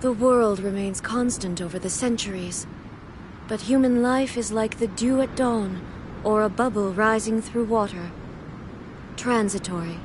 The world remains constant over the centuries, but human life is like the dew at dawn, or a bubble rising through water. Transitory.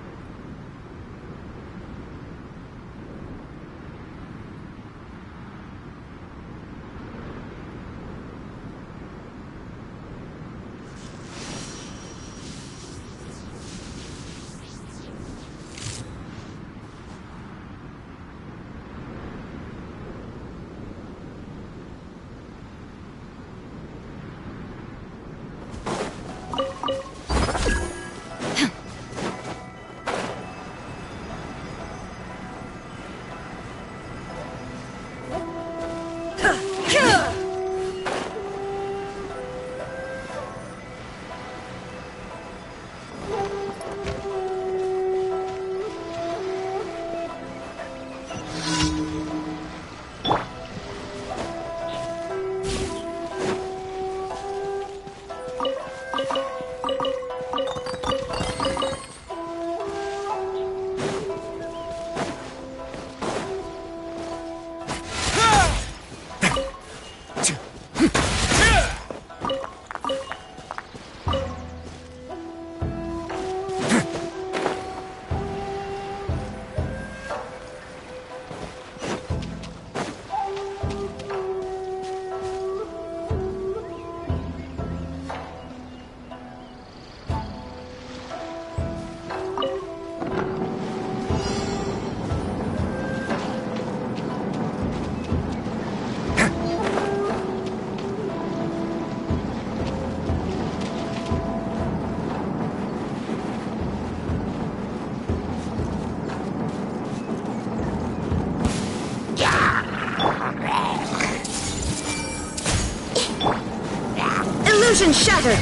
Illusion shattered!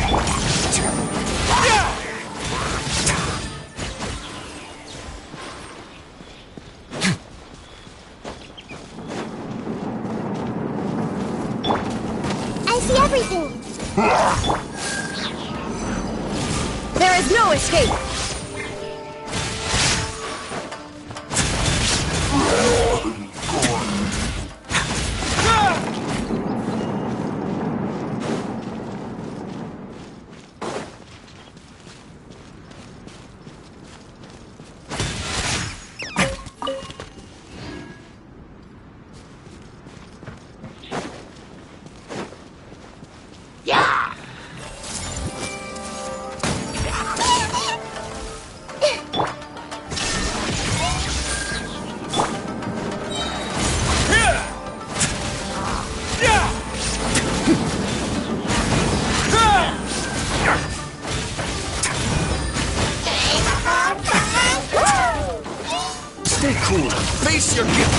I see everything! There is no escape! Stay cool. Face your gift.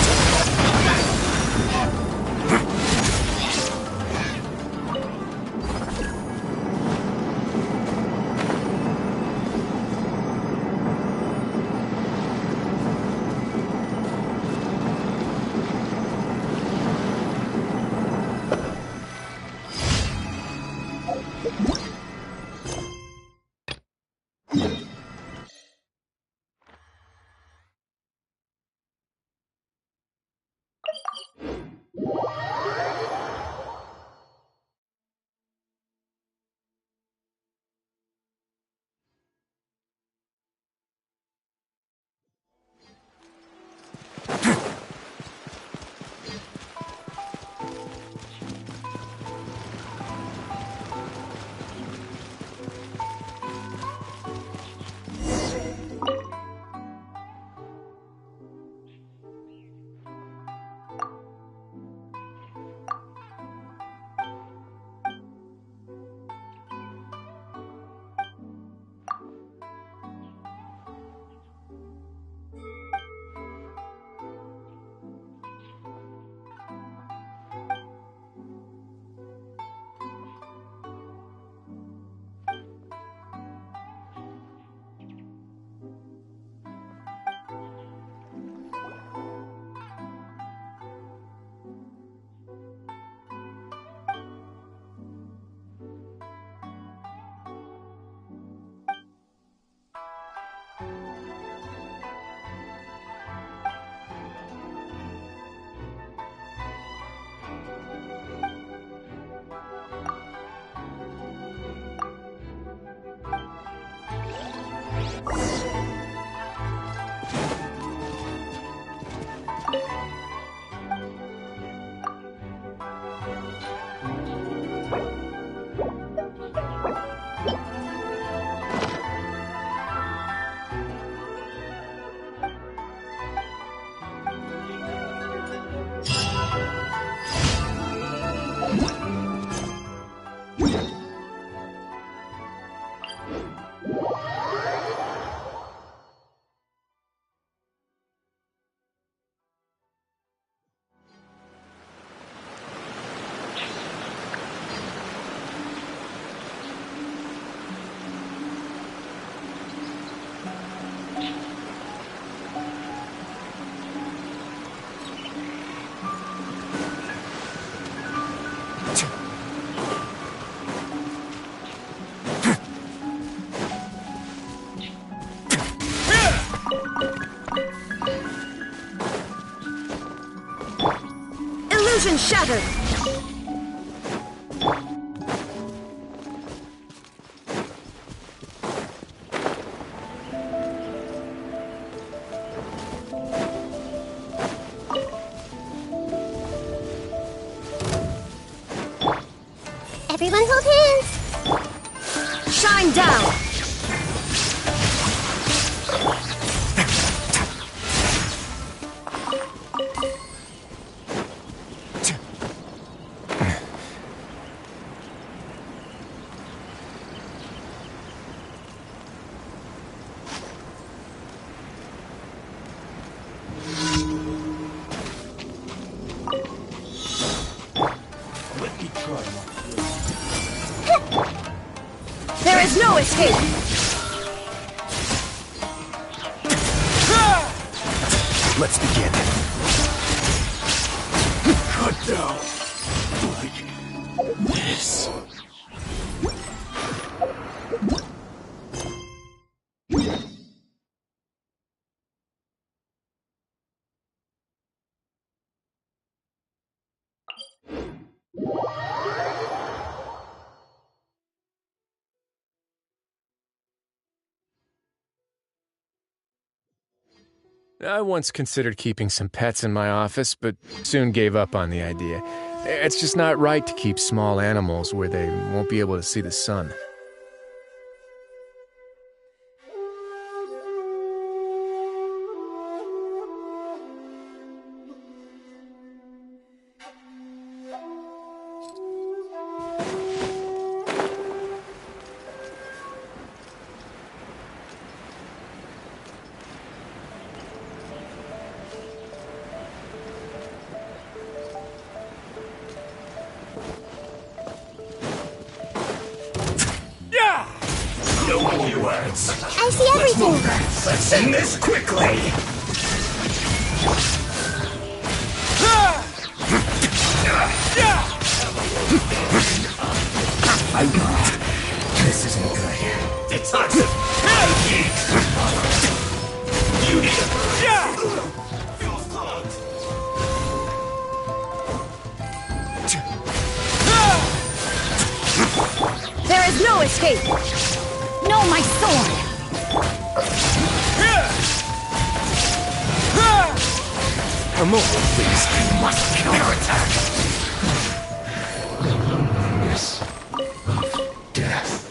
shattered! Everyone hold hands! Shine down! There is no escape! Let's begin. Cut down. Like this. I once considered keeping some pets in my office, but soon gave up on the idea. It's just not right to keep small animals where they won't be able to see the sun. No holy words. I see everything! Let's end this quickly. I know. This isn't good. Detoxic. Beauty. There is no escape! No, my sword! Come over, please. I must counterattack. Yes. Death.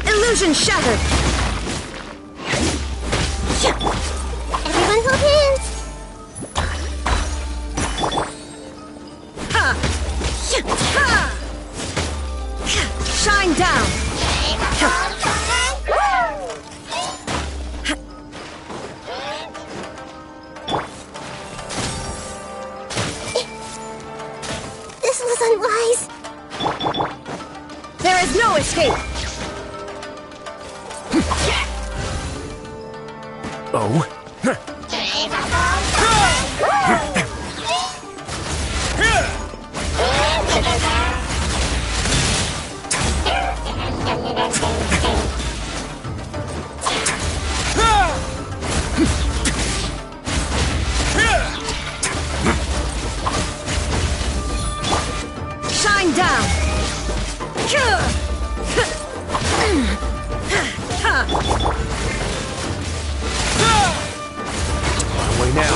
Illusion shattered! Everyone hold hands! Ha! Ha! Shine down! This was unwise! There is no escape! Oh? Shine down! Away now.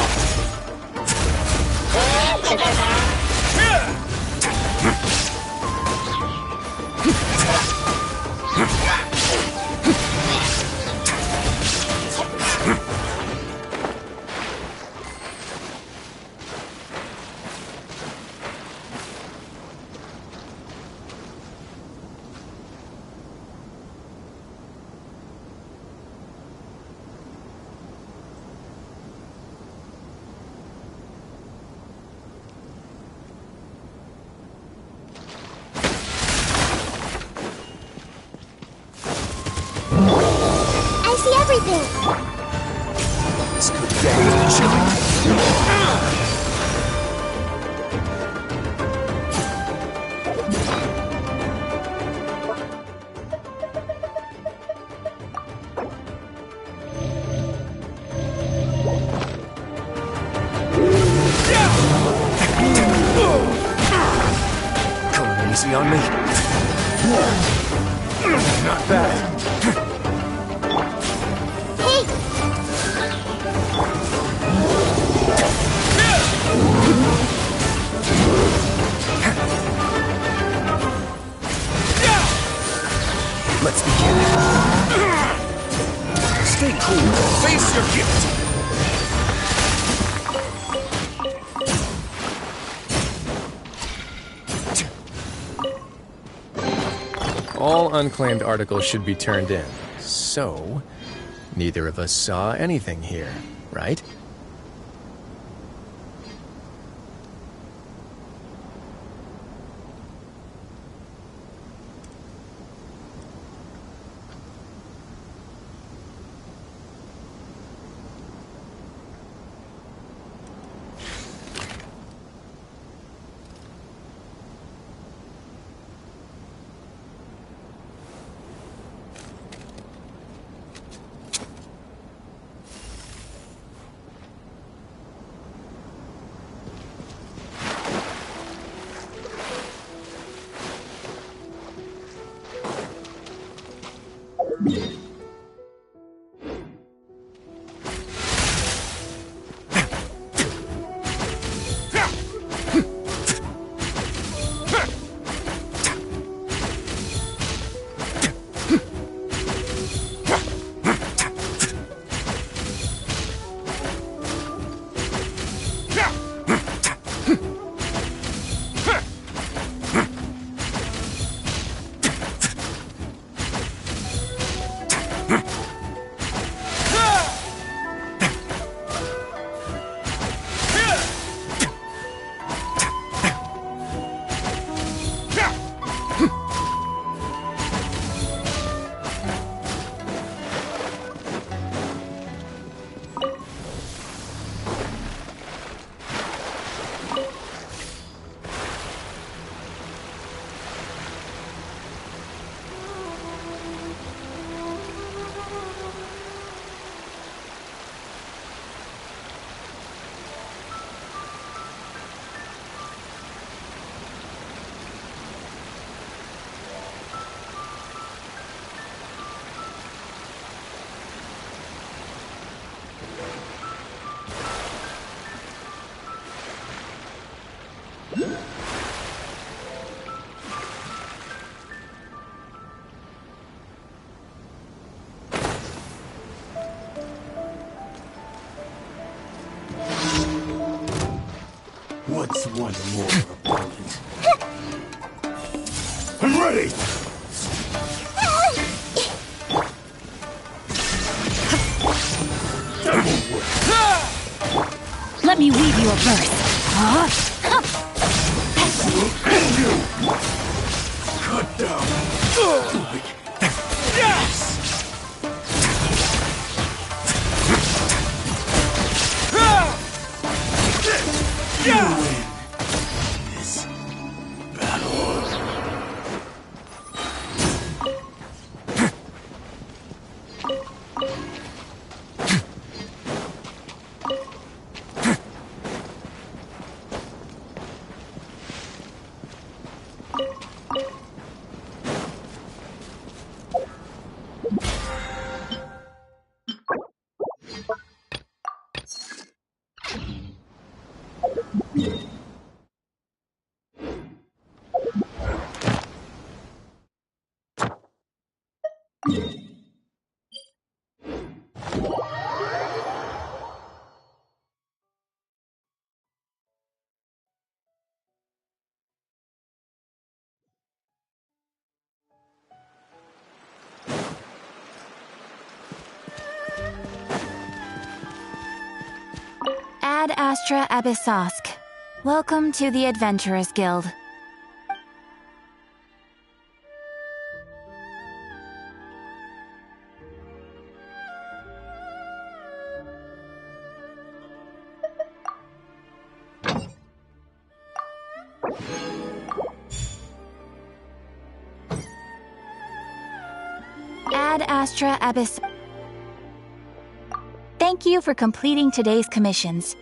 everything! This could get chilling. Going easy on me? Not bad. Hey! Let's begin. Stay cool. Face your gift. All unclaimed articles should be turned in. So, neither of us saw anything here, right? What's one more opponent? I'm ready! Let me weave you a verse. Cut down! Yes! You win this battle. Ad Astra Abyssosk. Welcome to the Adventurers Guild. Ad Astra Abyss. Thank you for completing today's commissions.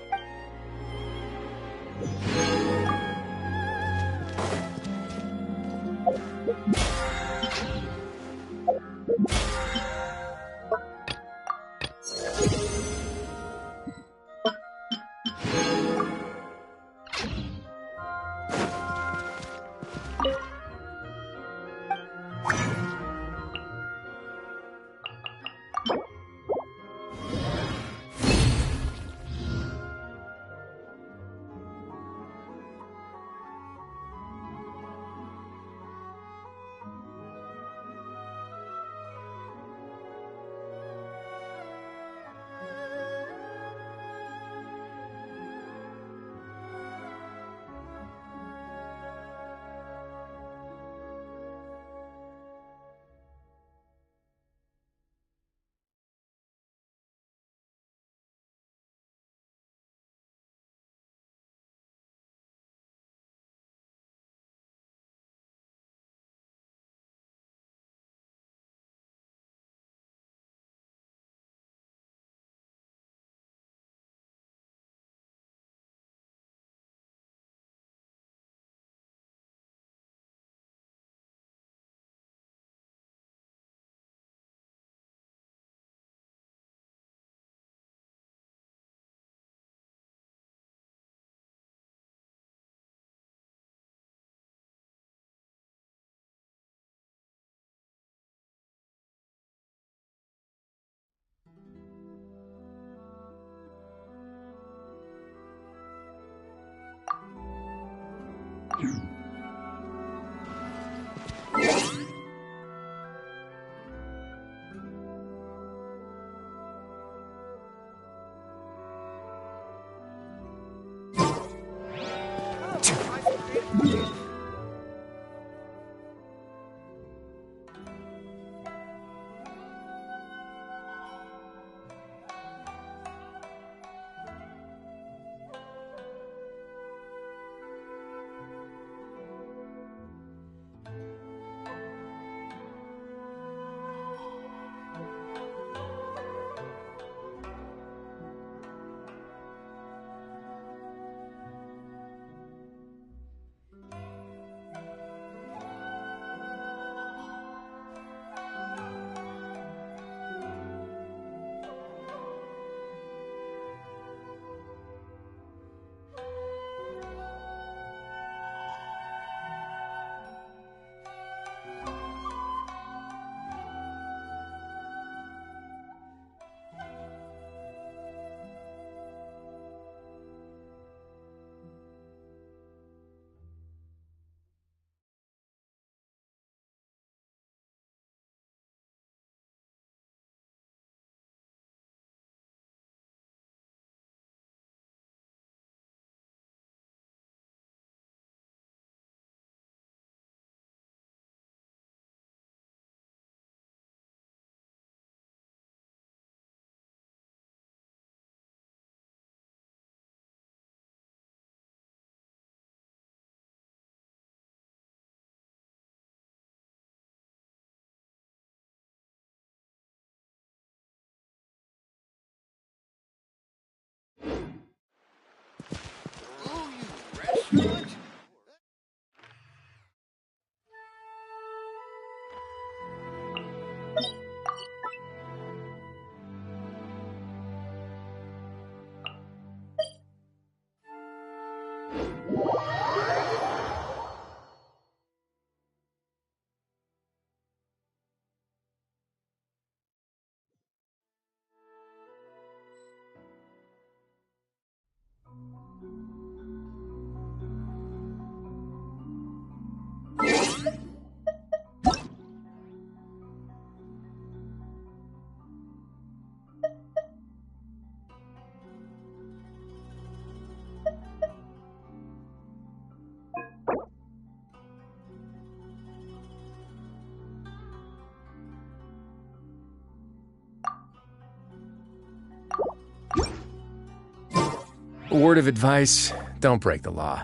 A word of advice, don't break the law.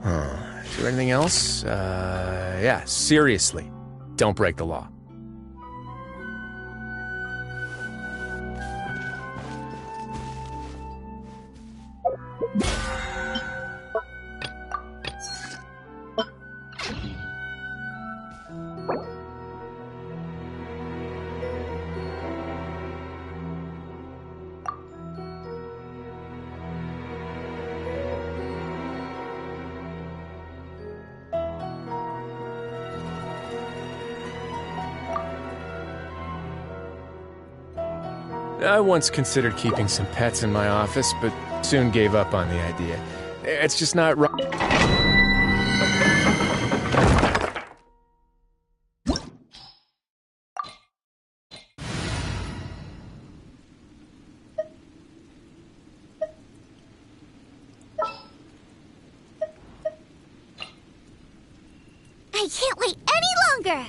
Is there anything else? Yeah, seriously, don't break the law. I once considered keeping some pets in my office, but soon gave up on the idea. It's just not right. I can't wait any longer!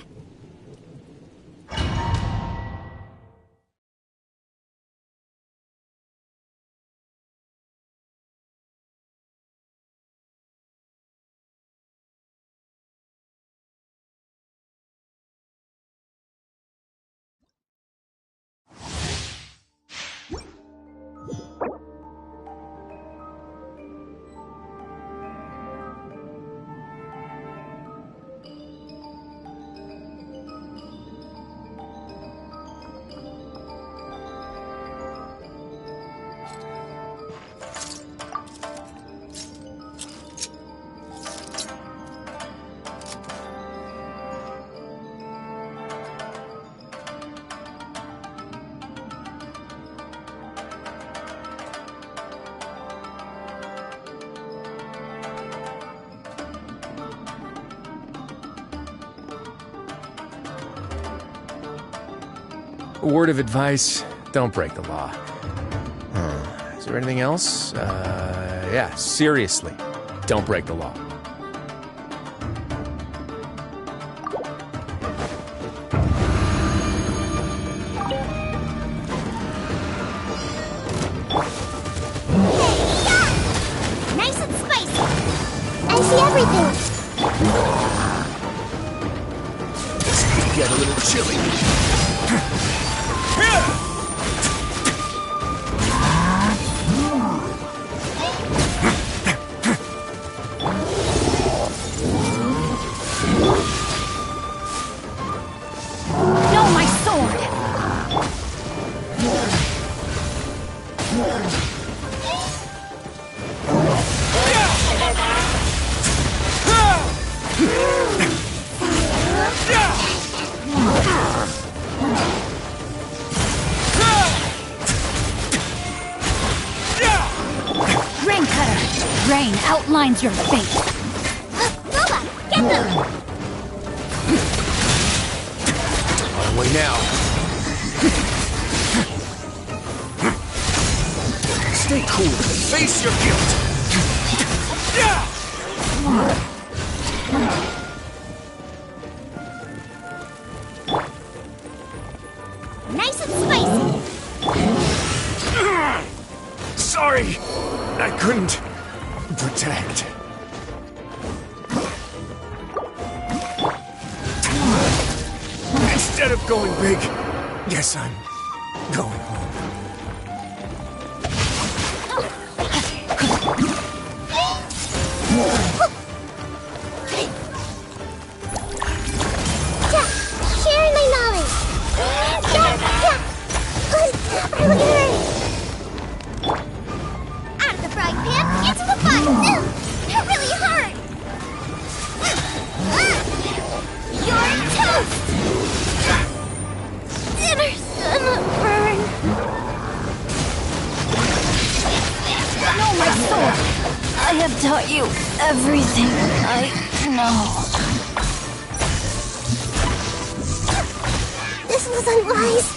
A word of advice, don't break the law. Is there anything else? Yeah, seriously, don't break the law. Nice and spicy! I see everything! This could get a little chilly. Rain outlines your fate. Lola, get them! On our way now. Stay cool and face your guilt. Nice and spicy! Sorry, I couldn't protect. Instead of going big, guess I'm going home. Sharing my knowledge! Out of the frying pan, into the fire! That really hurt! You're toast! Dinner's gonna burn! Know my sword! I have taught you everything I know. This was unwise.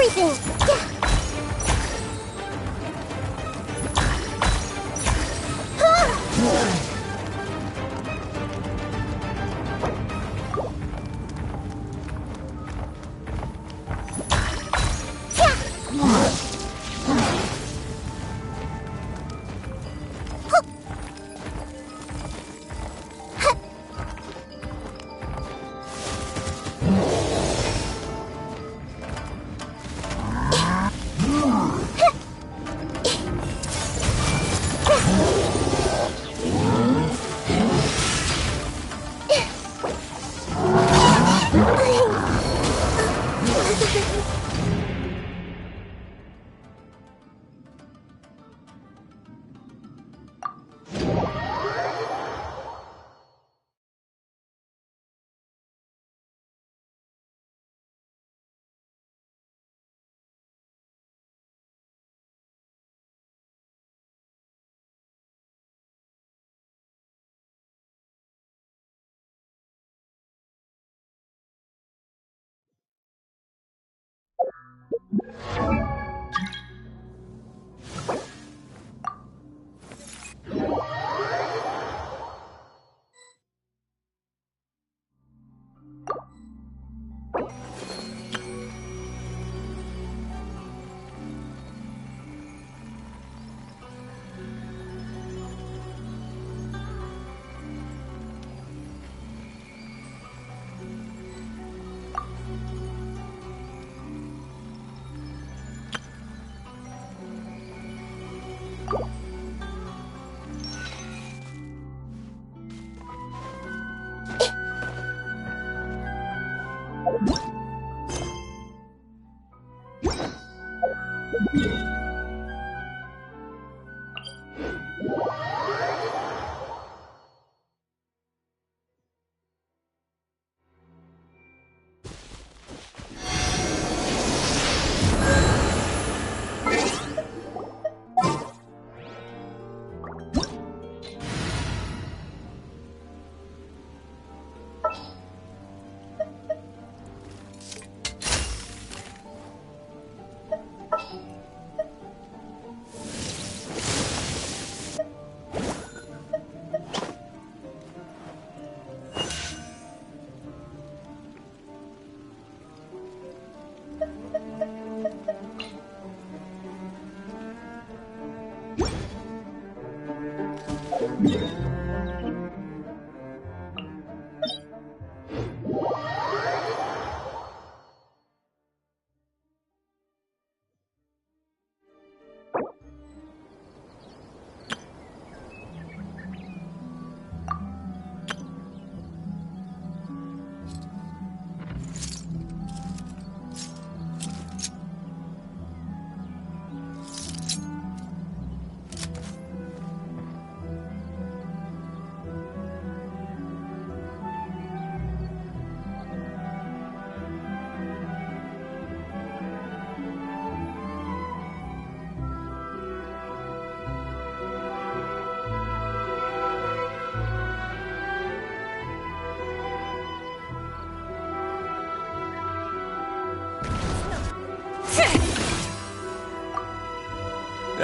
everything!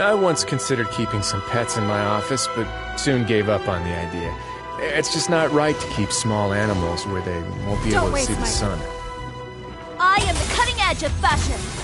I once considered keeping some pets in my office, but soon gave up on the idea. It's just not right to keep small animals where they won't be able to see the sun. I am the cutting edge of fashion.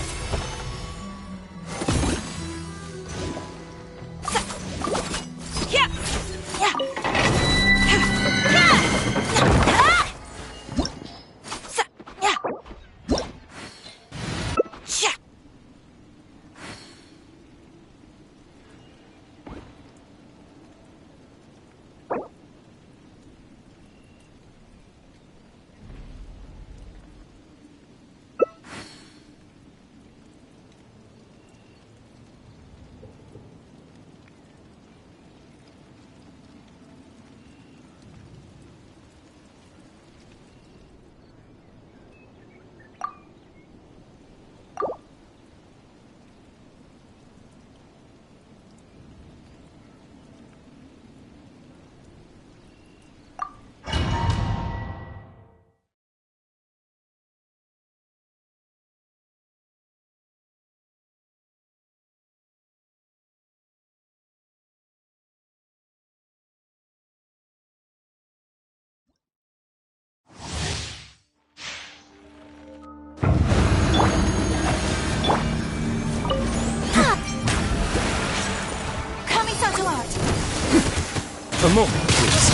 A moment, please.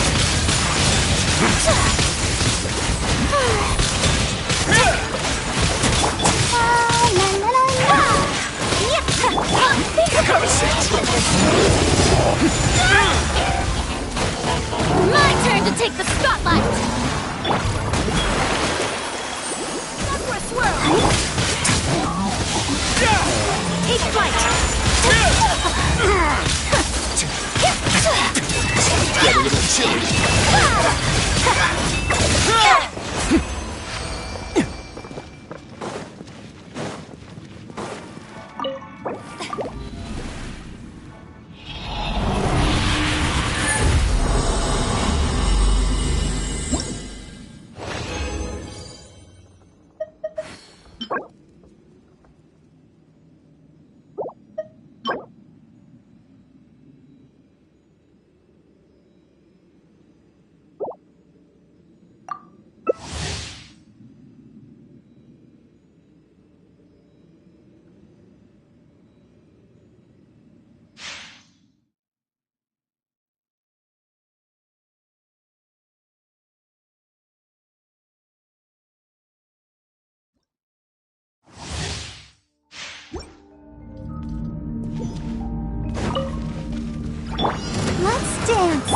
Have a seat. My turn to take the spotlight! Sakura swirl! Take flight! Get a little chilly. Let's dance.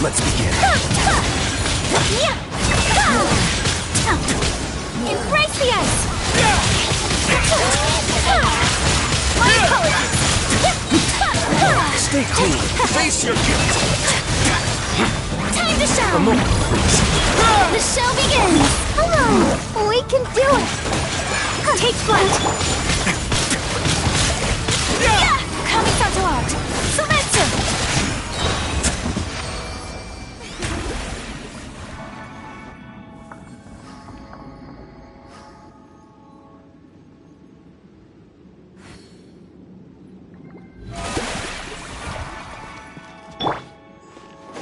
Let's begin. Embrace the ice! My apologies! Stay cool. Face your guilt. Time to show! A moment, please. The show begins! Come on, we can do it. Take flight! Kamisato art! Sometsu!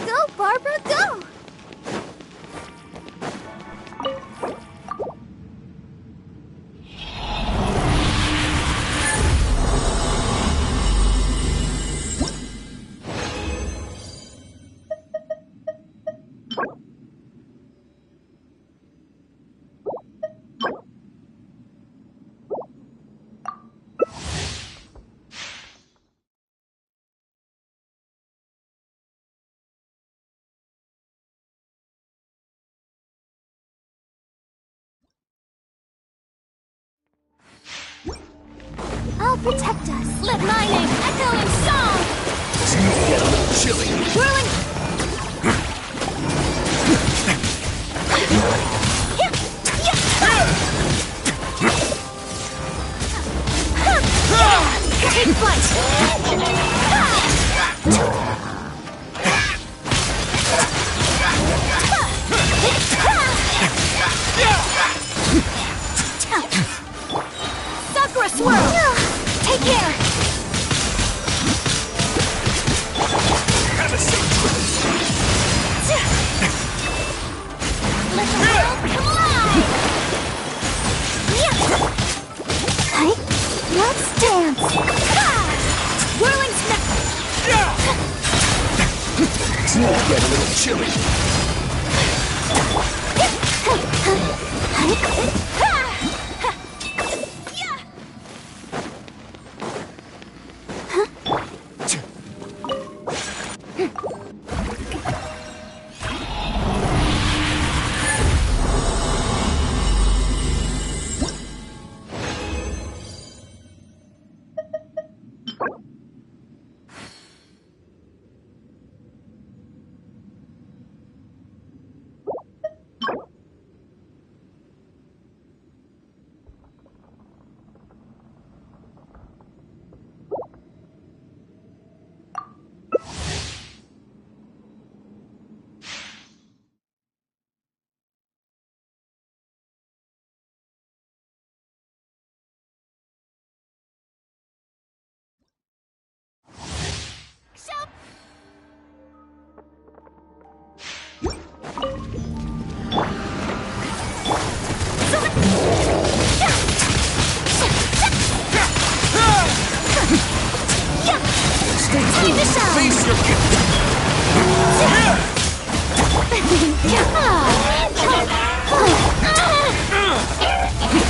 Go, Barbara, go. I'll protect us. Let my name echo in song! Get a little chilly. Whirling! Take Sakura swirl! Take care! Have a seat. Let the world come alive! Hey, let's dance. Whirling snap! Get a little chilly.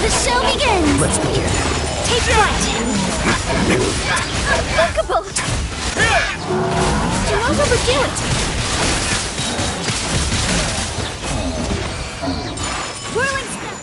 The show begins! Let's begin. Take flight! Unthinkable! Do not overdo it! Whirling spell!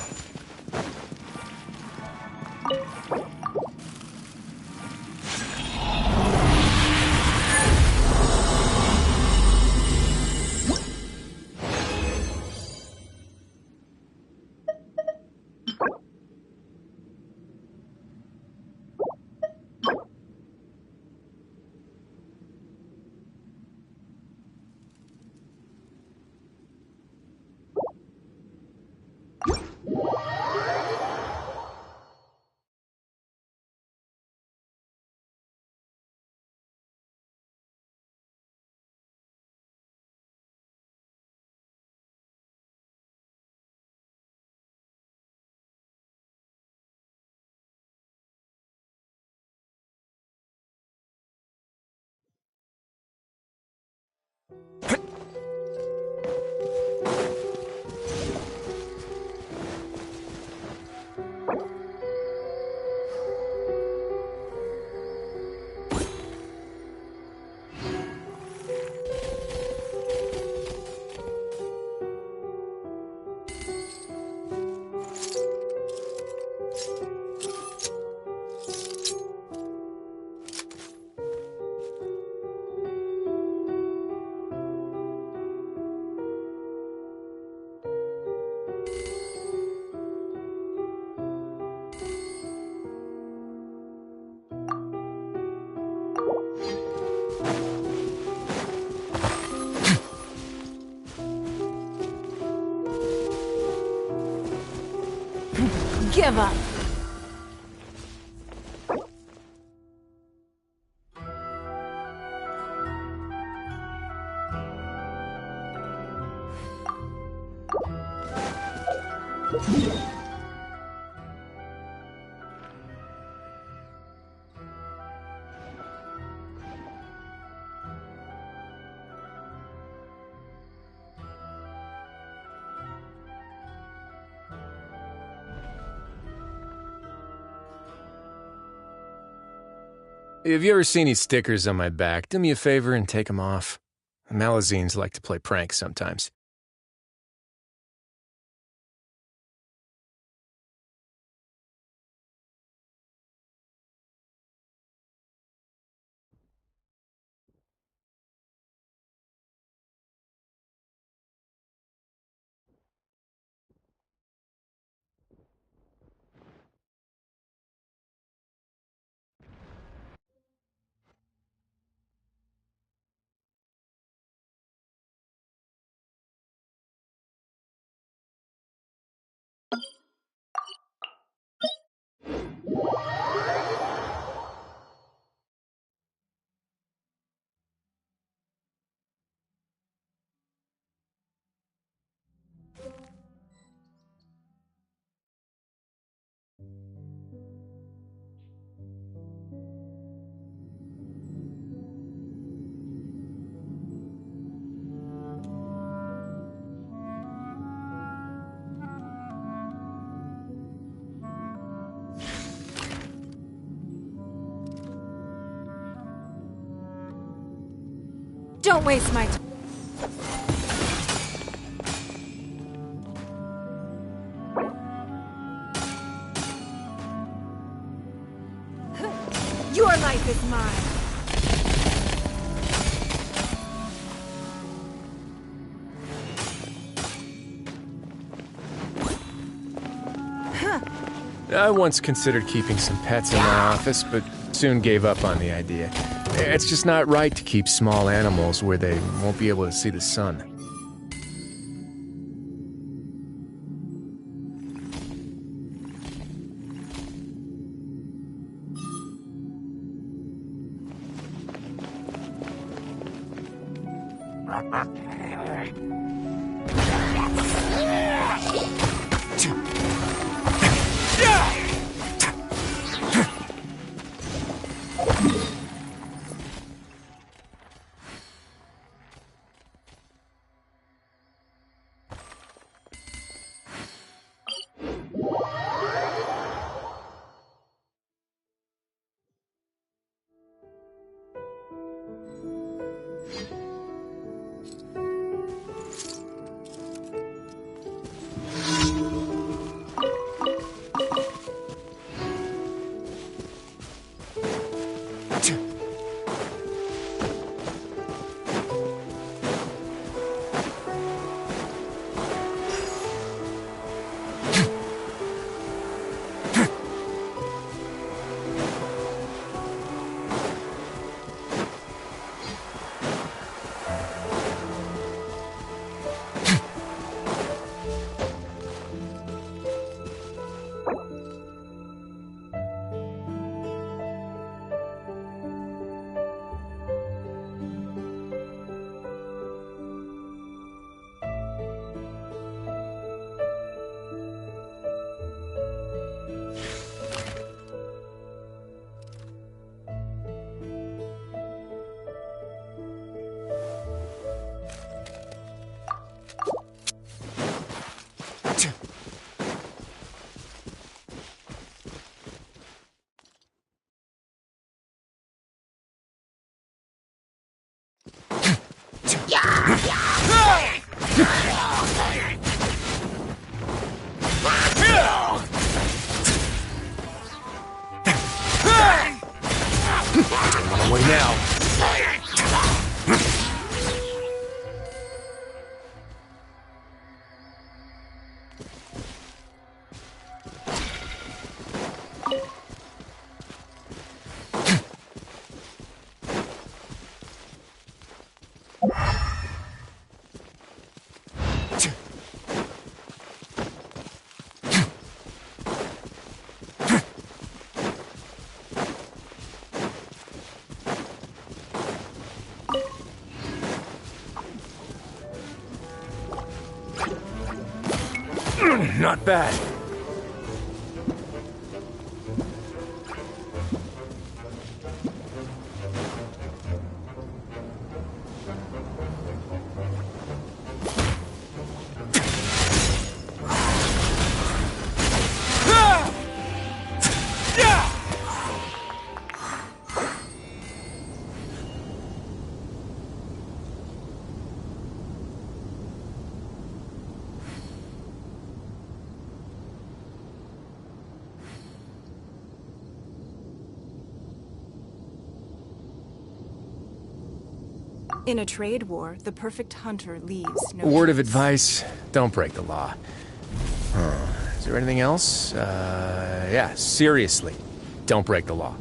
Give up. Have you ever seen these stickers on my back? Do me a favor and take them off. Malazines like to play pranks sometimes. Don't waste my time. Your life is mine. I once considered keeping some pets in my office, but soon gave up on the idea. It's just not right to keep small animals where they won't be able to see the sun. Don't run away now. Not bad. In a trade war, the perfect hunter leaves no Word of trace. advice, don't break the law. Is there anything else? Yeah, seriously, don't break the law.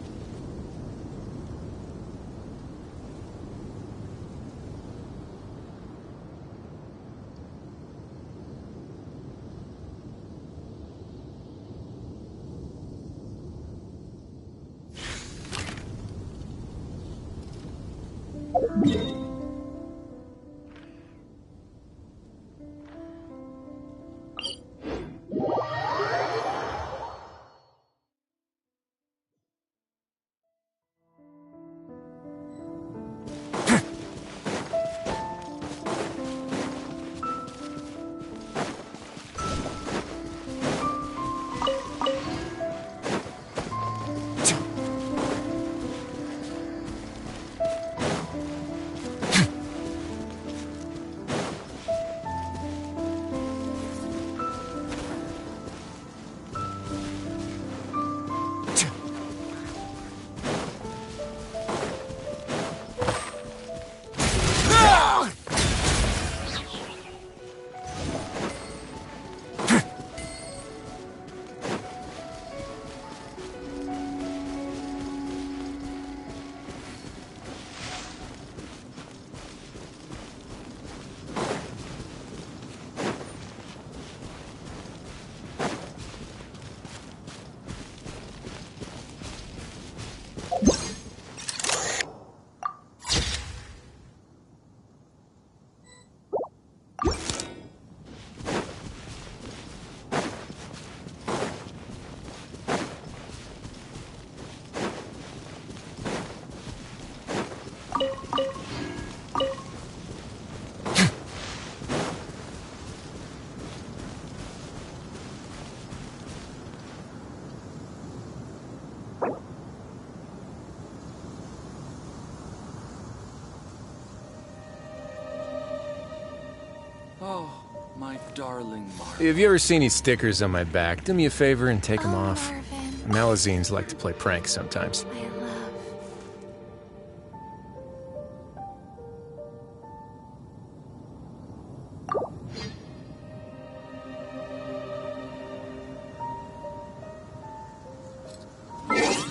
Oh, my darling Mark. Have you ever seen these stickers on my back? Do me a favor and take them Oh, off. Marvin. Melazines like to play pranks sometimes. My love.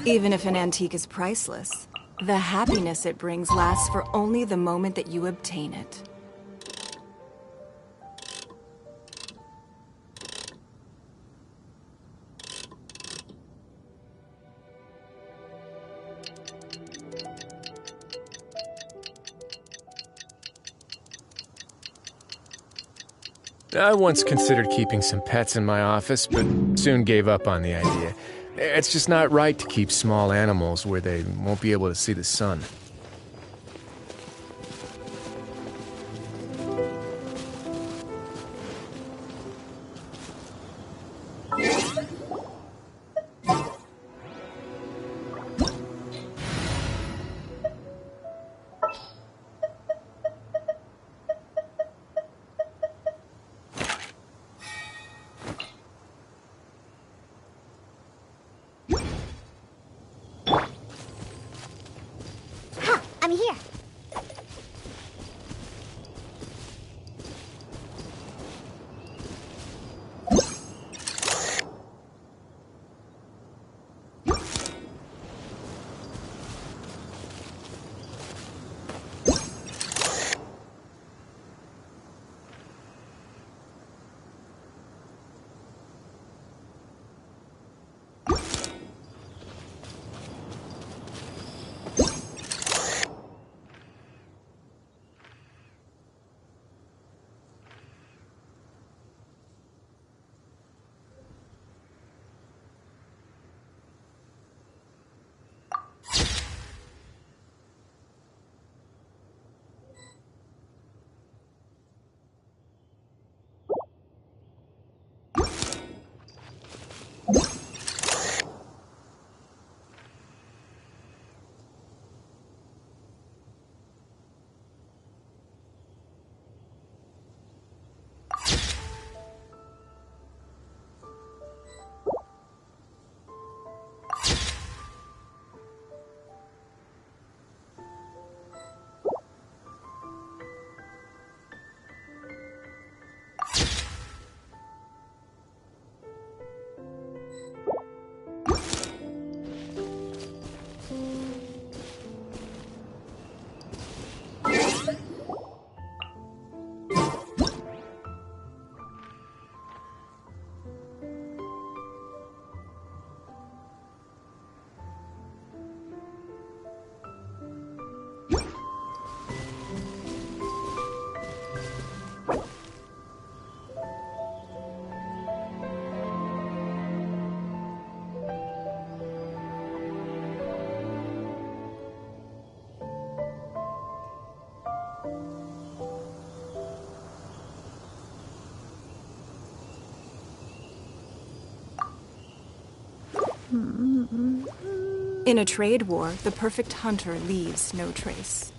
Even if an antique is priceless, the happiness it brings lasts for only the moment that you obtain it. I once considered keeping some pets in my office, but soon gave up on the idea. It's just not right to keep small animals where they won't be able to see the sun. In a trade war, the perfect hunter leaves no trace.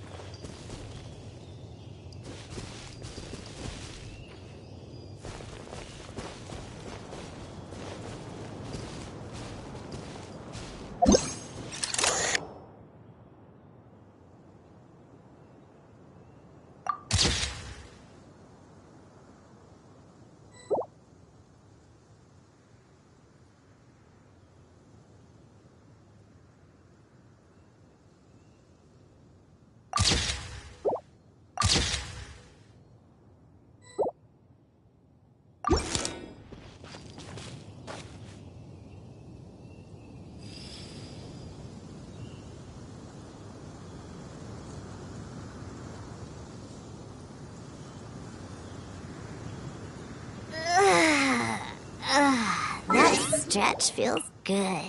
That stretch feels good.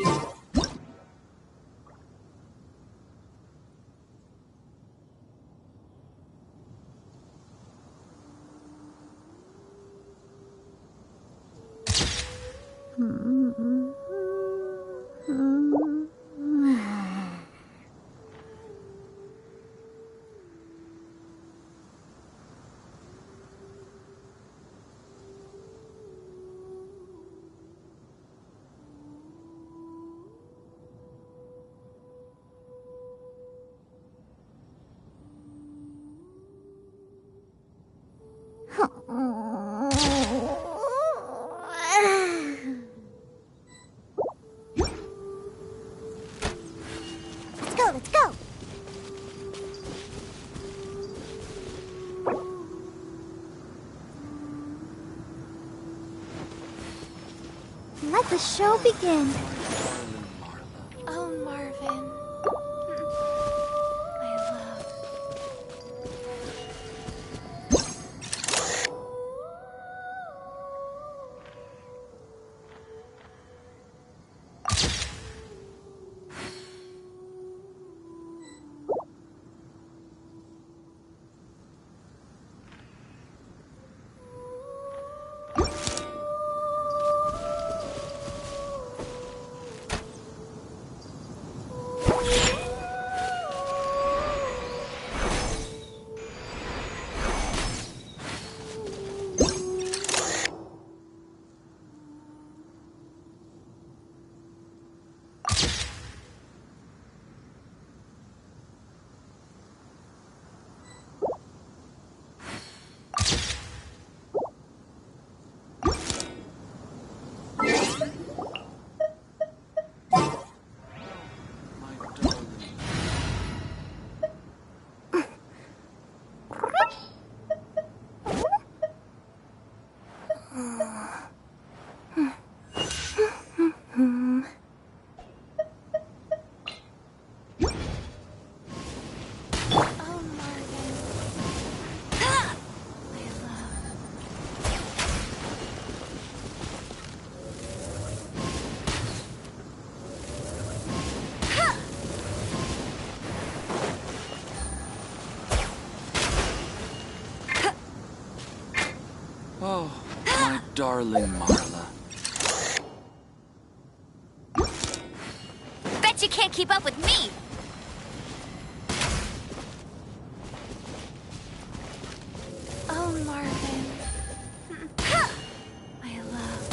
Let's go. Let the show begin. Oh, Marvin. My love. Oh, my darling Marla. Bet you can't keep up with me! Oh, Marvin. My love.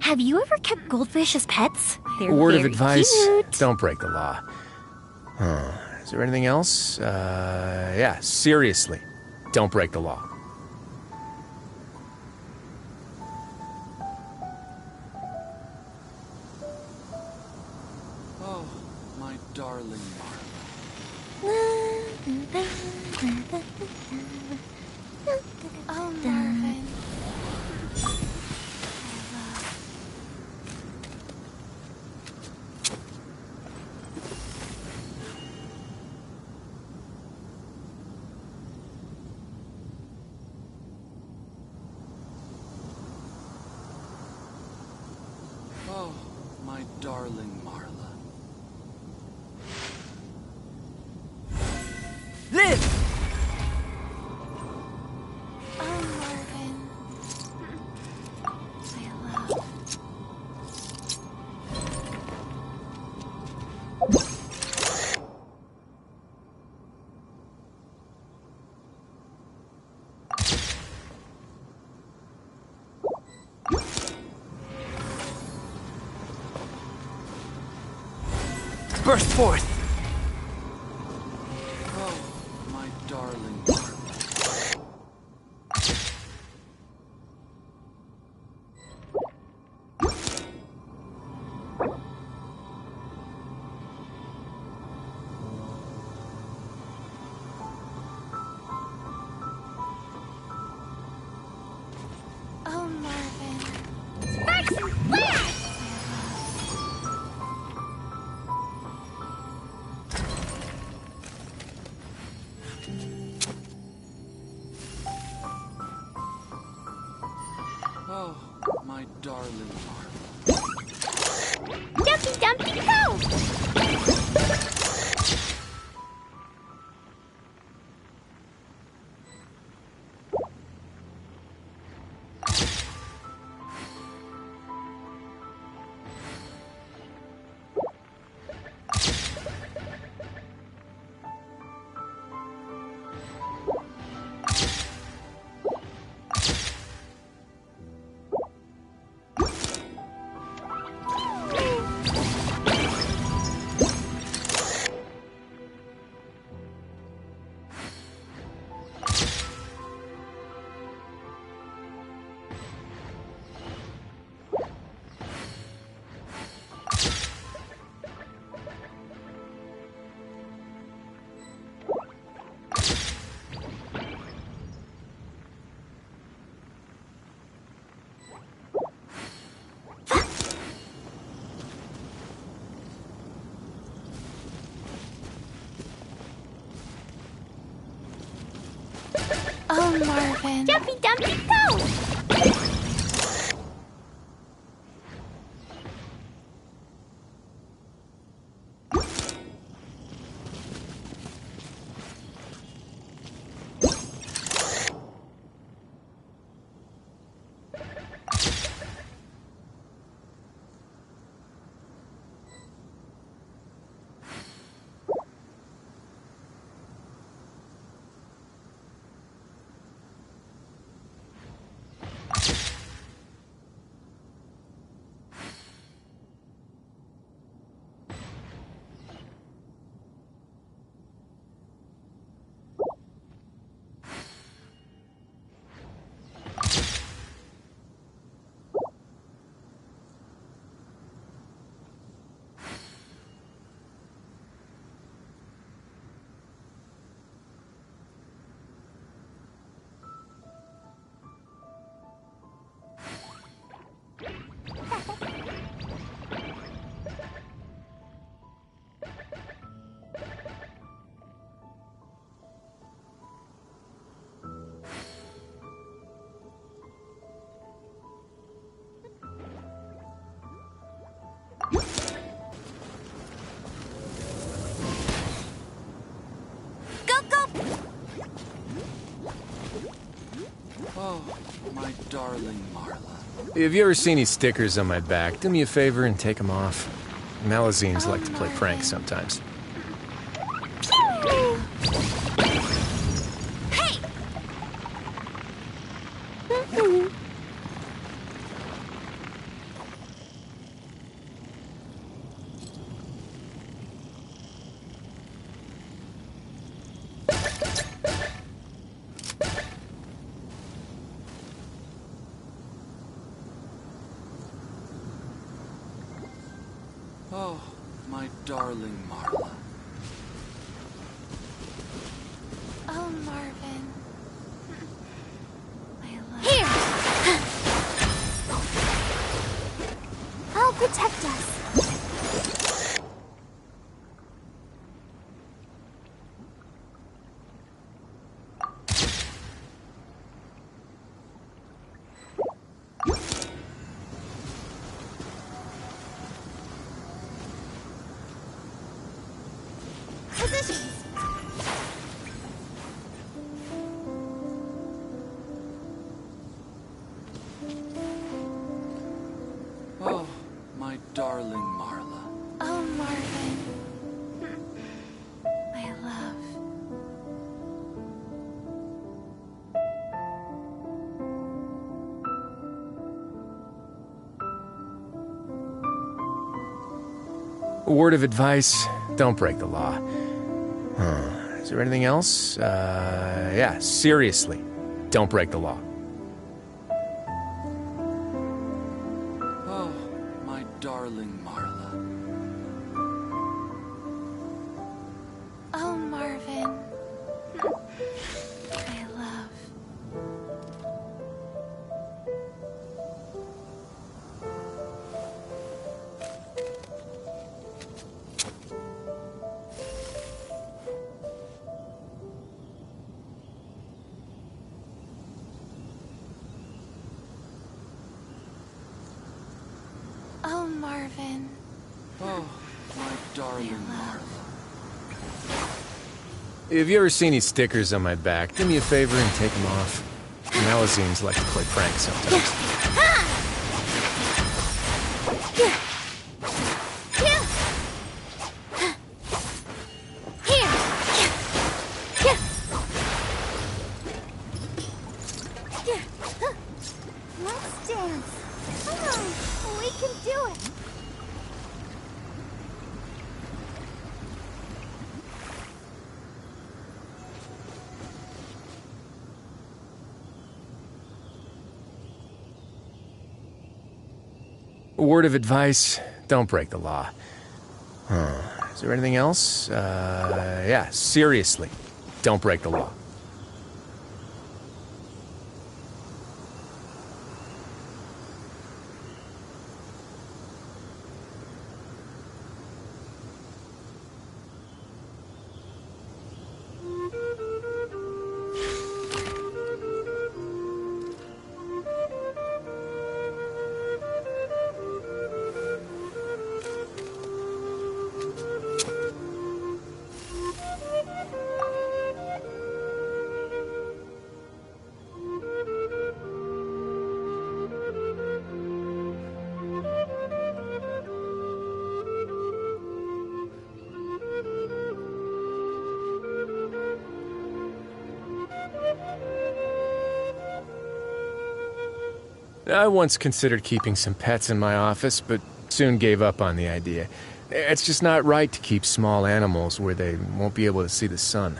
Have you ever kept goldfish as pets? They're A word of very advice, cute. don't break the law. Is there anything else? Yeah, seriously, don't break the law. Oh, my darling Marla. Oh, Marvin. Oh, my darling Marla. Live! Oh, Marvin. My love. Burst forth! Oh, my darling Marla. Oh, Marvin. Sparks and flares! Oh, my darling Marla. Dumpty Dumpty Go! Oh, Marvin. Dumpty Dumpty Go! Oh, my darling Marla. Have you ever seen these stickers on my back? Do me a favor and take them off. Malazines like to play pranks sometimes. Hey! darling Marla. Oh, Marvin. I love Here! I'll protect us. Positions. Oh, my darling Marla. Oh, Marvin. I love. A word of advice, don't break the law. Is there anything else? Yeah, seriously, don't break the law. Oh, my darling Marla. Oh, Marvin. I love. Oh, Marvin. Oh, my darling Marla. If you ever see any stickers on my back, do me a favor and take them off. Malazines like to play pranks sometimes. Let's dance. Come on, we can do it. A word of advice, don't break the law. Is there anything else? Yeah, seriously, don't break the law. I once considered keeping some pets in my office, but soon gave up on the idea. It's just not right to keep small animals where they won't be able to see the sun.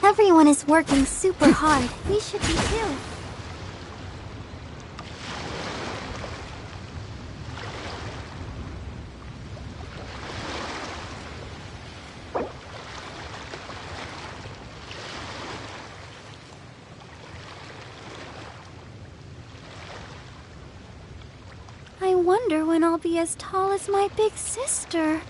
Everyone is working super hard. We should be too. I wonder when I'll be as tall as my big sister.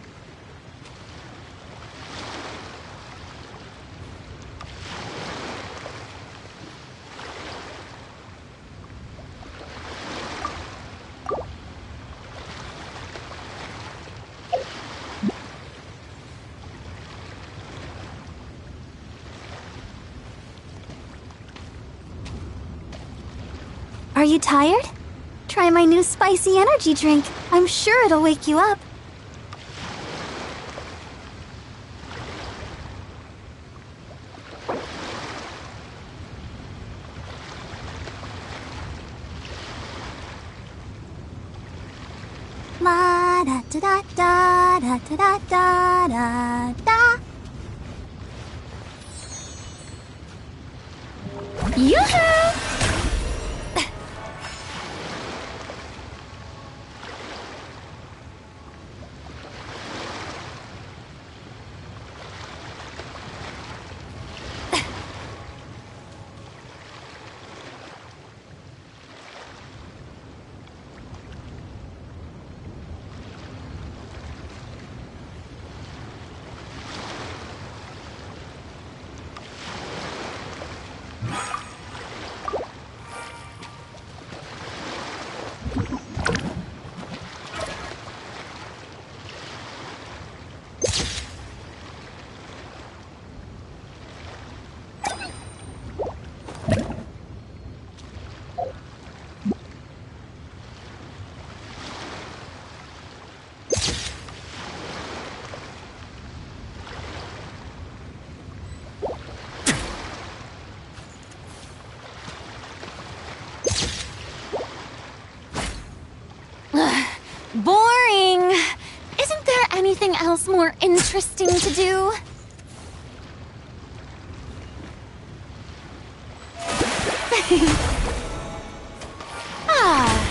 Are you tired? Try my new spicy energy drink. I'm sure it'll wake you up. La da da da da da da da da da. Yoo-hoo! Boring! Isn't there anything else more interesting to do? Ah.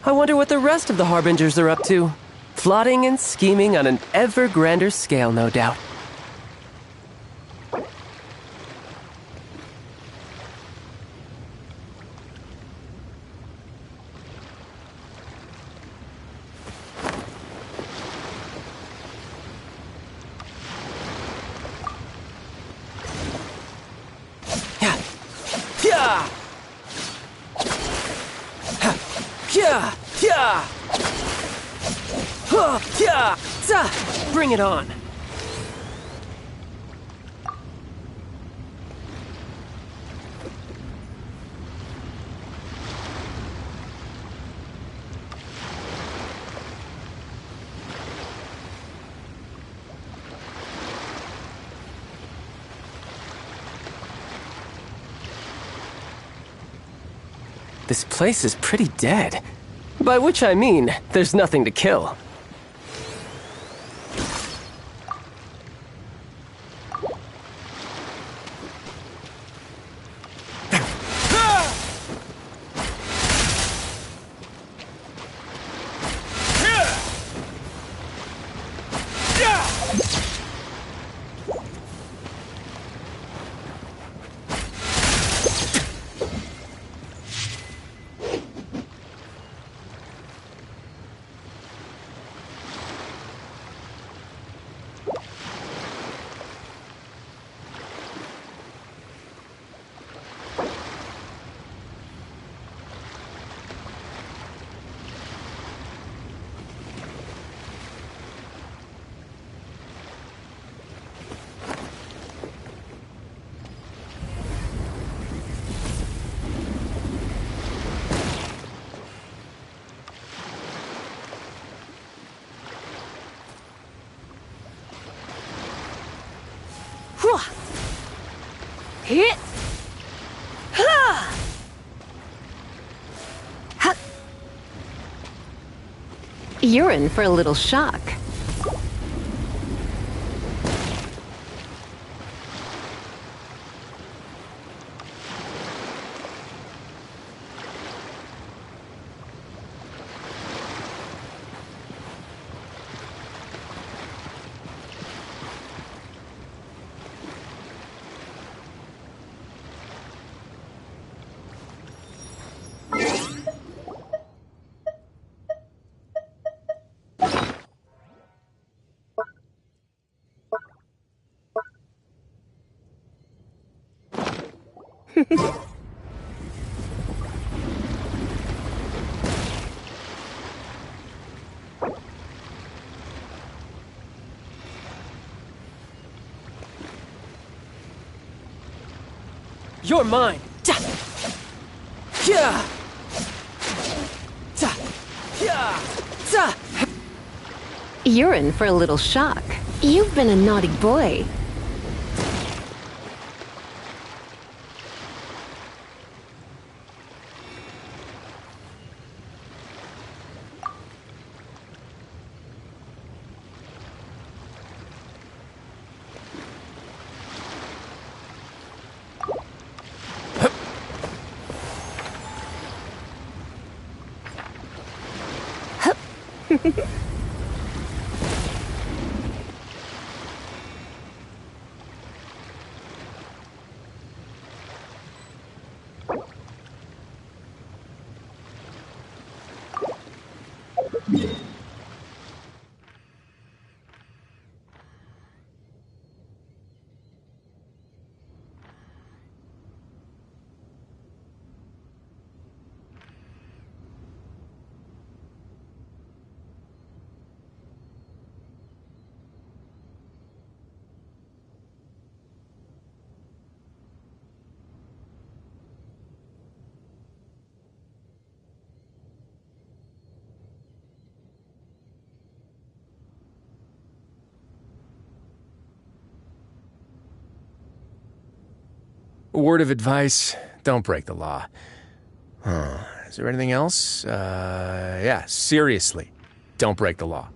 I wonder what the rest of the Harbingers are up to. Plotting and scheming on an ever grander scale, no doubt. Bring it on. This place is pretty dead. By which I mean, there's nothing to kill. Hit! Ha! Ha! You're in for a little shock. You're mine! Ta! Yeah! Ta! Yeah! Ta! You're in for a little shock. You've been a naughty boy. A word of advice, don't break the law. Is there anything else? Yeah, seriously, don't break the law.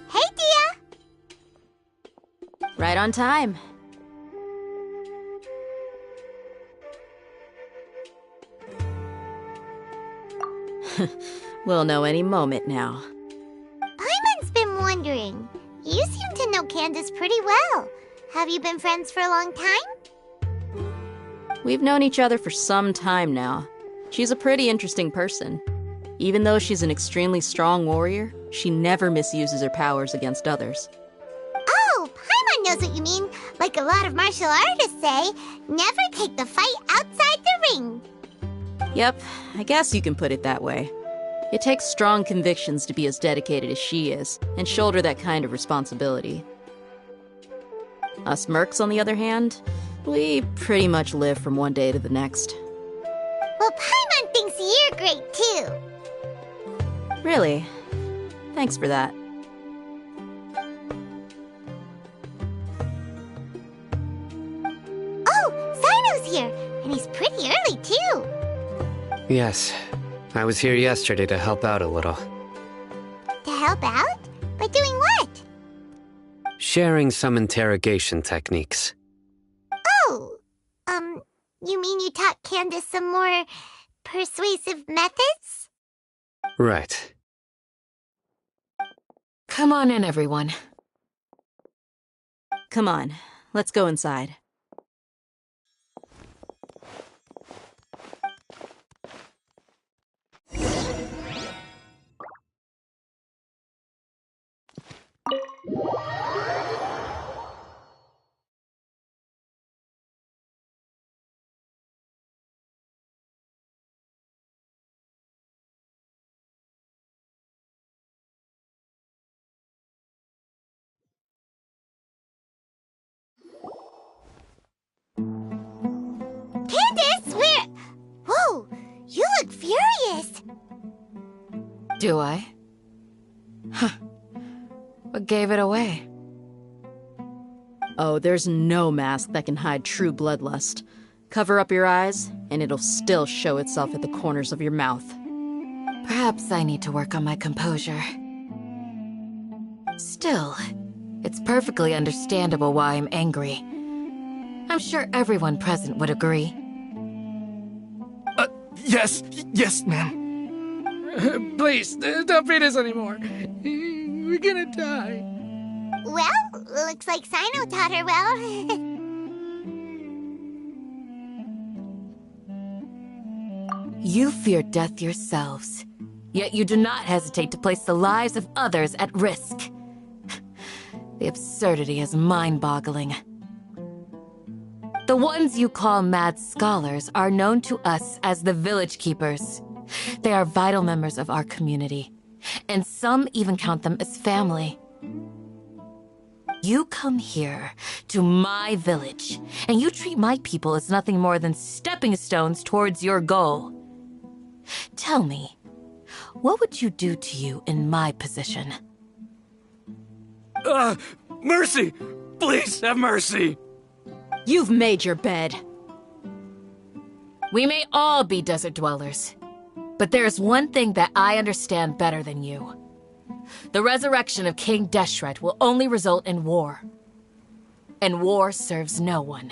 Hey, Dia! Right on time. We'll know any moment now. Paimon's been wondering. You seem to know Candace pretty well. Have you been friends for a long time? We've known each other for some time now. She's a pretty interesting person. Even though she's an extremely strong warrior, she never misuses her powers against others. Oh, Paimon knows what you mean. Like a lot of martial artists say, never take the fight outside the ring. Yep, I guess you can put it that way. It takes strong convictions to be as dedicated as she is, and shoulder that kind of responsibility. Us mercs, on the other hand, we pretty much live from one day to the next. Well, Paimon thinks you're great too. Really? Thanks for that. Oh, Sino's here, and he's pretty early too. Yes. I was here yesterday to help out a little. To help out? By doing what? Sharing some interrogation techniques. Oh, you mean you taught Candace some more persuasive methods? Right. Come on in, everyone. Come on, let's go inside. Candace, where? Whoa, you look furious. Do I? Huh. What gave it away? Oh, there's no mask that can hide true bloodlust. Cover up your eyes, and it'll still show itself at the corners of your mouth. Perhaps I need to work on my composure. Still, it's perfectly understandable why I'm angry. I'm sure everyone present would agree. Yes, ma'am. Please, don't beat us anymore. We're gonna die. Well, looks like Sino taught her well. You fear death yourselves, yet you do not hesitate to place the lives of others at risk. The absurdity is mind-boggling. The ones you call mad scholars are known to us as the Village Keepers. They are vital members of our community, and some even count them as family. You come here to my village, and you treat my people as nothing more than stepping stones towards your goal. Tell me, what would you do to you in my position? Mercy! Please have mercy! You've made your bed. We may all be desert dwellers, but there's one thing that I understand better than you. The resurrection of King Deshret will only result in war. And war serves no one.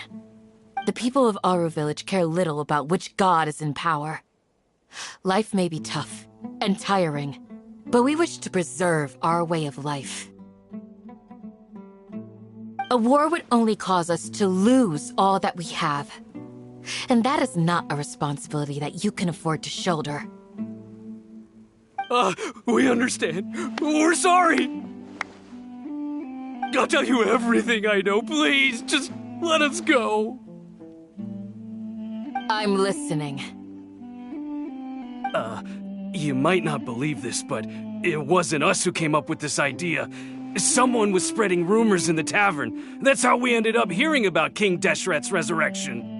The people of Aru Village care little about which god is in power. Life may be tough, and tiring, but we wish to preserve our way of life. A war would only cause us to lose all that we have. And that is not a responsibility that you can afford to shoulder. We understand. We're sorry. I'll tell you everything I know. Please, just let us go. I'm listening. You might not believe this, but it wasn't us who came up with this idea. Someone was spreading rumors in the tavern. That's how we ended up hearing about King Deshret's resurrection.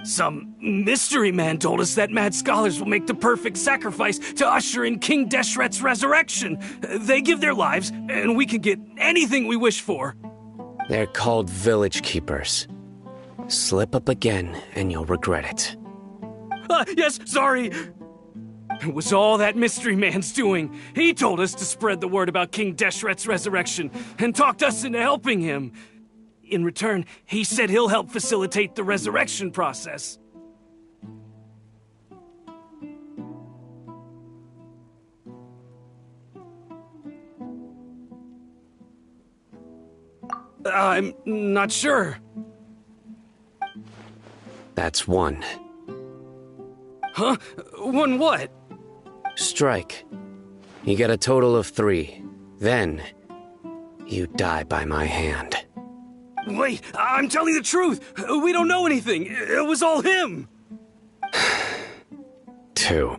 Some mystery man told us that mad scholars will make the perfect sacrifice to usher in King Deshret's resurrection. They give their lives, and we can get anything we wish for. They're called village keepers. Slip up again, and you'll regret it. Yes, sorry. It was all that mystery man's doing. He told us to spread the word about King Deshret's resurrection, and talked us into helping him. In return, he said he'll help facilitate the resurrection process. I'm not sure. That's one. Huh? One what? Strike. You get a total of 3. Then, you die by my hand. Wait, I'm telling the truth. We don't know anything. It was all him. 2.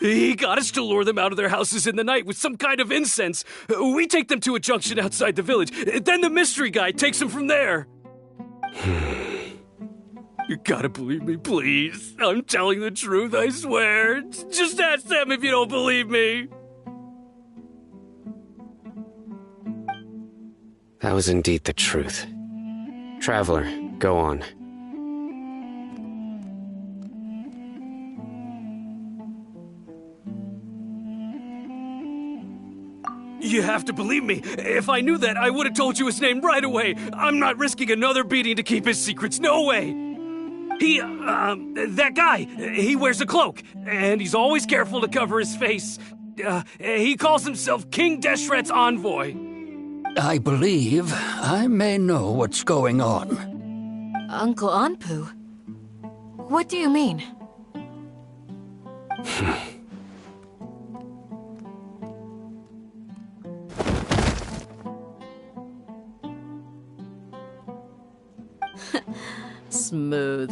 He got us to lure them out of their houses in the night with some kind of incense. We take them to a junction outside the village. Then the mystery guy takes them from there. You gotta believe me, please. I'm telling the truth, I swear. Just ask them if you don't believe me. That was indeed the truth. Traveler, go on. You have to believe me. If I knew that, I would have told you his name right away. I'm not risking another beating to keep his secrets. No way. That guy, he wears a cloak, and he's always careful to cover his face. He calls himself King Deshret's envoy. I believe I may know what's going on. Uncle Anpu? What do you mean? Smooth.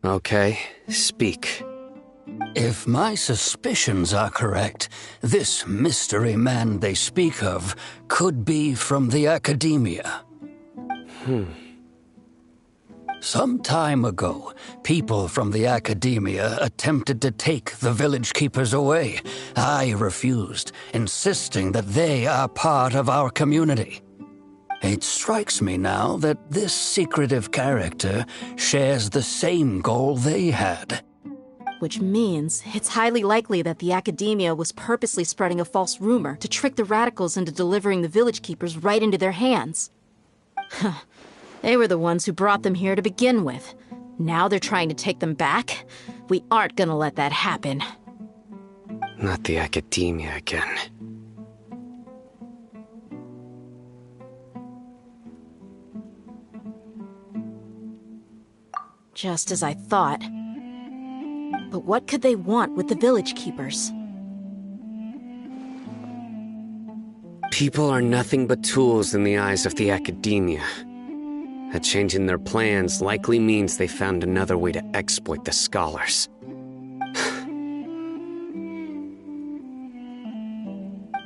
Okay, speak. If my suspicions are correct, this mystery man they speak of could be from the academia. Some time ago, people from the academia attempted to take the village keepers away. I refused, insisting that they are part of our community. It strikes me now that this secretive character shares the same goal they had. Which means it's highly likely that the academia was purposely spreading a false rumor to trick the radicals into delivering the village keepers right into their hands. They were the ones who brought them here to begin with. Now they're trying to take them back? We aren't gonna let that happen. Not the academia again. Just as I thought. But what could they want with the village keepers? People are nothing but tools in the eyes of the academia. A change in their plans likely means they found another way to exploit the scholars.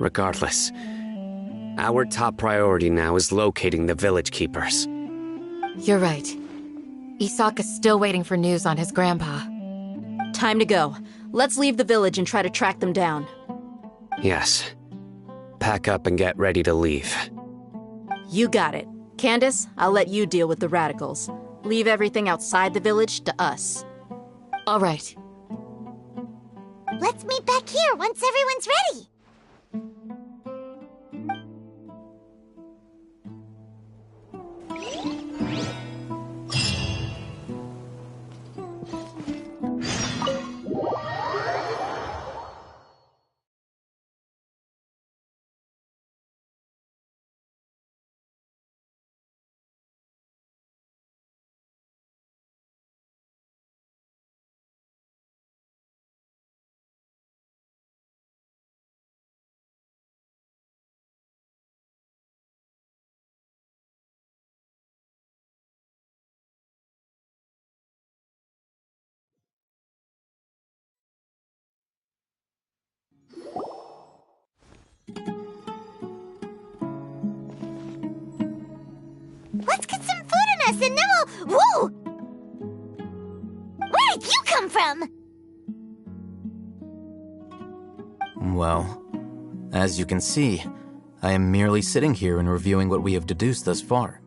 Regardless, our top priority now is locating the village keepers. You're right. Isak is still waiting for news on his grandpa. Time to go. Let's leave the village and try to track them down. Yes. Pack up and get ready to leave. You got it. Candace, I'll let you deal with the radicals. Leave everything outside the village to us. All right. Let's meet back here once everyone's ready. and then we'll... Whoa! Where did you come from? Well, as you can see, I am merely sitting here and reviewing what we have deduced thus far.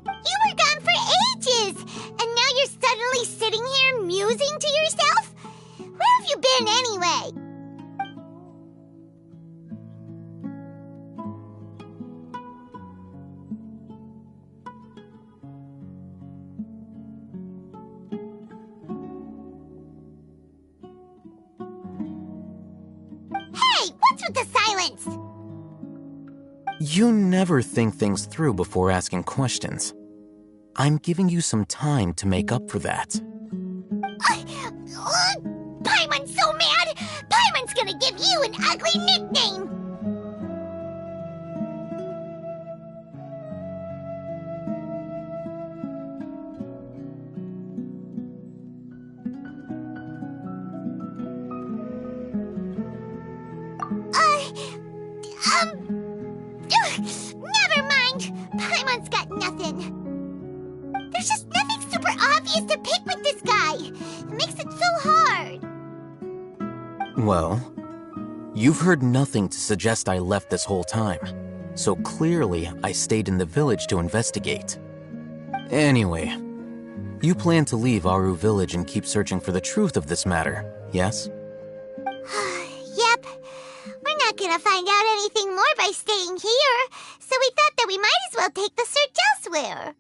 You were gone for ages, and now you're suddenly sitting here musing to yourself? Where have you been anyway? Hey, what's with the silence? You never think things through before asking questions. I'm giving you some time to make up for that. Paimon's so mad! Paimon's gonna give you an ugly nickname! Never mind. Paimon's got nothing. There's just nothing super obvious to pick with this guy. It makes it so hard. Well, you've heard nothing to suggest I left this whole time, so clearly I stayed in the village to investigate. Anyway, you plan to leave Aru Village and keep searching for the truth of this matter, yes? Yep. We're not gonna find out anything more by staying here, so we thought that we might as well take the search elsewhere.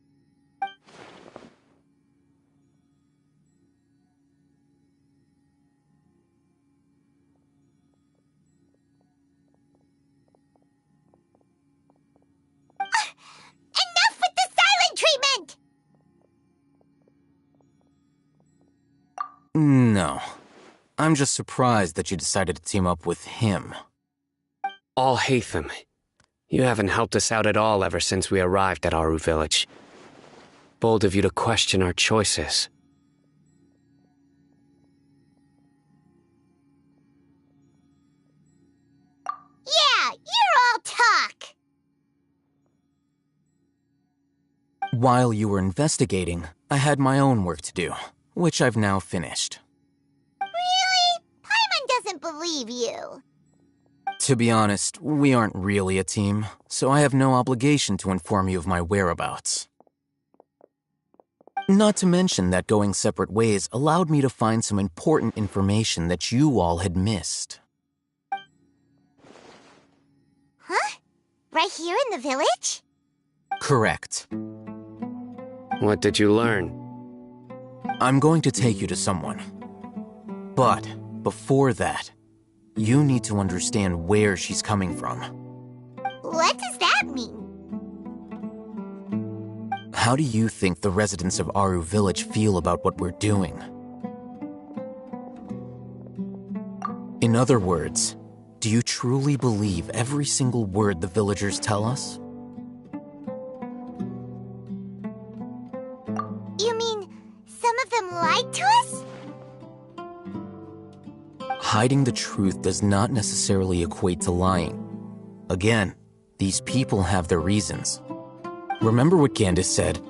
Enough with the silent treatment! No. I'm just surprised that you decided to team up with him. Alhaitham, you haven't helped us out at all ever since we arrived at Aru Village. Bold of you to question our choices. Yeah, you're all talk! While you were investigating, I had my own work to do, which I've now finished. Really? Paimon doesn't believe you. To be honest, we aren't really a team, so I have no obligation to inform you of my whereabouts. Not to mention that going separate ways allowed me to find some important information that you all had missed. Huh? Right here in the village? Correct. What did you learn? I'm going to take you to someone. But before that, you need to understand where she's coming from. What does that mean? How do you think the residents of Aru Village feel about what we're doing? In other words, do you truly believe every single word the villagers tell us? You mean some of them lied to us? Hiding the truth does not necessarily equate to lying. Again, these people have their reasons. Remember what Gandis said?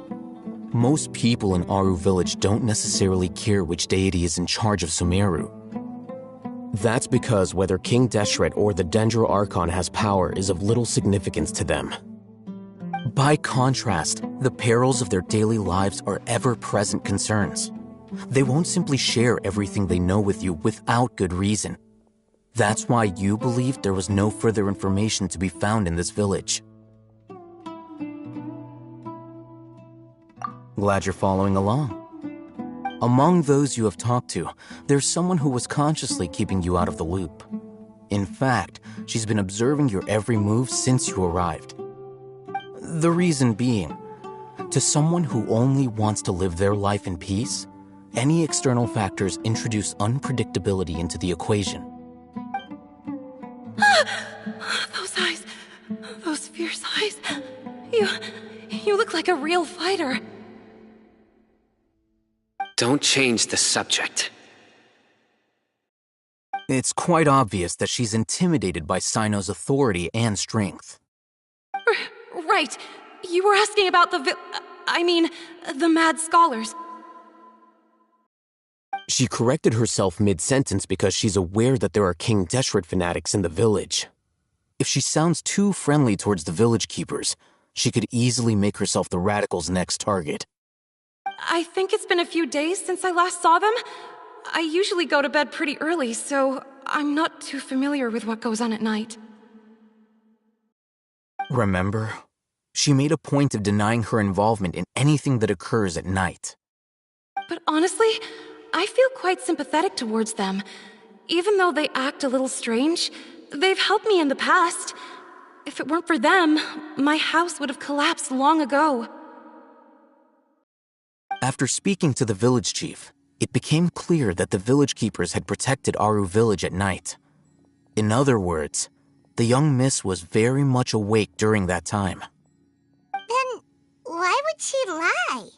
Most people in Aru Village don't necessarily care which deity is in charge of Sumeru. That's because whether King Deshret or the Dendro Archon has power is of little significance to them. By contrast, the perils of their daily lives are ever-present concerns. They won't simply share everything they know with you without good reason. That's why you believed there was no further information to be found in this village. Glad you're following along. Among those you have talked to, there's someone who was consciously keeping you out of the loop. In fact, she's been observing your every move since you arrived. The reason being, to someone who only wants to live their life in peace, any external factors introduce unpredictability into the equation. Those eyes. Those fierce eyes. You look like a real fighter. Don't change the subject. It's quite obvious that she's intimidated by Sino's authority and strength. Right. You were asking about the I mean, the mad scholars. She corrected herself mid-sentence because she's aware that there are King Deshret fanatics in the village. If she sounds too friendly towards the village keepers, she could easily make herself the radicals' next target. I think it's been a few days since I last saw them. I usually go to bed pretty early, so I'm not too familiar with what goes on at night. Remember? She made a point of denying her involvement in anything that occurs at night. But honestly, I feel quite sympathetic towards them. Even though they act a little strange, they've helped me in the past. If it weren't for them, my house would have collapsed long ago. After speaking to the village chief, it became clear that the village keepers had protected Aru village at night. In other words, the young miss was very much awake during that time. Then why would she lie?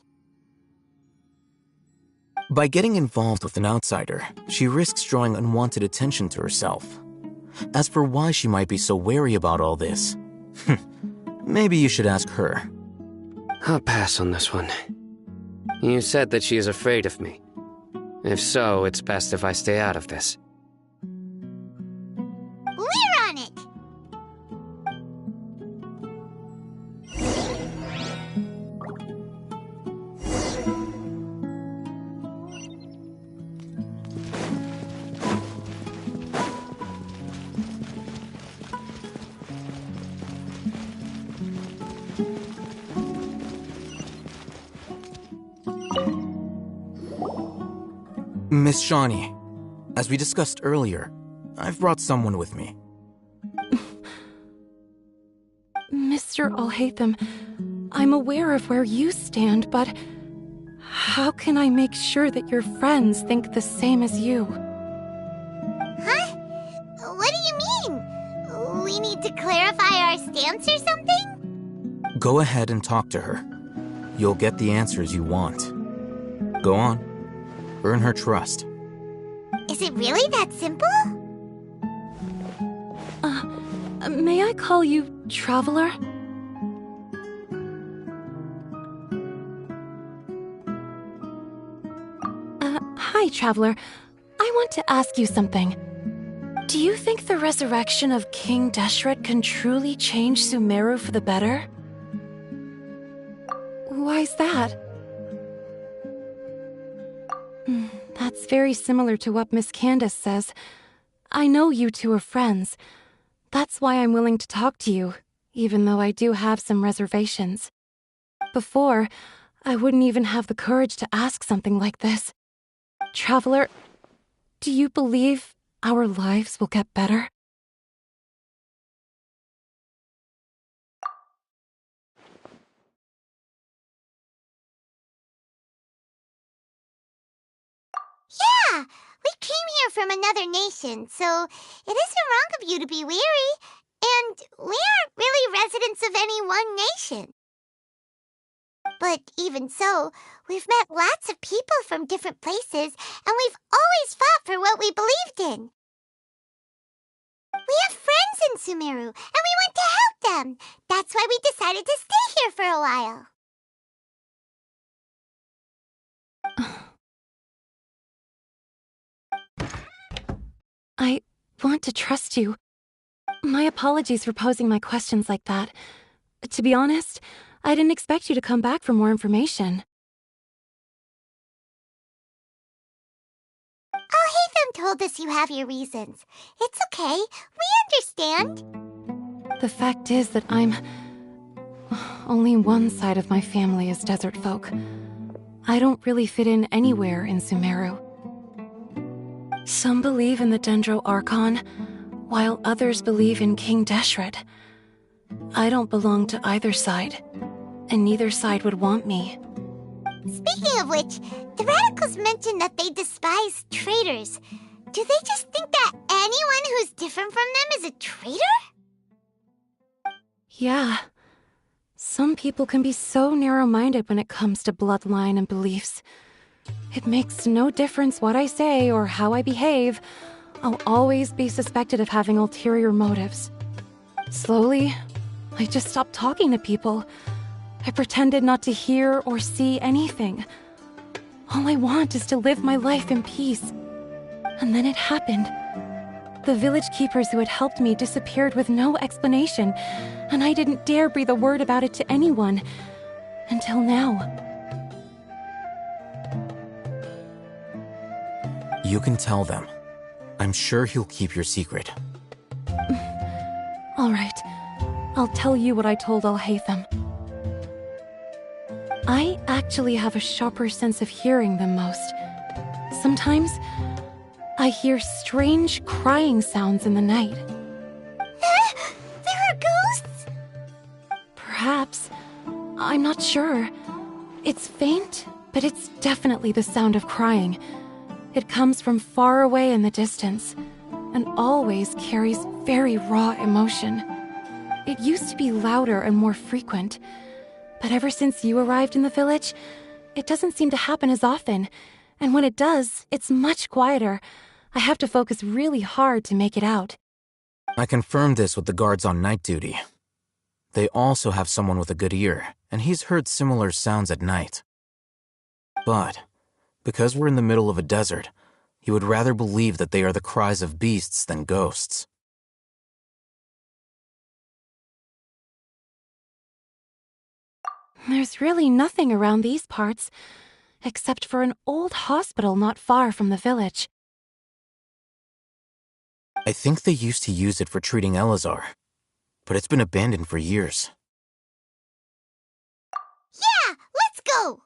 By getting involved with an outsider, she risks drawing unwanted attention to herself. As for why she might be so wary about all this, maybe you should ask her. I'll pass on this one. You said that she is afraid of me. If so, it's best if I stay out of this. We're on it! Miss Shawnee, as we discussed earlier, I've brought someone with me. Mr. Alhaitham, I'm aware of where you stand, but how can I make sure that your friends think the same as you? Huh? What do you mean? We need to clarify our stance or something? Go ahead and talk to her. You'll get the answers you want. Go on. Earn her trust. Is it really that simple? May I call you Traveler? Hi, Traveler. I want to ask you something. Do you think the resurrection of King Deshret can truly change Sumeru for the better? Why's that? That's very similar to what Miss Candace says. I know you two are friends. That's why I'm willing to talk to you, even though I do have some reservations. Before, I wouldn't even have the courage to ask something like this. Traveler, do you believe our lives will get better? Yeah, we came here from another nation, so it isn't wrong of you to be weary. And we aren't really residents of any one nation. But even so, we've met lots of people from different places, and we've always fought for what we believed in. We have friends in Sumeru, and we want to help them. That's why we decided to stay here for a while. I want to trust you. My apologies for posing my questions like that. To be honest, I didn't expect you to come back for more information. Alhaitham told us you have your reasons. It's okay. We understand. The fact is that only one side of my family is desert folk. I don't really fit in anywhere in Sumeru. Some believe in the Dendro Archon, while others believe in King Deshret. I don't belong to either side, and neither side would want me. Speaking of which, the radicals mentioned that they despise traitors. Do they just think that anyone who's different from them is a traitor? Yeah. Some people can be so narrow-minded when it comes to bloodline and beliefs. It makes no difference what I say or how I behave. I'll always be suspected of having ulterior motives. Slowly, I just stopped talking to people. I pretended not to hear or see anything. All I want is to live my life in peace. And then it happened. The village keepers who had helped me disappeared with no explanation, and I didn't dare breathe a word about it to anyone. Until now. You can tell them. I'm sure he'll keep your secret. All right. I'll tell you what I told Al-Haytham. I actually have a sharper sense of hearing than most. Sometimes, I hear strange crying sounds in the night. There are ghosts? Perhaps. I'm not sure. It's faint, but it's definitely the sound of crying. It comes from far away in the distance, and always carries very raw emotion. It used to be louder and more frequent, but ever since you arrived in the village, it doesn't seem to happen as often, and when it does, it's much quieter. I have to focus really hard to make it out. I confirmed this with the guards on night duty. They also have someone with a good ear, and he's heard similar sounds at night. But, because we're in the middle of a desert, he would rather believe that they are the cries of beasts than ghosts. There's really nothing around these parts, except for an old hospital not far from the village. I think they used to use it for treating Elazar, but it's been abandoned for years. Yeah, let's go!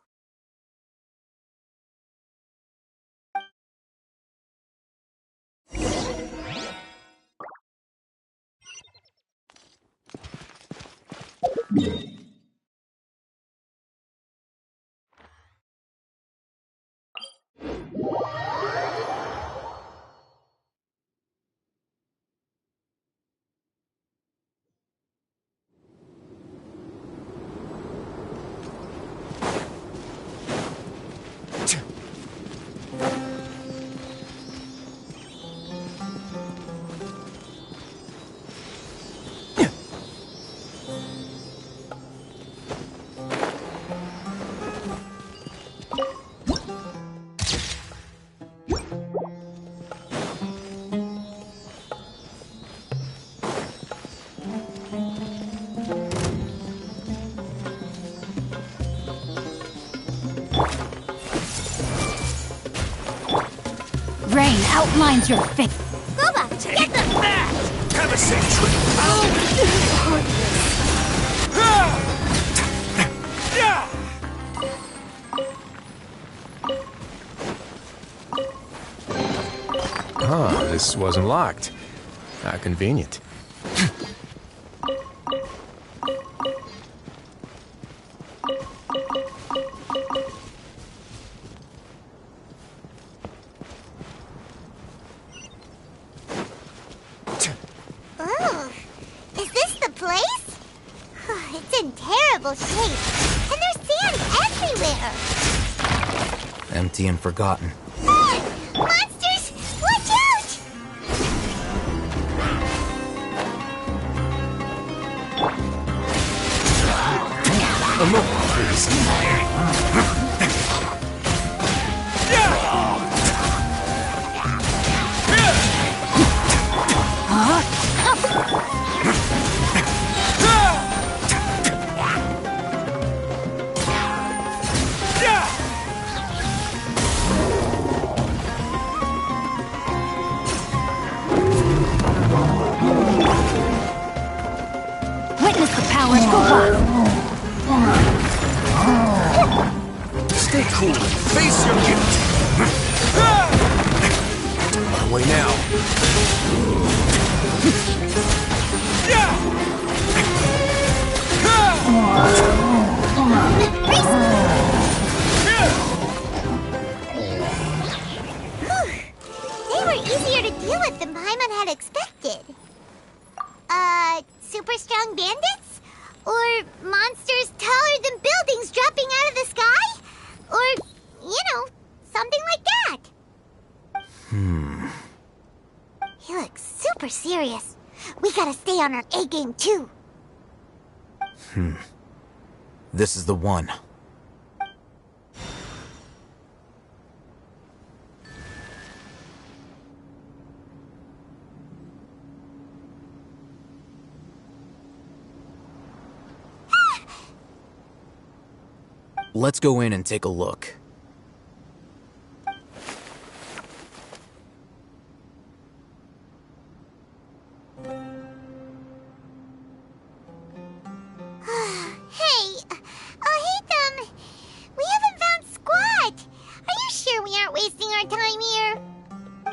Rain outlines your fate. Goba, get them! Have a safe trip. Huh, this wasn't locked. How convenient. Oh, is this the place? It's in terrible shape, and there's sand everywhere. Empty and forgotten. Monsters! Watch out! A moment, please. Witness the power of Goba. Stay cool. Face your guilt. On our way now. They were easier to deal with than Paimon had expected. Super strong bandits? Or monsters taller than buildings dropping out of the sky? Or, something like that. He looks super serious. We gotta stay on our A game too. This is the one. Let's go in and take a look.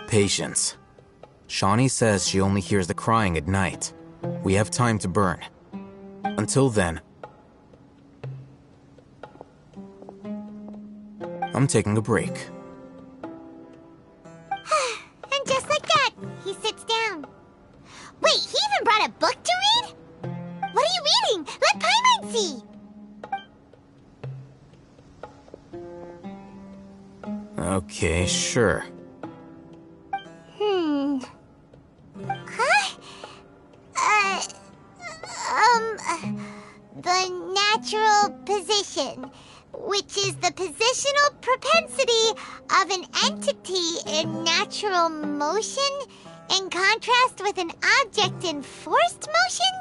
Patience. Shawnee says she only hears the crying at night. We have time to burn. Until then, I'm taking a break. And just like that, he sits down. Wait, he even brought a book to read? What are you reading? Let Paimon see! Okay, sure. The natural position, which is the positional propensity of an entity in natural motion in contrast with an object in forced motion?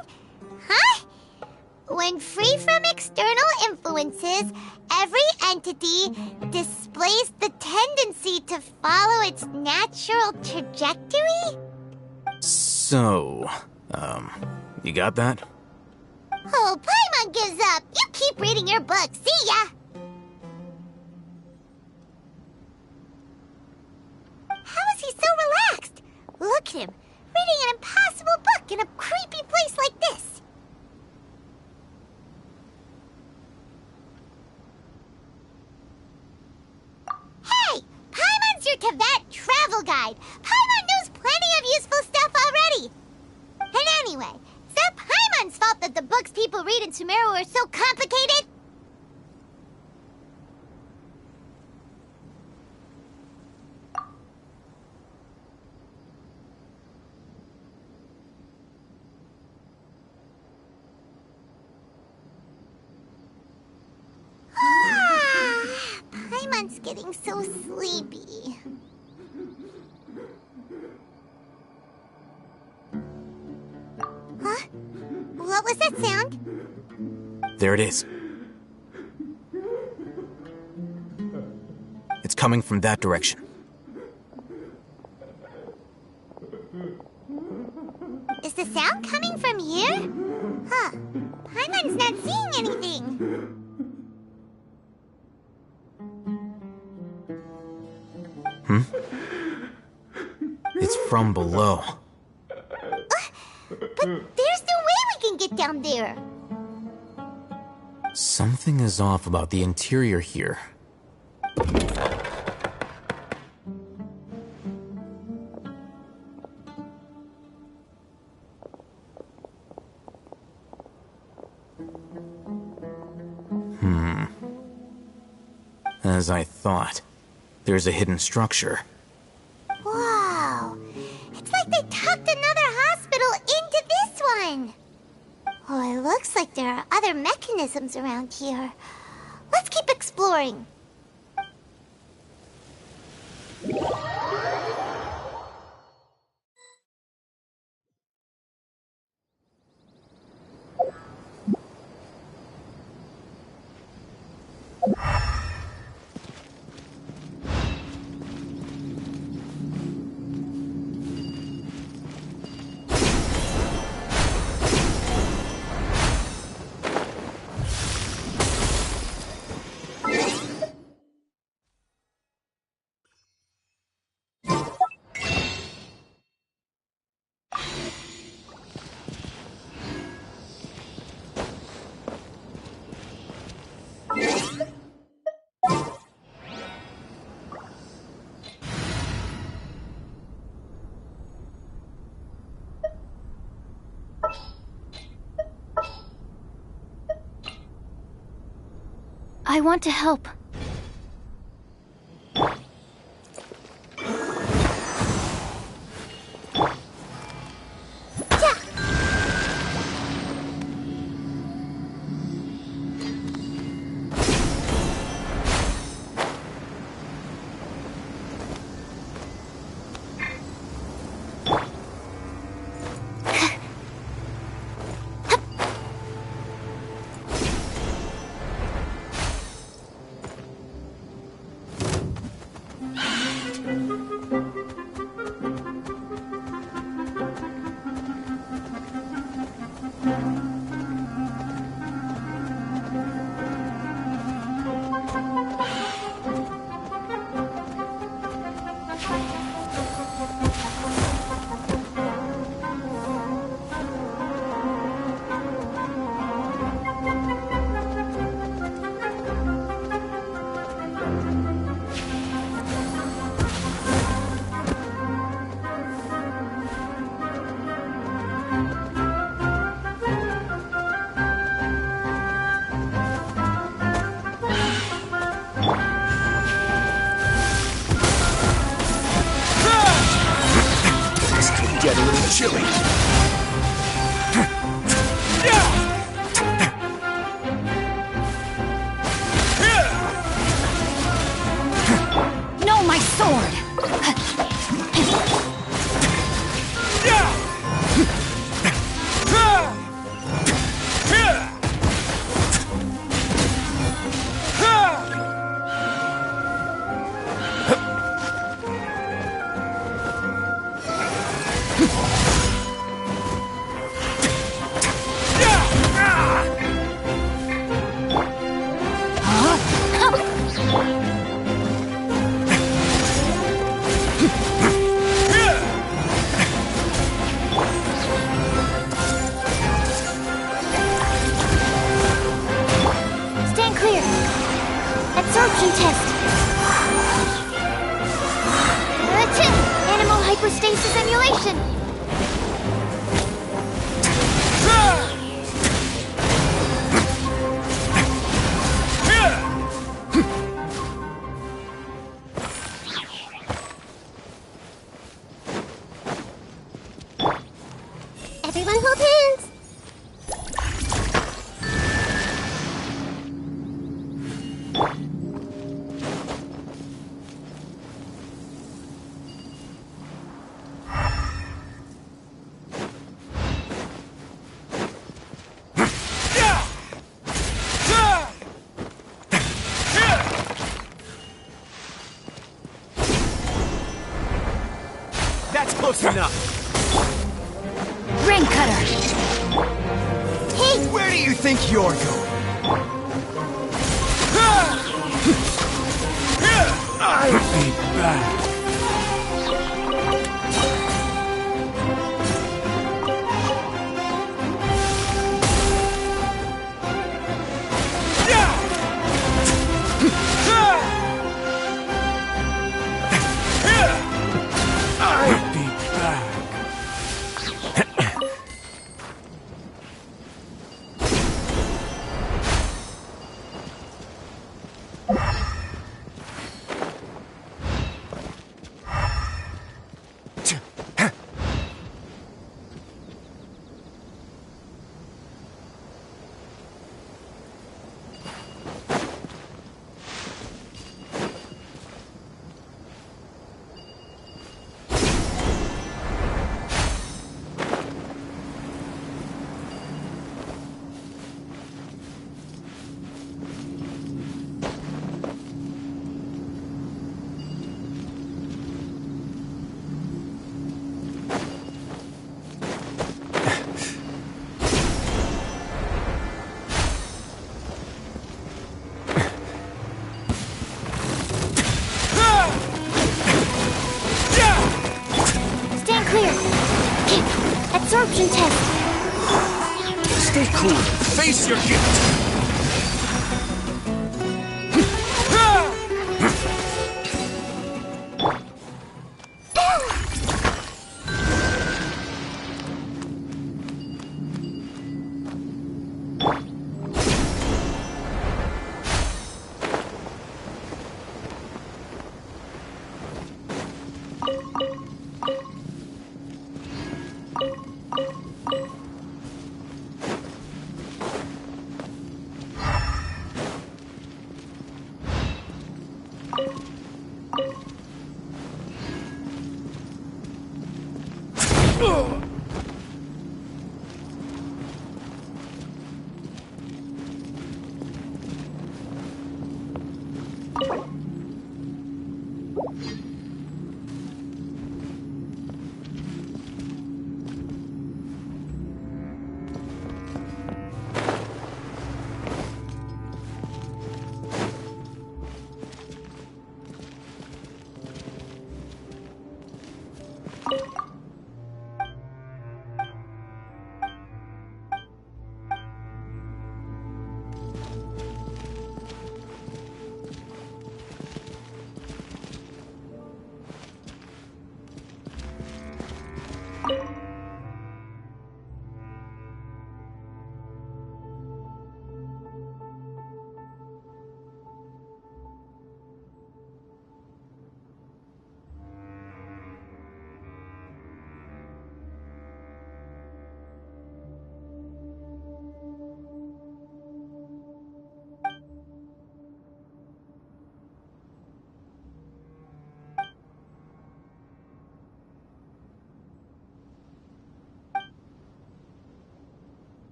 Huh? When free from external influences, every entity displays the tendency to follow its natural trajectory? So, you got that? Oh, Paimon gives up. You keep reading your book. See ya! How is he so relaxed? Look at him, reading an impossible book in a creepy place like this. Hey! Paimon's your Tibet travel guide. Paimon knows plenty of useful stuff already. And anyway, is that Paimon's fault that the books people read in Sumeru are so complicated? Paimon's getting so sleepy. Huh? What was that sound? There it is. It's coming from that direction. Is the sound coming from here? Huh. Paimon's not seeing anything. It's from below. But there's no way we can get down there. Something is off about the interior here. As I thought, there's a hidden structure. Wow. It's like they tucked another hospital into this one. Oh, it looks like there are other mechanisms around here. Let's keep exploring. I want to help. Get a little chilly. No, my sword! Stand clear. Absorption test. Animal hyperstasis emulation. Everyone hold hands. That's close enough. Ring cutter! Hey! Where do you think you're going? I'll be back. I'll be back. Stand clear. Absorption test. Stay cool. Face your gift.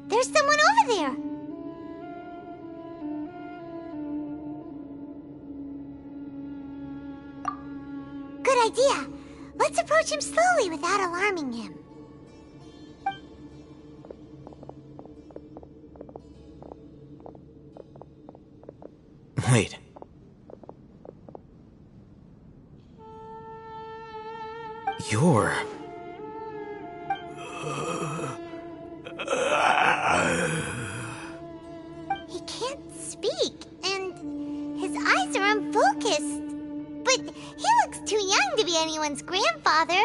There's someone over there. Good idea. Let's approach him slowly without alarming him. Wait. You're... He can't speak, and his eyes are unfocused. But he looks too young to be anyone's grandfather.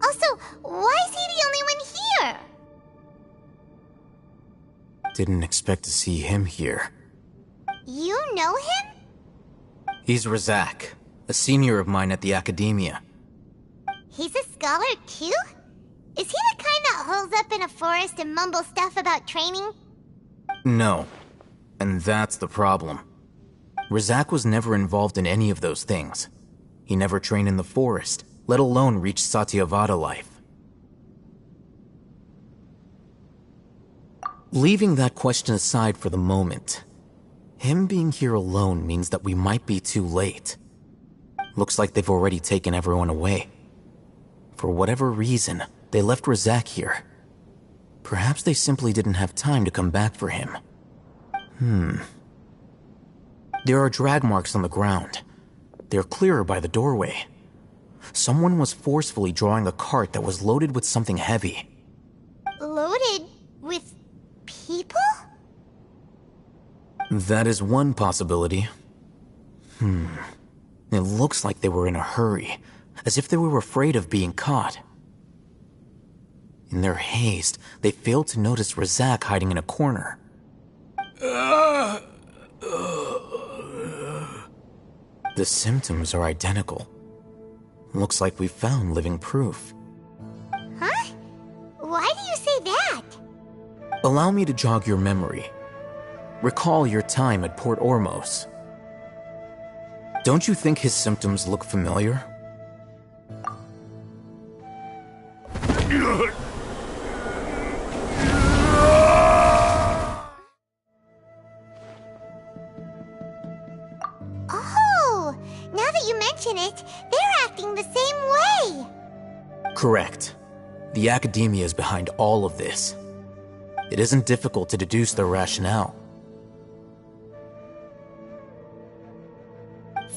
Also, why is he the only one here? Didn't expect to see him here. You know him? He's Razak, a senior of mine at the Academia. He's a scholar too? Is he the kind that holes up in a forest and mumbles stuff about training? No. And that's the problem. Razak was never involved in any of those things. He never trained in the forest, let alone reach Satyavada life. Leaving that question aside for the moment, him being here alone means that we might be too late. Looks like they've already taken everyone away. For whatever reason, they left Razak here. Perhaps they simply didn't have time to come back for him. There are drag marks on the ground. They're clearer by the doorway. Someone was forcefully drawing a cart that was loaded with something heavy. Loaded with people? That is one possibility. It looks like they were in a hurry, as if they were afraid of being caught. In their haste, they failed to notice Razak hiding in a corner. The symptoms are identical. Looks like we found living proof. Huh? Why do you say that? Allow me to jog your memory. Recall your time at Port Ormos. Don't you think his symptoms look familiar? Oh, now that you mention it, they're acting the same way. Correct. The Academia is behind all of this. It isn't difficult to deduce their rationale.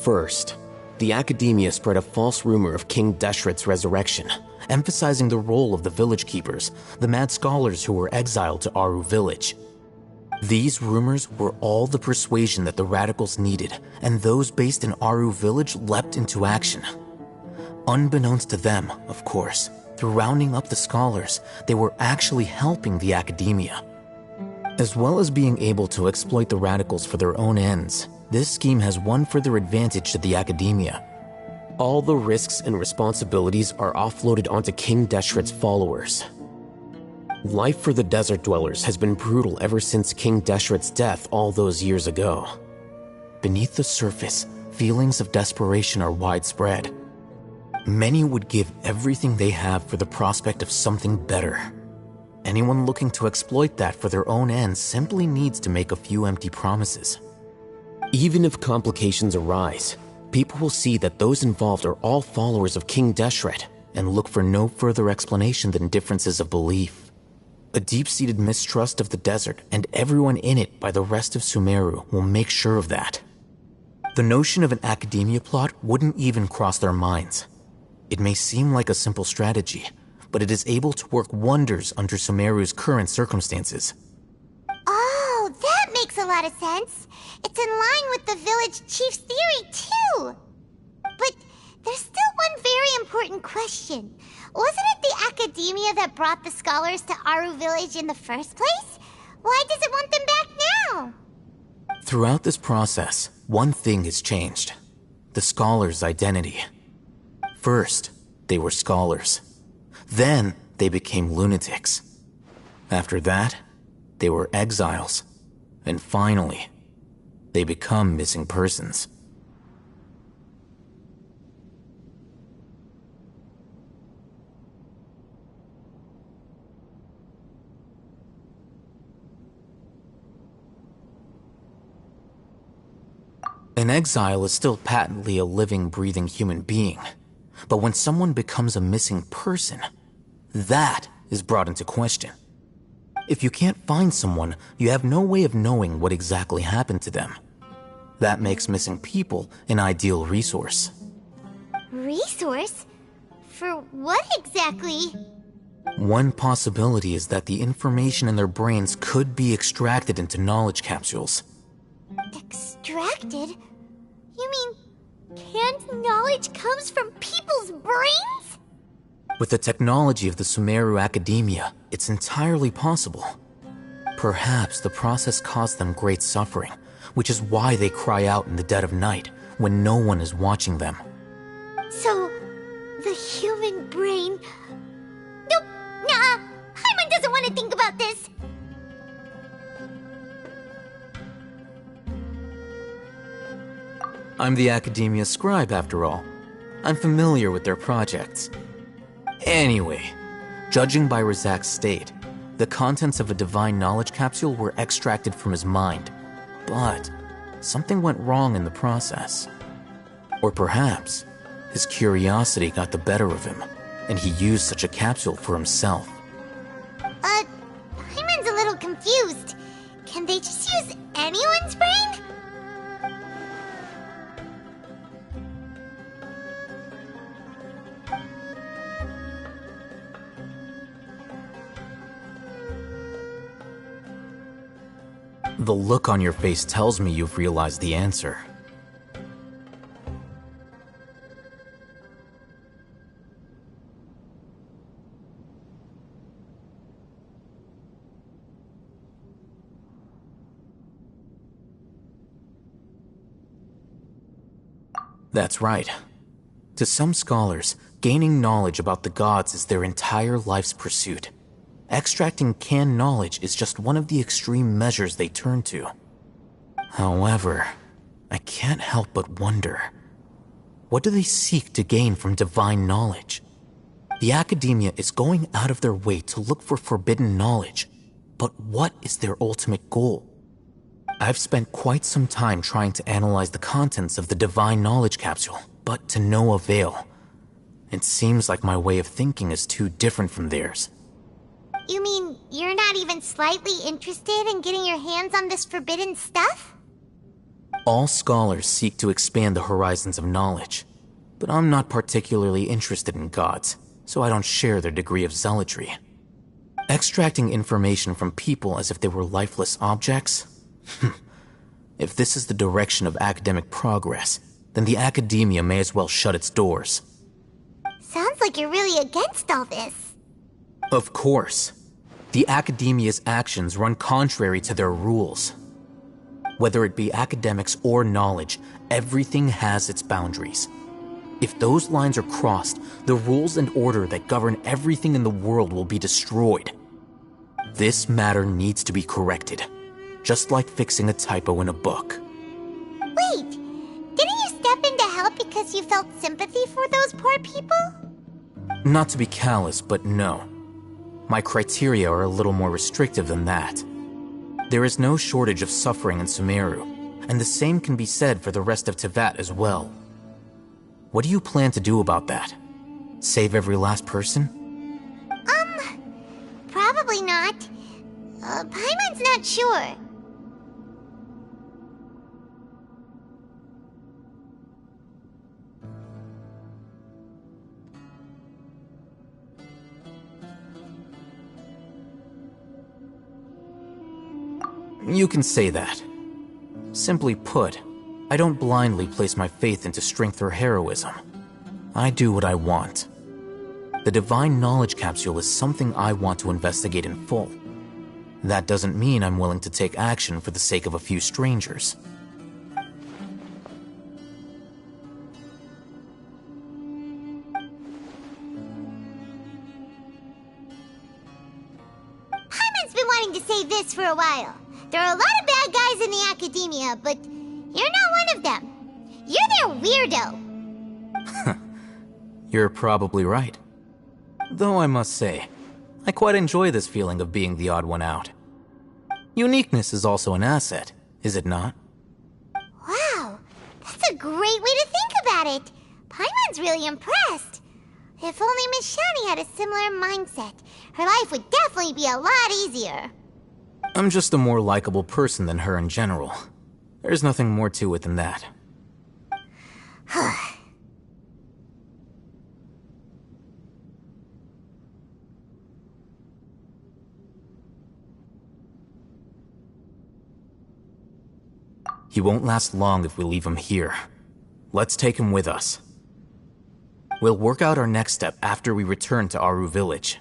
First, the Academia spread a false rumor of King Deshret's resurrection, emphasizing the role of the village keepers, the mad scholars who were exiled to Aru village. These rumors were all the persuasion that the radicals needed, and those based in Aru village leapt into action. Unbeknownst to them, of course, through rounding up the scholars, they were actually helping the Academia. As well as being able to exploit the radicals for their own ends, this scheme has one further advantage to the Academia. All the risks and responsibilities are offloaded onto King Deshret's followers. Life for the desert dwellers has been brutal ever since King Deshret's death all those years ago. Beneath the surface, feelings of desperation are widespread. Many would give everything they have for the prospect of something better. Anyone looking to exploit that for their own ends simply needs to make a few empty promises. Even if complications arise, people will see that those involved are all followers of King Deshret and look for no further explanation than differences of belief. A deep-seated mistrust of the desert and everyone in it by the rest of Sumeru will make sure of that. The notion of an Academia plot wouldn't even cross their minds. It may seem like a simple strategy, but it is able to work wonders under Sumeru's current circumstances. Oh, that makes a lot of sense. It's in line with the village chief's theory, too. But there's still one very important question. Wasn't it the Academia that brought the scholars to Aru village in the first place? Why does it want them back now? Throughout this process, one thing has changed. The scholars' identity. First, they were scholars. Then, they became lunatics. After that, they were exiles. And finally, they become missing persons. An exile is still patently a living, breathing human being. But when someone becomes a missing person, that is brought into question. If you can't find someone, you have no way of knowing what exactly happened to them. That makes missing people an ideal resource. Resource? For what exactly? One possibility is that the information in their brains could be extracted into knowledge capsules. Extracted? You mean canned knowledge comes from people's brains? With the technology of the Sumeru Academia, it's entirely possible. Perhaps the process caused them great suffering, which is why they cry out in the dead of night when no one is watching them. So, the human brain... Nope, nah, Hyman doesn't want to think about this. I'm the Academia scribe, after all. I'm familiar with their projects. Anyway, judging by Razak's state, the contents of a divine knowledge capsule were extracted from his mind. But something went wrong in the process. Or perhaps his curiosity got the better of him, and he used such a capsule for himself. Hyman's a little confused. Can they just use anyone's brain? The look on your face tells me you've realized the answer. That's right. To some scholars, gaining knowledge about the gods is their entire life's pursuit. Extracting canned knowledge is just one of the extreme measures they turn to. However, I can't help but wonder, what do they seek to gain from divine knowledge? The Academia is going out of their way to look for forbidden knowledge, but what is their ultimate goal? I've spent quite some time trying to analyze the contents of the divine knowledge capsule, but to no avail. It seems like my way of thinking is too different from theirs. You mean you're not even slightly interested in getting your hands on this forbidden stuff? All scholars seek to expand the horizons of knowledge, but I'm not particularly interested in gods, so I don't share their degree of zealotry. Extracting information from people as if they were lifeless objects? If this is the direction of academic progress, then the Academia may as well shut its doors. Sounds like you're really against all this. Of course. The Academia's actions run contrary to their rules. Whether it be academics or knowledge, everything has its boundaries. If those lines are crossed, the rules and order that govern everything in the world will be destroyed. This matter needs to be corrected, just like fixing a typo in a book. Wait, didn't you step in to help because you felt sympathy for those poor people? Not to be callous, but no. My criteria are a little more restrictive than that. There is no shortage of suffering in Sumeru, and the same can be said for the rest of Teyvat as well. What do you plan to do about that? Save every last person? Probably not. Paimon's not sure. You can say that. Simply put, I don't blindly place my faith into strength or heroism. I do what I want. The divine knowledge capsule is something I want to investigate in full. That doesn't mean I'm willing to take action for the sake of a few strangers. Hyman's been wanting to say this for a while. There are a lot of bad guys in the Academia, but you're not one of them. You're their weirdo. You're probably right. Though I must say, I quite enjoy this feeling of being the odd one out. Uniqueness is also an asset, is it not? Wow, That's a great way to think about it. Paimon's really impressed. If only Miss Shani had a similar mindset, her life would definitely be a lot easier. I'm just a more likable person than her in general. There's nothing more to it than that. He won't last long if we leave him here. Let's take him with us. We'll work out our next step after we return to Aru Village.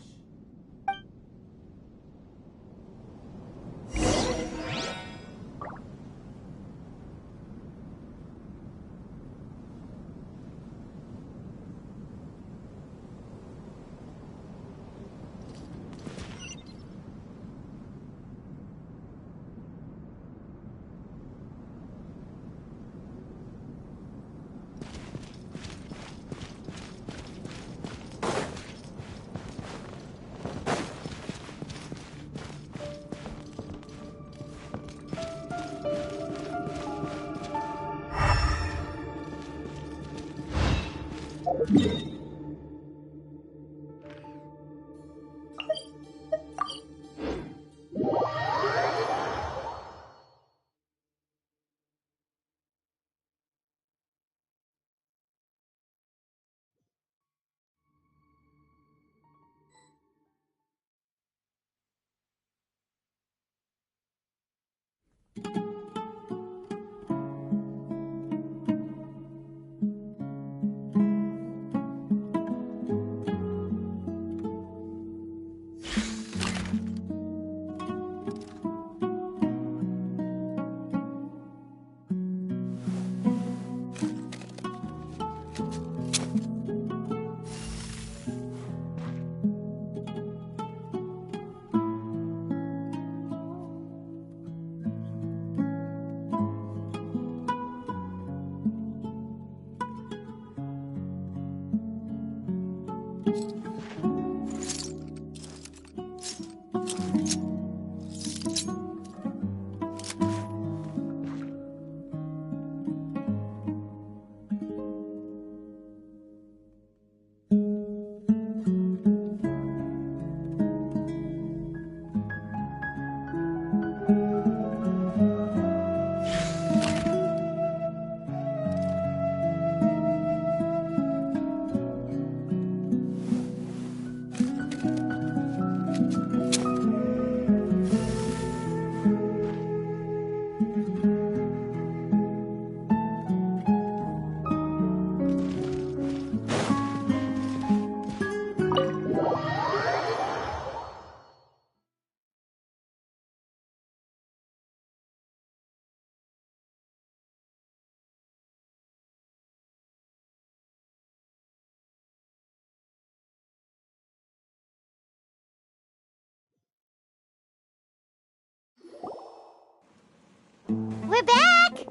We're back!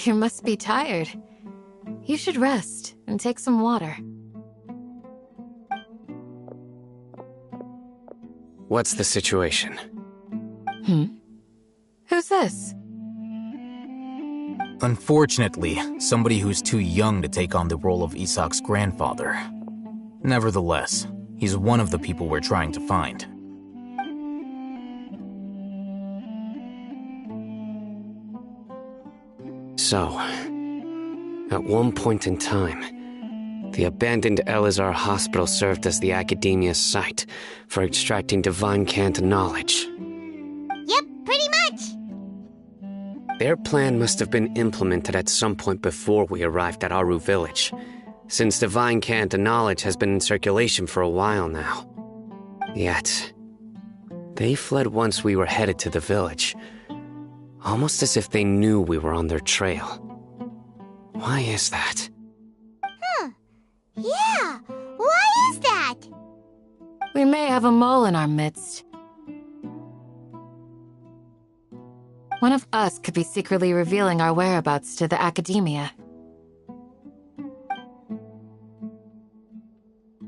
You must be tired. You should rest and take some water. What's the situation? Who's this? Unfortunately, somebody who's too young to take on the role of Isak's grandfather. Nevertheless, he's one of the people we're trying to find. So, at one point in time, the abandoned Elazar Hospital served as the Academia's site for extracting divine cant knowledge. Yep, pretty much. Their plan must have been implemented at some point before we arrived at Aru Village, since divine cant knowledge has been in circulation for a while now. Yet, they fled once we were headed to the village, almost as if they knew we were on their trail. Why is that? Yeah, why is that? We may have a mole in our midst. One of us could be secretly revealing our whereabouts to the Academia.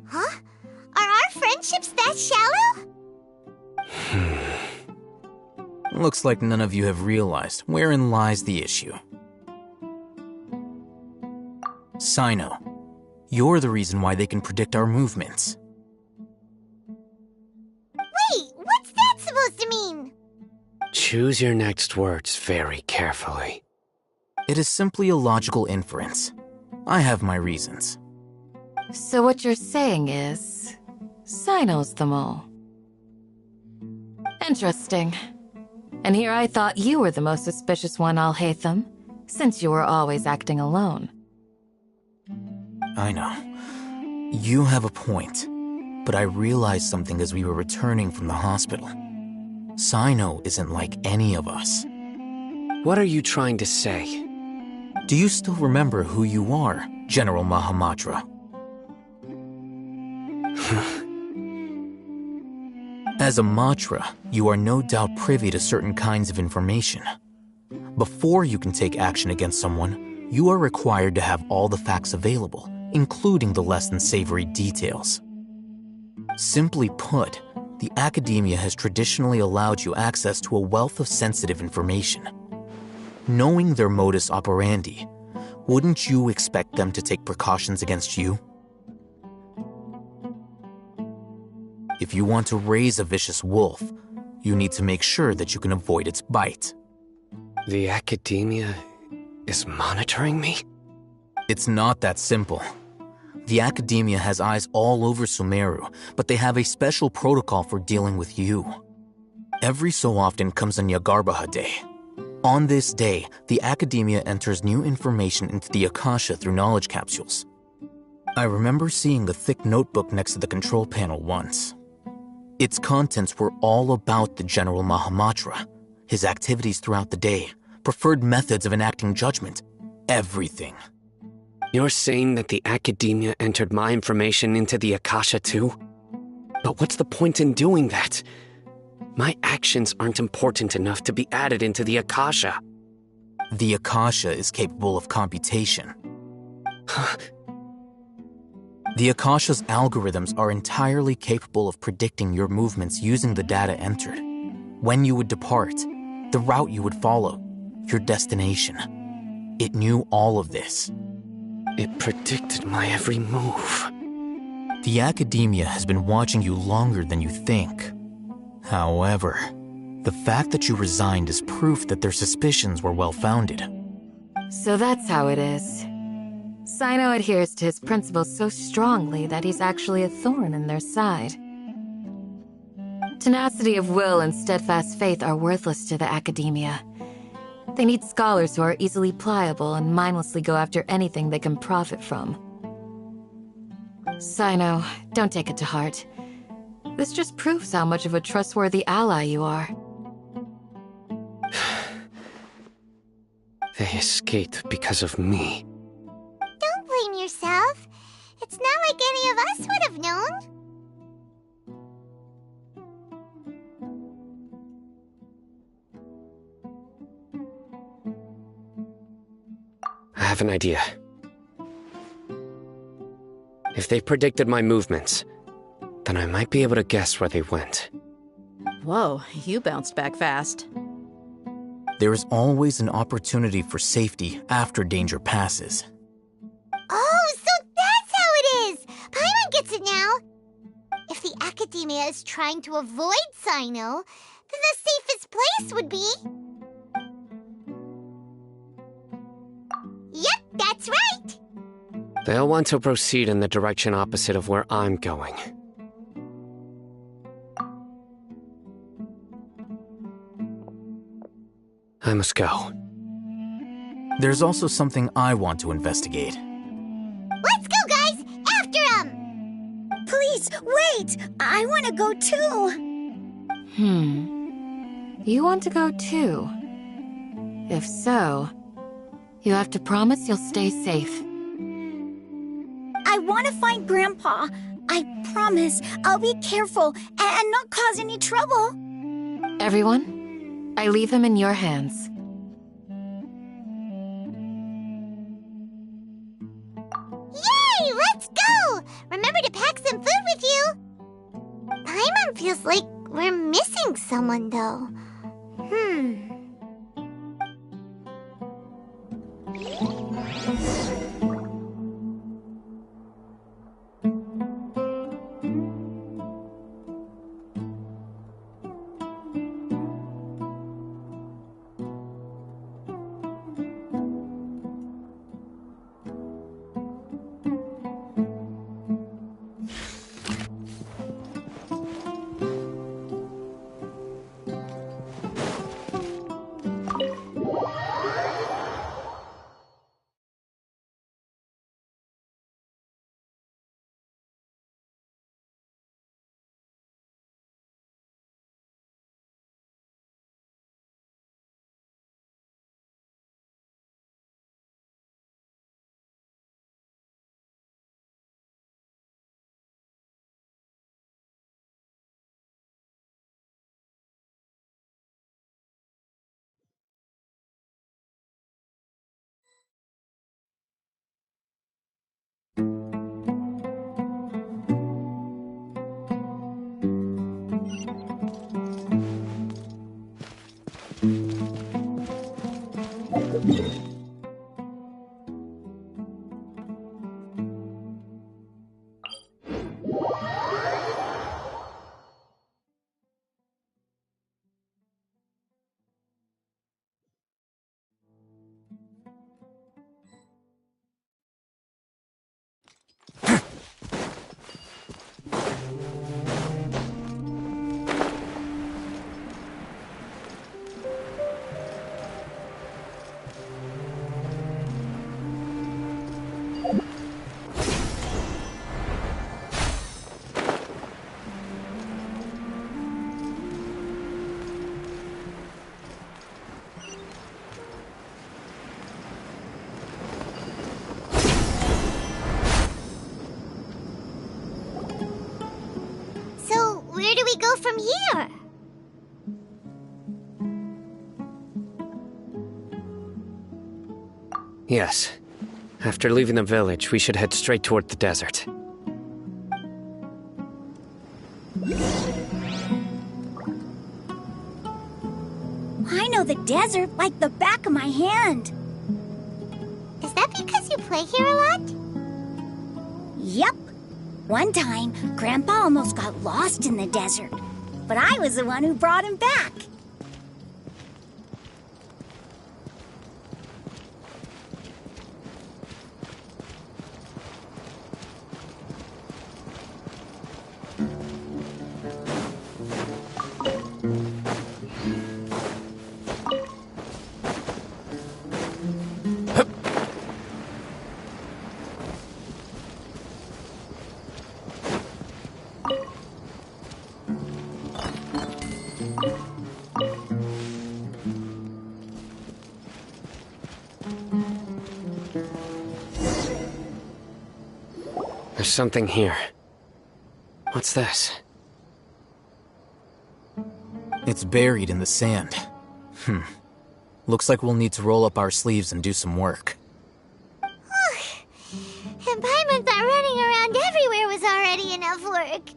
Huh? Are our friendships that shallow? Looks like none of you have realized wherein lies the issue. Sino, you're the reason why they can predict our movements. Wait, what's that supposed to mean? Choose your next words very carefully. It is simply a logical inference. I have my reasons. So what you're saying is, Sino's the mole. Interesting. And here I thought you were the most suspicious one, Alhaitham, since you were always acting alone. I know. You have a point, but I realized something as we were returning from the hospital. Sino isn't like any of us. What are you trying to say? Do you still remember who you are, General Mahamatra? As a Matra, you are no doubt privy to certain kinds of information. Before you can take action against someone, you are required to have all the facts available, including the less than savory details. Simply put, the academia has traditionally allowed you access to a wealth of sensitive information. Knowing their modus operandi, wouldn't you expect them to take precautions against you? If you want to raise a vicious wolf, you need to make sure that you can avoid its bite. The academia is monitoring me? It's not that simple. The academia has eyes all over Sumeru, but they have a special protocol for dealing with you. Every so often comes a Nyagarbaha Day. On this day, the academia enters new information into the Akasha through knowledge capsules. I remember seeing a thick notebook next to the control panel once. Its contents were all about the General Mahamatra, his activities throughout the day, preferred methods of enacting judgment, everything. You're saying that the academia entered my information into the Akasha too? But what's the point in doing that? My actions aren't important enough to be added into the Akasha. The Akasha is capable of computation. The Akasha's algorithms are entirely capable of predicting your movements using the data entered. When you would depart, the route you would follow, your destination. It knew all of this. It predicted my every move. The academia has been watching you longer than you think. However, the fact that you resigned is proof that their suspicions were well-founded. So that's how it is. Sino adheres to his principles so strongly that he's actually a thorn in their side. Tenacity of will and steadfast faith are worthless to the academia. They need scholars who are easily pliable and mindlessly go after anything they can profit from. Sino, don't take it to heart. This just proves how much of a trustworthy ally you are. They escaped because of me. Don't blame yourself. It's not like any of us would have known. I have an idea. If they predicted my movements, then I might be able to guess where they went. Whoa, you bounced back fast. There is always an opportunity for safety after danger passes. Oh, so that's how it is! Paimon gets it now! If the academia is trying to avoid Sino, then the safest place would be... Yep, that's right! They'll want to proceed in the direction opposite of where I'm going. I must go. There's also something I want to investigate. Let's go, guys! After him! Please, wait! I want to go too! You want to go too? If so, you have to promise you'll stay safe. I want to find Grandpa. I promise I'll be careful and not cause any trouble. Everyone, I leave him in your hands. Yay! Let's go! Remember to pack some food with you! Paimon feels like we're missing someone, though. Where do we go from here? Yes. After leaving the village, we should head straight toward the desert. I know the desert like the back of my hand. Is that because you play here a lot? Yep. One time, Grandpa almost got lost in the desert, but I was the one who brought him back. There's something here. What's this? It's buried in the sand. Looks like we'll need to roll up our sleeves and do some work. And Paimon thought running around everywhere was already enough work.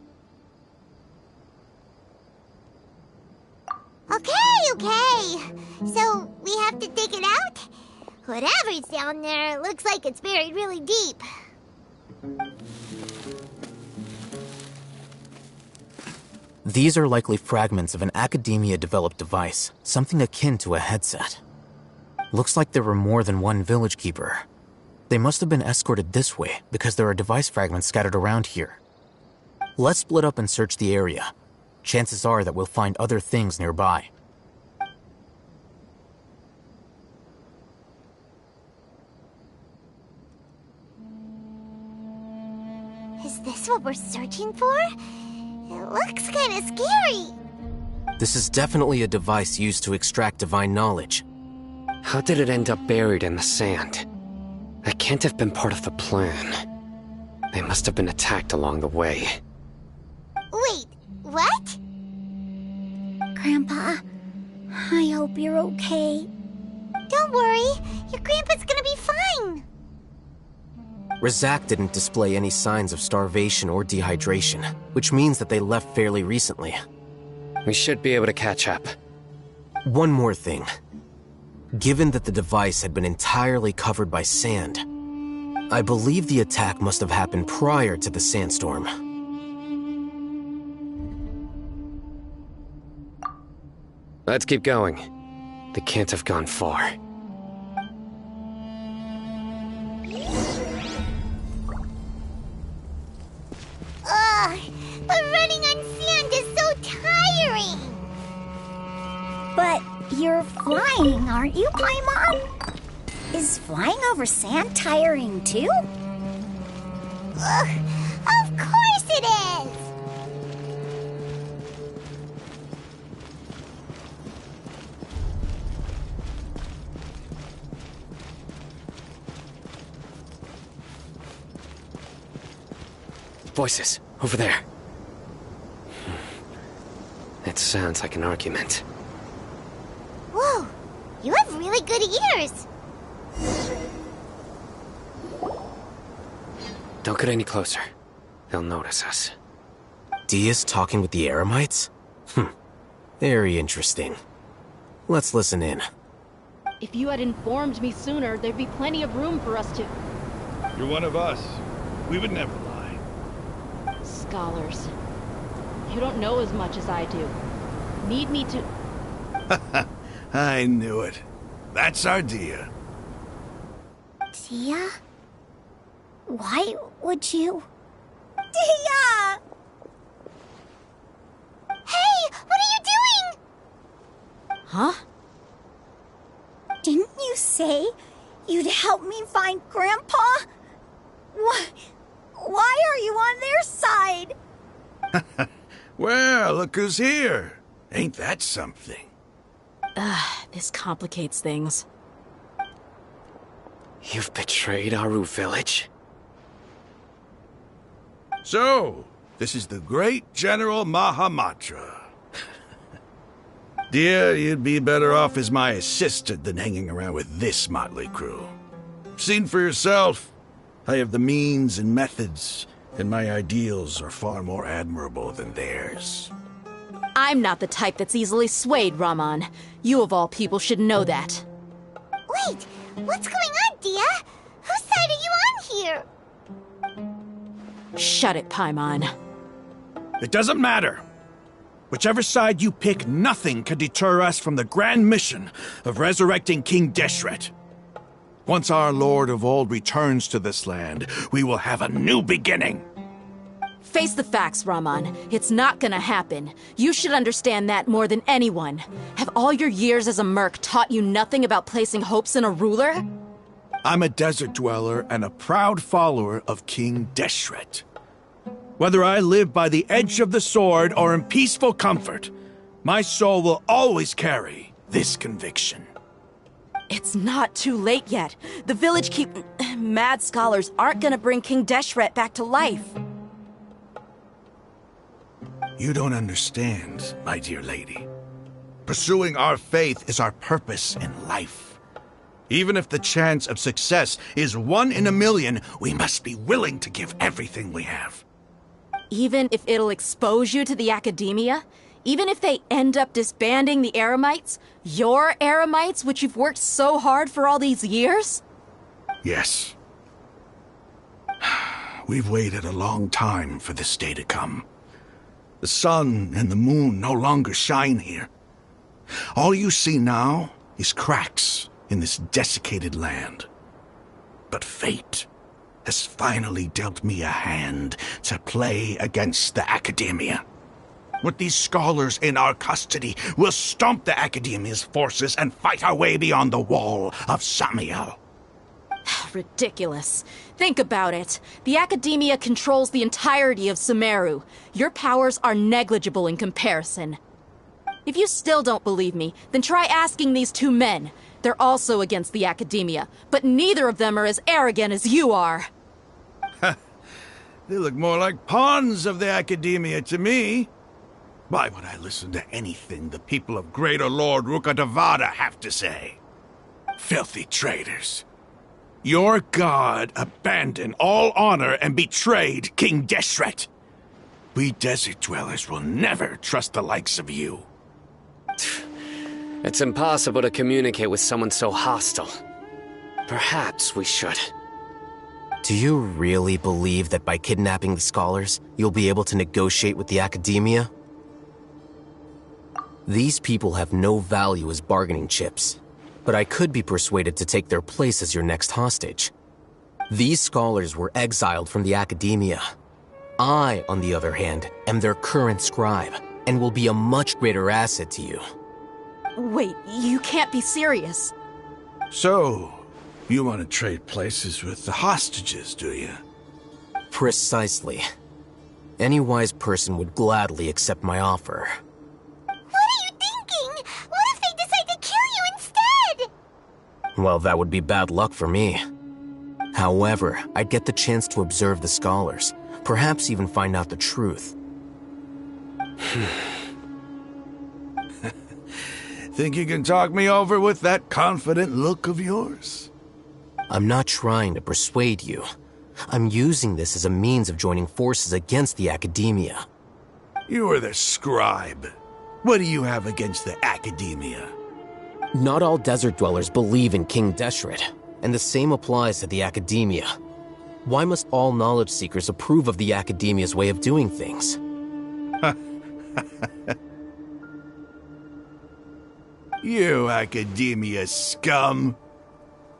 Okay. So, we have to dig it out? Whatever's down there, it looks like it's buried really deep. These are likely fragments of an Academia-developed device, something akin to a headset. Looks like there were more than one village keeper. They must have been escorted this way because there are device fragments scattered around here. Let's split up and search the area. Chances are that we'll find other things nearby. Is this what we're searching for? It looks kind of scary. This is definitely a device used to extract divine knowledge. How did it end up buried in the sand? That can't have been part of the plan. They must have been attacked along the way. Wait, what? Grandpa, I hope you're okay. Don't worry, your grandpa's gonna be fine. Razak didn't display any signs of starvation or dehydration, which means that they left fairly recently. We should be able to catch up. One more thing. Given that the device had been entirely covered by sand, I believe the attack must have happened prior to the sandstorm. Let's keep going. They can't have gone far. Ugh, but running on sand is so tiring. But you're flying, aren't you, Paimon? Is flying over sand tiring too? Ugh, of course it is! Voices, over there. It sounds like an argument. Whoa, you have really good ears. Don't get any closer. They'll notice us. Dia's talking with the Eremites? Very interesting. Let's listen in. If you had informed me sooner, there'd be plenty of room for us to... You're one of us. We would never lie. Scholars. You don't know as much as I do. Need me to... I knew it. That's our Dia. Dia? Why would you... Dia! Hey, what are you doing? Huh? Didn't you say you'd help me find Grandpa? Why are you on their side? Well, look who's here. Ain't that something? This complicates things. You've betrayed Aru Village? So, this is the great General Mahamatra. Dear, you'd be better off as my assistant than hanging around with this motley crew. Seen for yourself. I have the means and methods, and my ideals are far more admirable than theirs. I'm not the type that's easily swayed, Raman. You of all people should know that. Wait, what's going on, Dia? Whose side are you on here? Shut it, Paimon. It doesn't matter. Whichever side you pick, nothing can deter us from the grand mission of resurrecting King Deshret. Once our Lord of Old returns to this land, we will have a new beginning. Face the facts, Raman. It's not gonna happen. You should understand that more than anyone. Have all your years as a merc taught you nothing about placing hopes in a ruler? I'm a desert dweller and a proud follower of King Deshret. Whether I live by the edge of the sword or in peaceful comfort, my soul will always carry this conviction. It's not too late yet. The village mad scholars aren't gonna bring King Deshret back to life. You don't understand, my dear lady. Pursuing our faith is our purpose in life. Even if the chance of success is 1 in a million, we must be willing to give everything we have. Even if it'll expose you to the academia? Even if they end up disbanding the Eremites? Your Eremites, which you've worked so hard for all these years? Yes. We've waited a long time for this day to come. The sun and the moon no longer shine here. All you see now is cracks in this desiccated land. But fate has finally dealt me a hand to play against the academia. With these scholars in our custody, we'll stomp the academia's forces and fight our way beyond the wall of Samiel. Ridiculous. Think about it. The academia controls the entirety of Sumeru. Your powers are negligible in comparison. If you still don't believe me, then try asking these two men. They're also against the academia, but neither of them are as arrogant as you are. They look more like pawns of the academia to me. Why would I listen to anything the people of Greater Lord Rukkhadevata have to say? Filthy traitors. Your god abandoned all honor and betrayed King Deshret. We desert dwellers will never trust the likes of you. It's impossible to communicate with someone so hostile. Perhaps we should. Do you really believe that by kidnapping the scholars, you'll be able to negotiate with the academia? These people have no value as bargaining chips, but I could be persuaded to take their place as your next hostage. These scholars were exiled from the academia. I, on the other hand, am their current scribe, and will be a much greater asset to you. Wait, you can't be serious. So, you want to trade places with the hostages, do you? Precisely. Any wise person would gladly accept my offer. What are you thinking? What if they decide to kill you instead? Well, that would be bad luck for me. However, I'd get the chance to observe the scholars, perhaps even find out the truth. Think you can talk me over with that confident look of yours? I'm not trying to persuade you. I'm using this as a means of joining forces against the academia. You are the scribe. What do you have against the academia? Not all desert dwellers believe in King Deshret, and the same applies to the academia. Why must all knowledge seekers approve of the academia's way of doing things? You academia scum.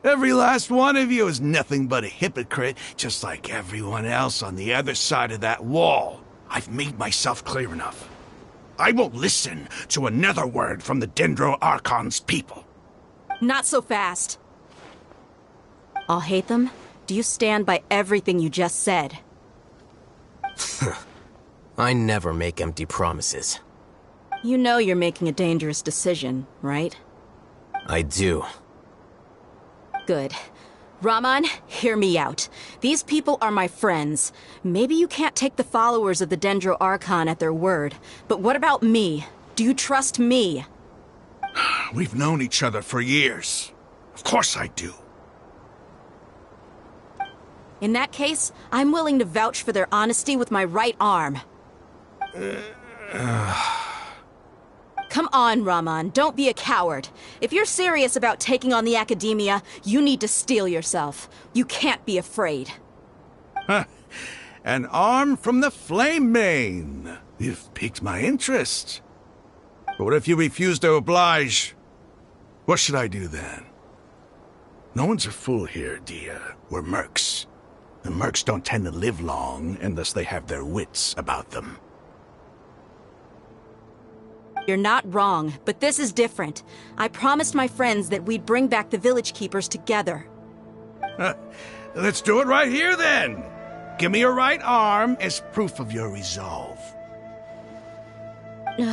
Every last one of you is nothing but a hypocrite, just like everyone else on the other side of that wall. I've made myself clear enough. I won't listen to another word from the Dendro Archon's people. Not so fast. I'll hate them. Do you stand by everything you just said? I never make empty promises. You know you're making a dangerous decision, right? I do. Good. Raman, hear me out. These people are my friends. Maybe you can't take the followers of the Dendro Archon at their word, but what about me? Do you trust me? We've known each other for years. Of course I do. In that case, I'm willing to vouch for their honesty with my right arm. Come on, Raman, don't be a coward. If you're serious about taking on the academia, you need to steel yourself. You can't be afraid. An arm from the Flame Mane. You've piqued my interest. But what if you refuse to oblige? What should I do then? No one's a fool here, Dia. We're mercs. And mercs don't tend to live long unless they have their wits about them. You're not wrong, but this is different. I promised my friends that we'd bring back the village keepers together. Let's do it right here, then. Give me your right arm as proof of your resolve. Don't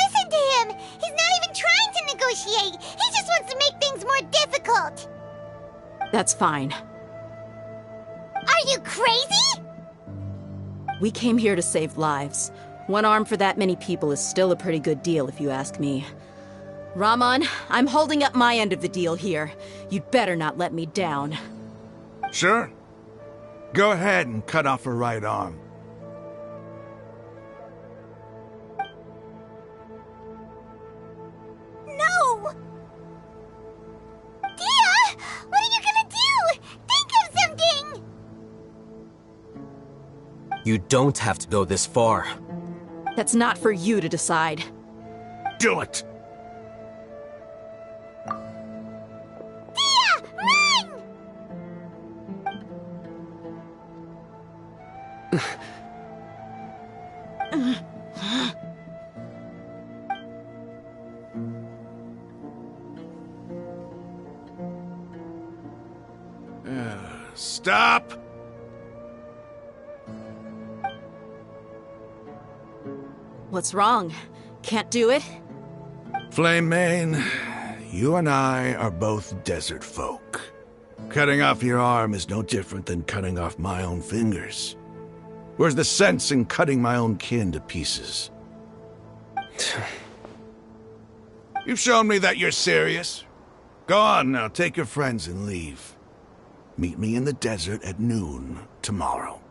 listen to him! He's not even trying to negotiate! He just wants to make things more difficult! That's fine. Are you crazy? We came here to save lives. One arm for that many people is still a pretty good deal, if you ask me. Raman, I'm holding up my end of the deal here. You'd better not let me down. Sure. Go ahead and cut off her right arm. No! Dia! What are you gonna do? Think of something! You don't have to go this far. That's not for you to decide. Do it! Dia! Run! Stop! What's wrong? Can't do it? Flame Mane, you and I are both desert folk. Cutting off your arm is no different than cutting off my own fingers. Where's the sense in cutting my own kin to pieces? You've shown me that you're serious. Go on now, take your friends and leave. Meet me in the desert at noon tomorrow.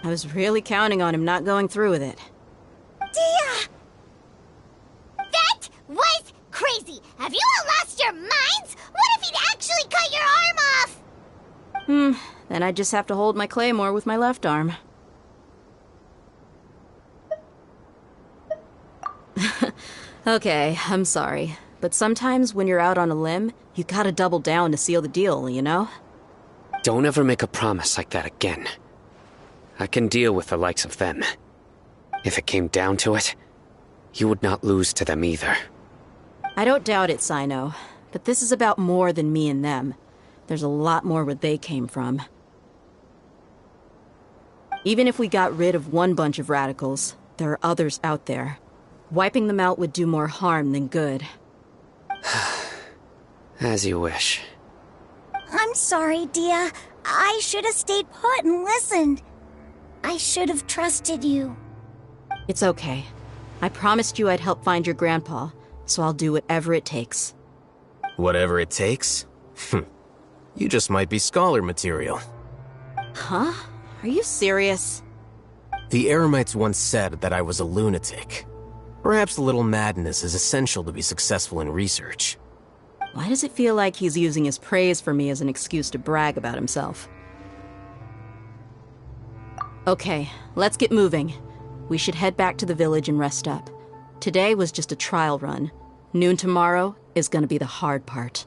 I was really counting on him not going through with it. Dia! That was crazy! Have you all lost your minds? What if he'd actually cut your arm off? Then I'd just have to hold my claymore with my left arm. Okay, I'm sorry. But sometimes when you're out on a limb, you gotta double down to seal the deal, you know? Don't ever make a promise like that again. I can deal with the likes of them. If it came down to it, you would not lose to them either. I don't doubt it, Sino. But this is about more than me and them. There's a lot more where they came from. Even if we got rid of one bunch of radicals, there are others out there. Wiping them out would do more harm than good. As you wish. I'm sorry, Dia. I should have stayed put and listened. I should have trusted you. It's okay. I promised you I'd help find your grandpa, so I'll do whatever it takes. Whatever it takes? You just might be scholar material. Huh? Are you serious? The Eremites once said that I was a lunatic. Perhaps a little madness is essential to be successful in research. Why does it feel like he's using his praise for me as an excuse to brag about himself? Okay, let's get moving. We should head back to the village and rest up. Today was just a trial run. Noon tomorrow is gonna be the hard part.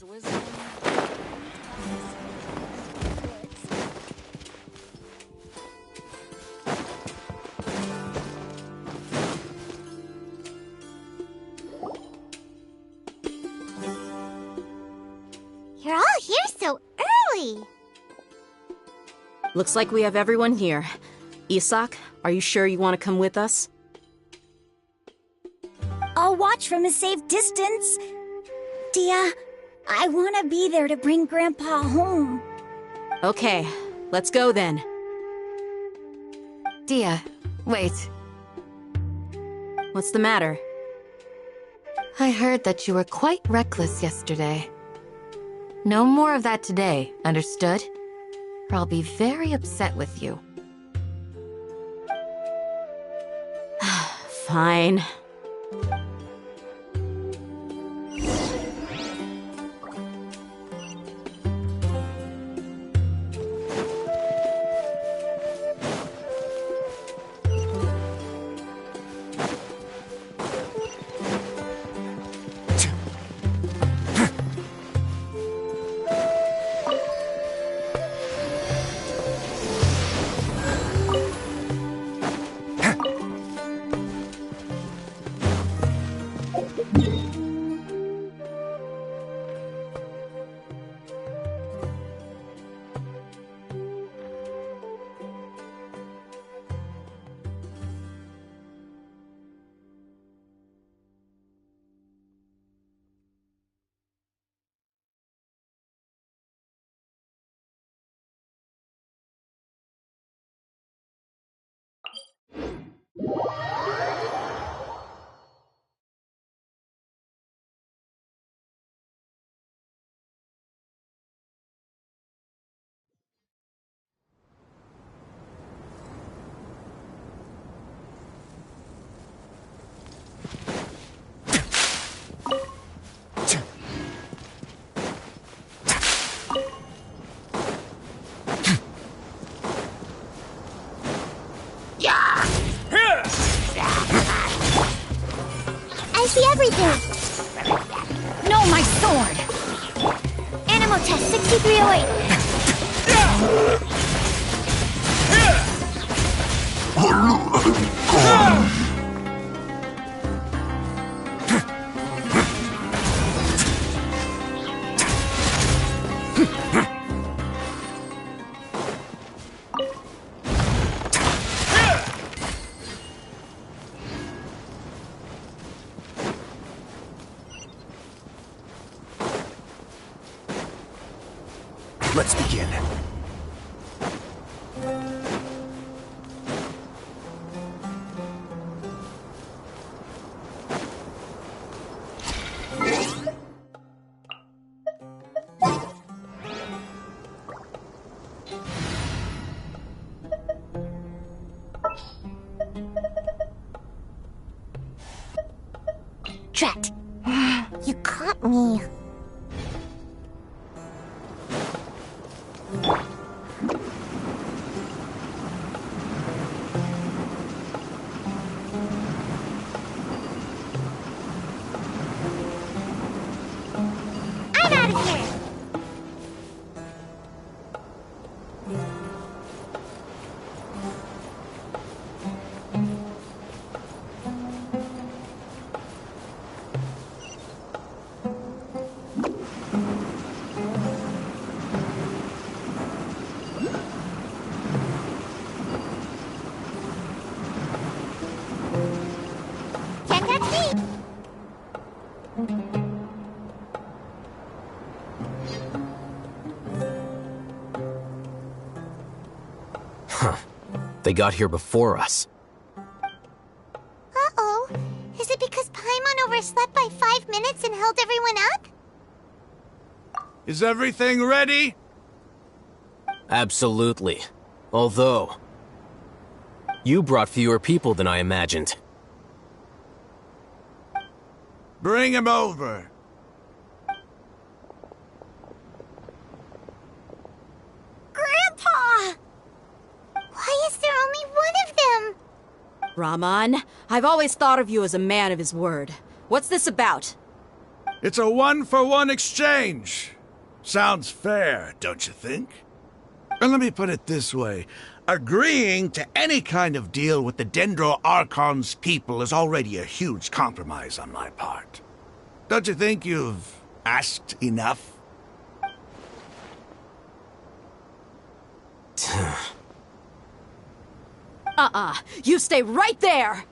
Wisdom. You're all here so early. Looks like we have everyone here. Isak, are you sure you want to come with us? I'll watch from a safe distance. Dia, I want to be there to bring Grandpa home. Okay, let's go then. Dia, wait. What's the matter? I heard that you were quite reckless yesterday. No more of that today, understood? Or I'll be very upset with you. Fine. I see everything! No, my sword! Animal test 6308! Let's begin. Drat. You caught me. I'm out of here. Can't catch me. Huh. They got here before us. Uh-oh. Is it because Paimon overslept by 5 minutes and held everyone up? Is everything ready? Absolutely. Although, you brought fewer people than I imagined. Bring him over. Grandpa! Why is there only one of them? Rahman, I've always thought of you as a man of his word. What's this about? It's a one-for-one exchange. Sounds fair, don't you think? And let me put it this way. Agreeing to any kind of deal with the Dendro Archon's people is already a huge compromise on my part. Don't you think you've asked enough? You stay right there!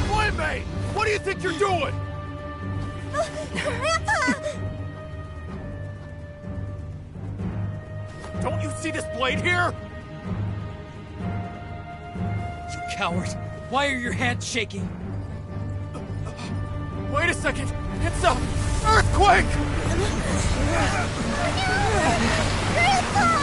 Boy, what do you think you're doing? Grandpa! Don't you see this blade here? You coward! Why are your hands shaking? Wait a second! It's a earthquake! Grandpa!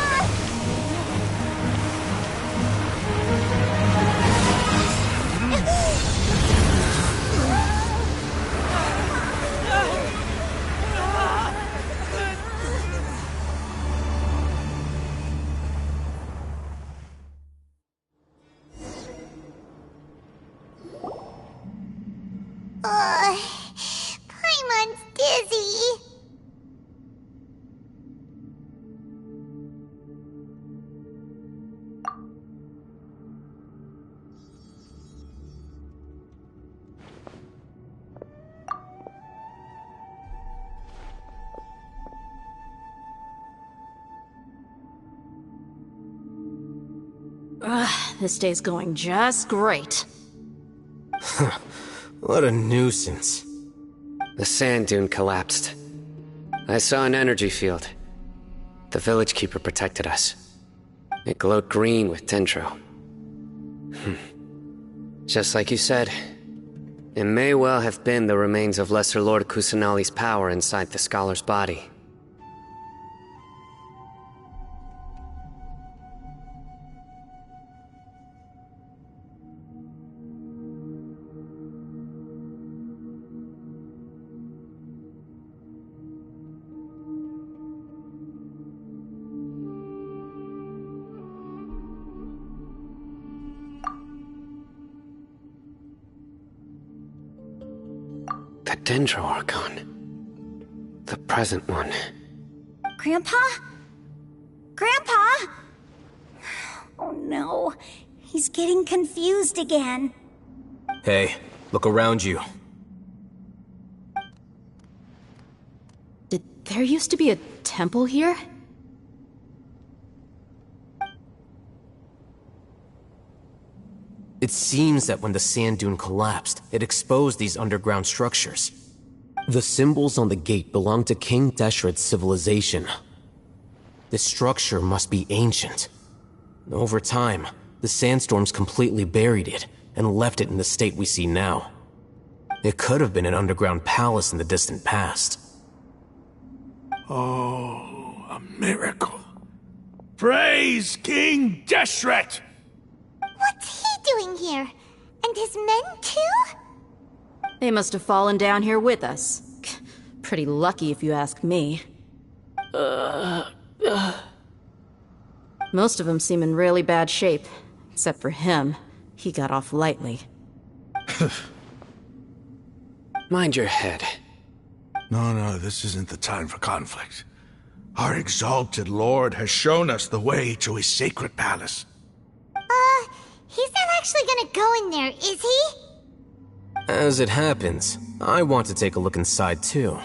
Paimon's dizzy. This day's going just great. What a nuisance. The sand dune collapsed. I saw an energy field. The village keeper protected us. It glowed green with dendro. Just like you said, it may well have been the remains of Lesser Lord Kusanali's power inside the scholar's body. Dendro-Archon. The present one. Grandpa? Grandpa? Oh no, he's getting confused again. Hey, look around you. Did there used to be a temple here? It seems that when the sand dune collapsed, it exposed these underground structures. The symbols on the gate belong to King Deshret's civilization. This structure must be ancient. Over time, the sandstorms completely buried it and left it in the state we see now. It could have been an underground palace in the distant past. Oh, a miracle. Praise King Deshret! What's he doing here? And his men too? They must have fallen down here with us. Pretty lucky if you ask me. Most of them seem in really bad shape. Except for him. He got off lightly. Mind your head. No, this isn't the time for conflict. Our exalted lord has shown us the way to his sacred palace. He's not actually gonna go in there, is he? As it happens, I want to take a look inside too.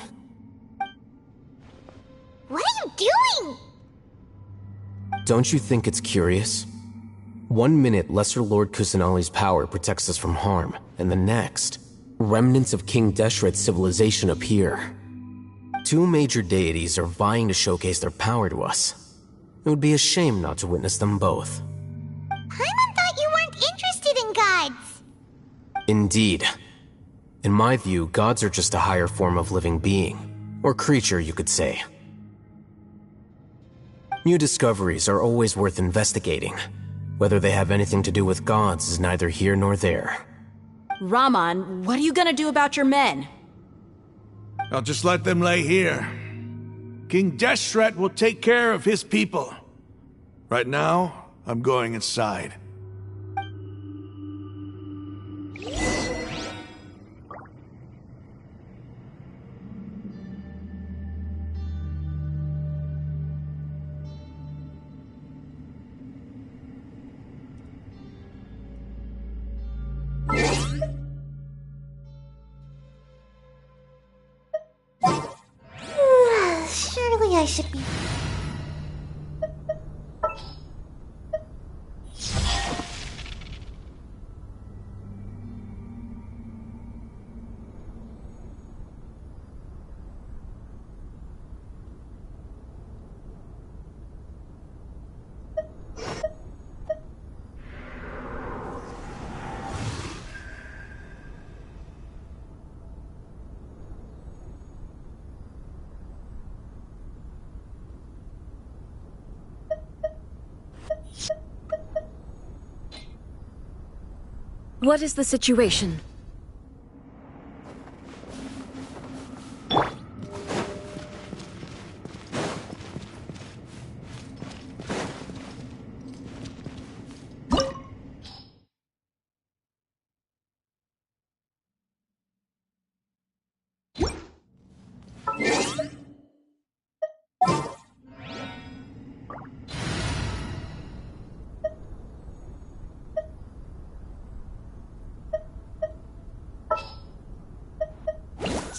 What are you doing? Don't you think it's curious? 1 minute, Lesser Lord Kusanali's power protects us from harm, and the next, remnants of King Deshret's civilization appear. 2 major deities are vying to showcase their power to us. It would be a shame not to witness them both. Paimon thought you weren't interested in gods. Indeed. In my view, gods are just a higher form of living being, or creature, you could say. New discoveries are always worth investigating. Whether they have anything to do with gods is neither here nor there. Raman, what are you gonna do about your men? I'll just let them lay here. King Deshret will take care of his people. Right now, I'm going inside. Surely I should be... What is the situation?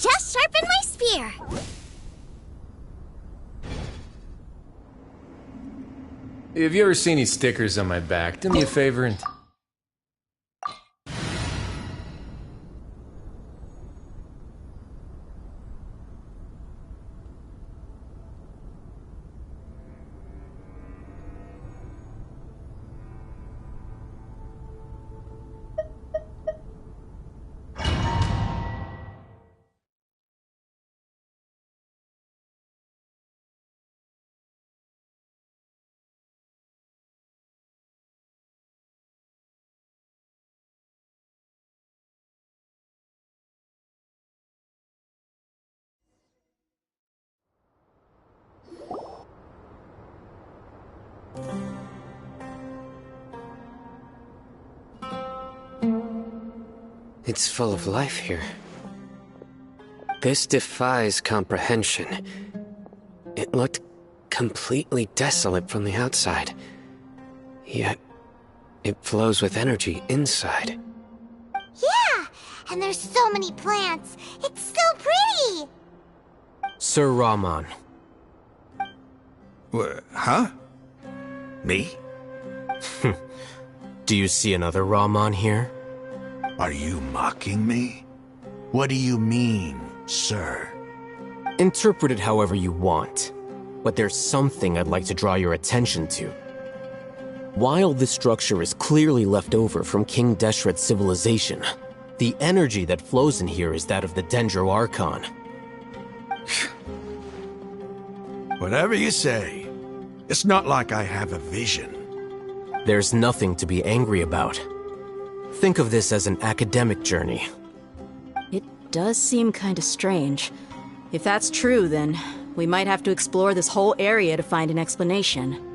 Just sharpen my spear. Have you ever seen these stickers on my back? Do me a favor and... It's full of life here. This defies comprehension. It looked completely desolate from the outside. Yet, it flows with energy inside. Yeah, and there's so many plants. It's so pretty. Sir Rahman. Huh? Me? Do you see another Rahman here? Are you mocking me? What do you mean, sir? Interpret it however you want, but there's something I'd like to draw your attention to. While this structure is clearly left over from King Deshret's civilization, the energy that flows in here is that of the Dendro Archon. Whatever you say. It's not like I have a vision. There's nothing to be angry about. Think of this as an academic journey. It does seem kinda strange. If that's true, then we might have to explore this whole area to find an explanation.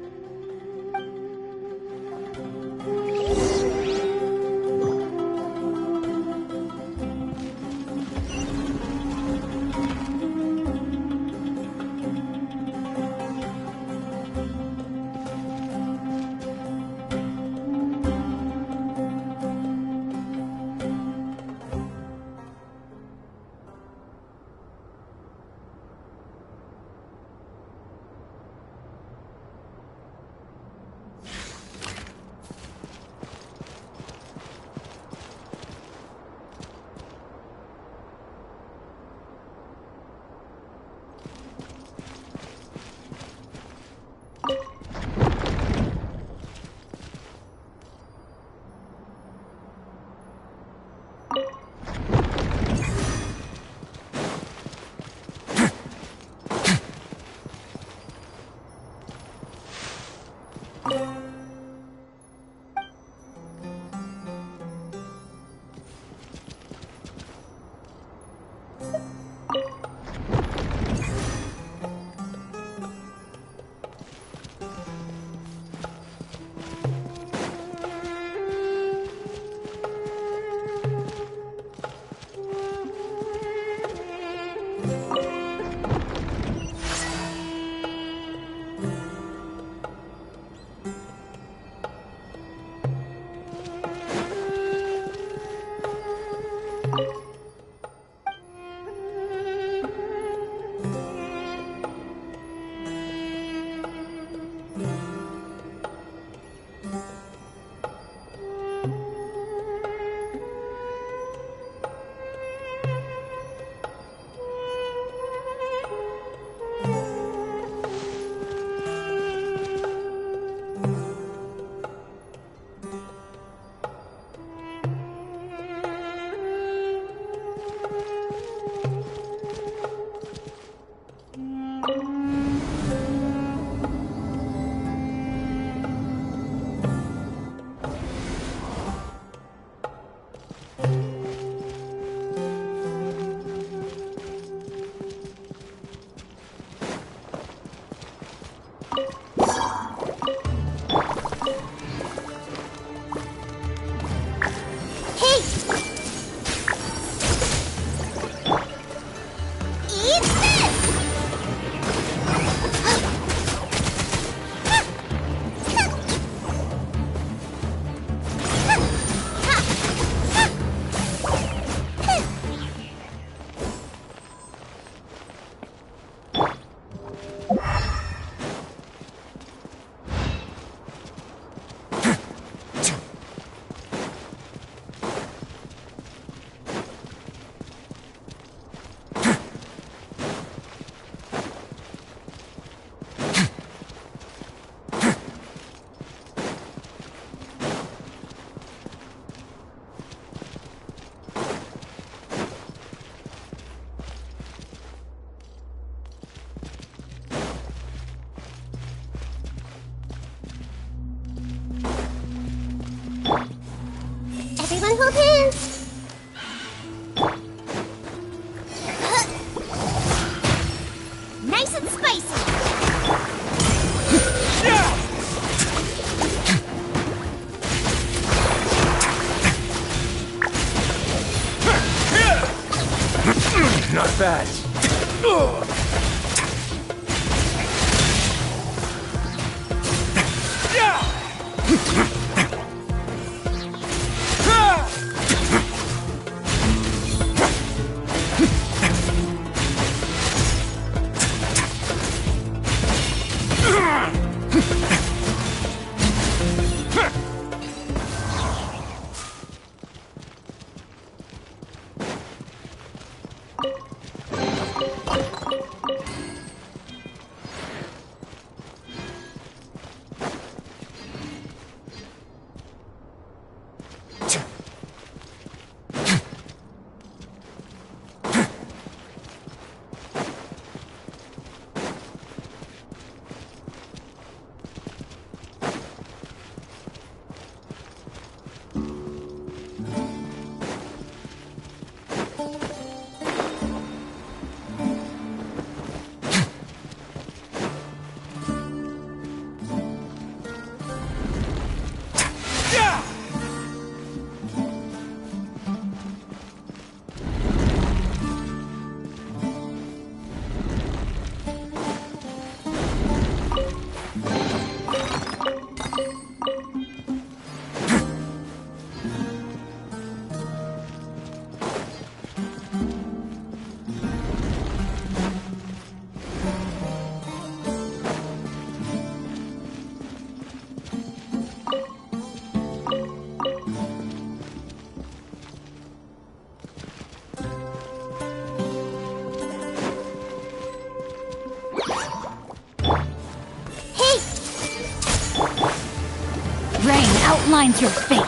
outlines your fate.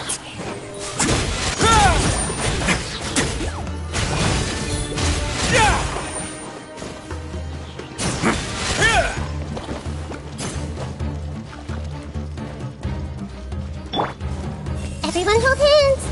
Everyone hold hands.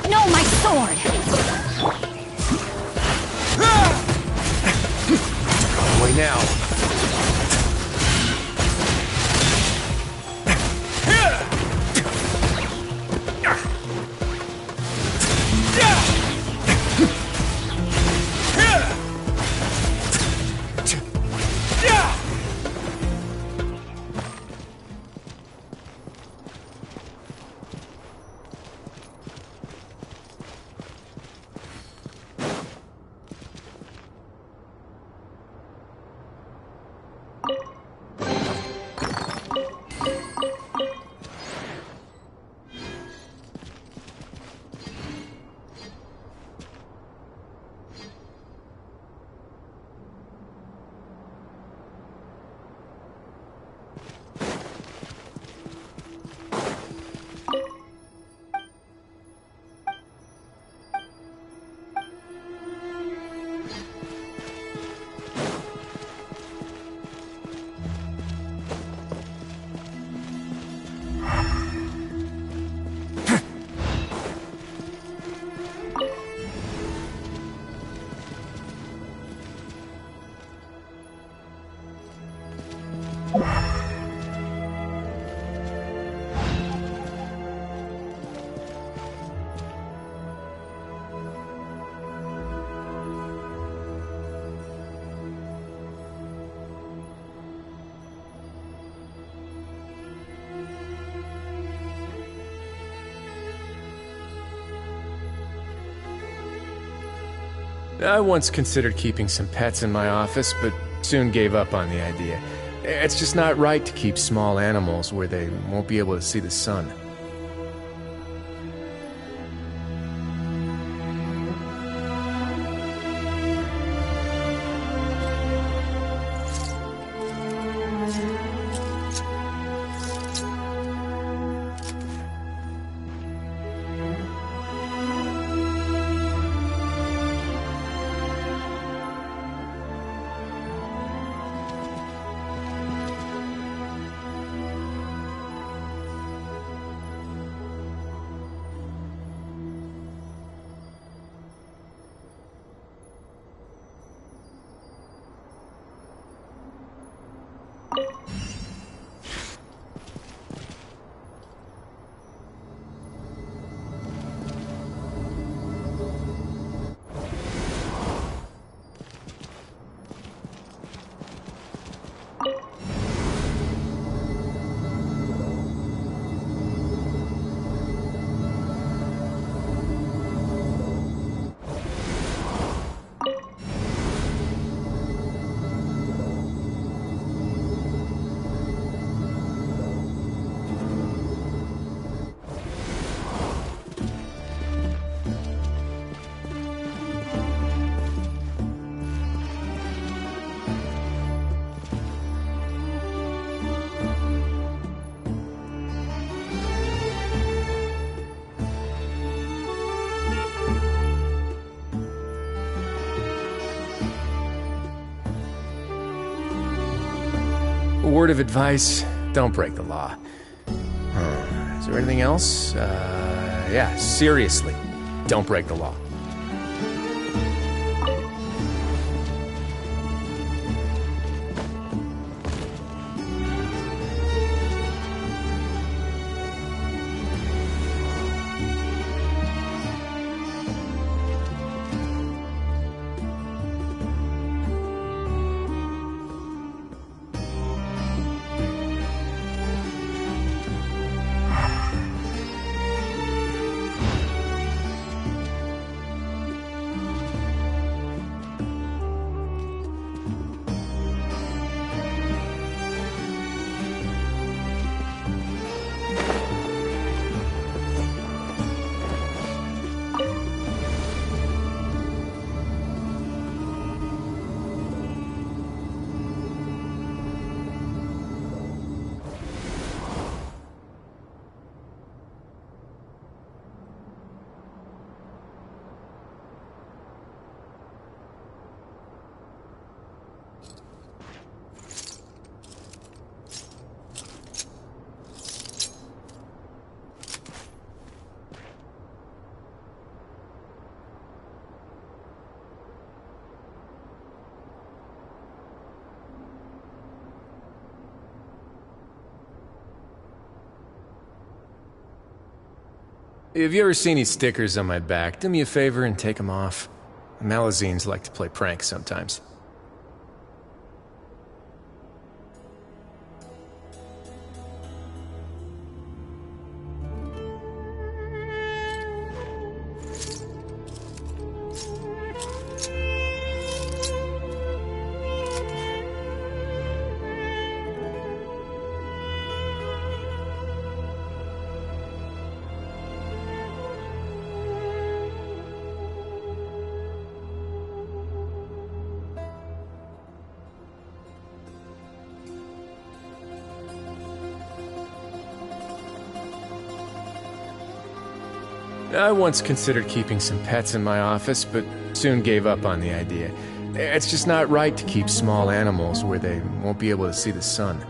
No, my sword! Wait now. I once considered keeping some pets in my office, but soon gave up on the idea. It's just not right to keep small animals where they won't be able to see the sun. Word of advice, don't break the law. Is there anything else? Yeah, seriously, don't break the law. If you ever see any stickers on my back, do me a favor and take them off. Malazines like to play pranks sometimes. I once considered keeping some pets in my office, but soon gave up on the idea. It's just not right to keep small animals where they won't be able to see the sun.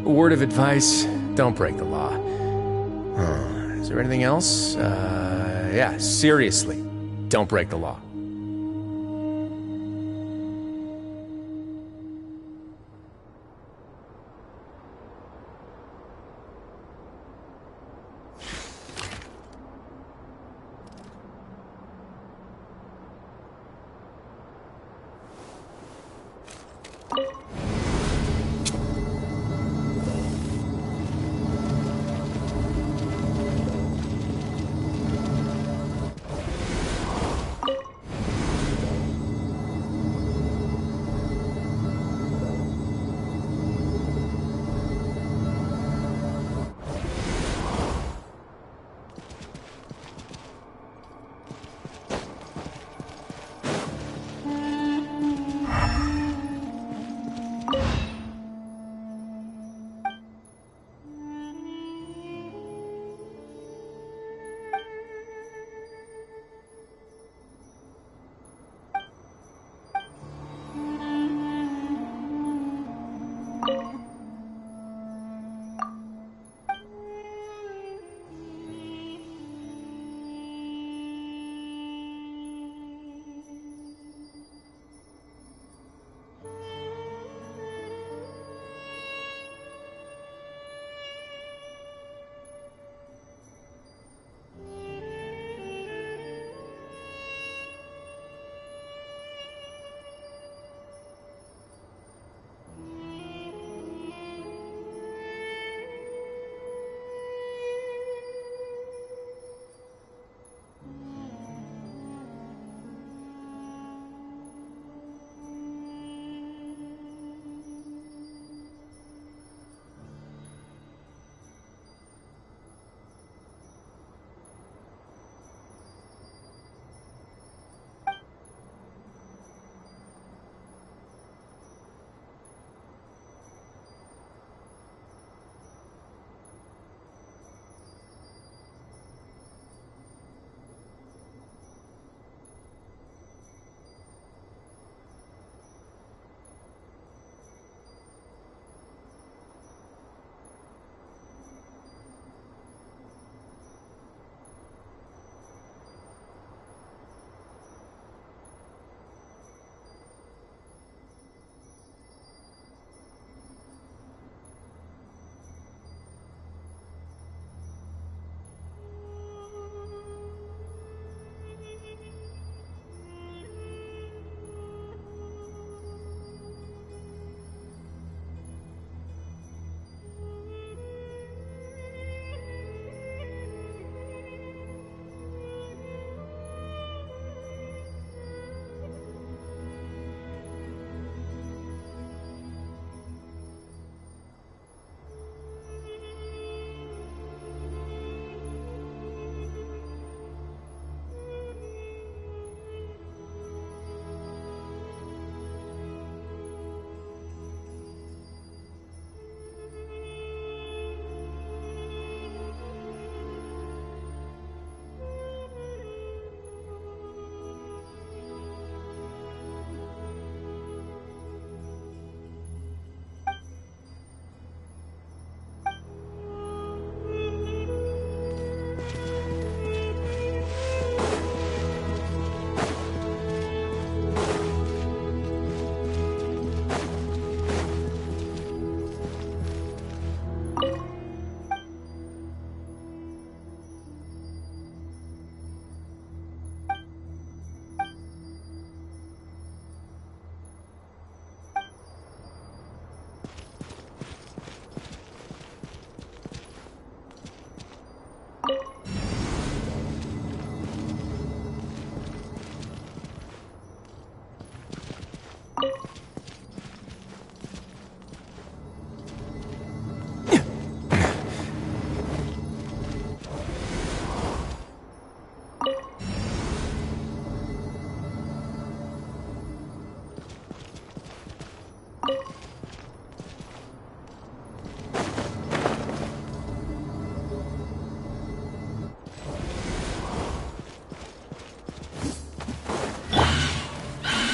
word of advice, don't break the law. Is there anything else? Yeah, seriously, don't break the law.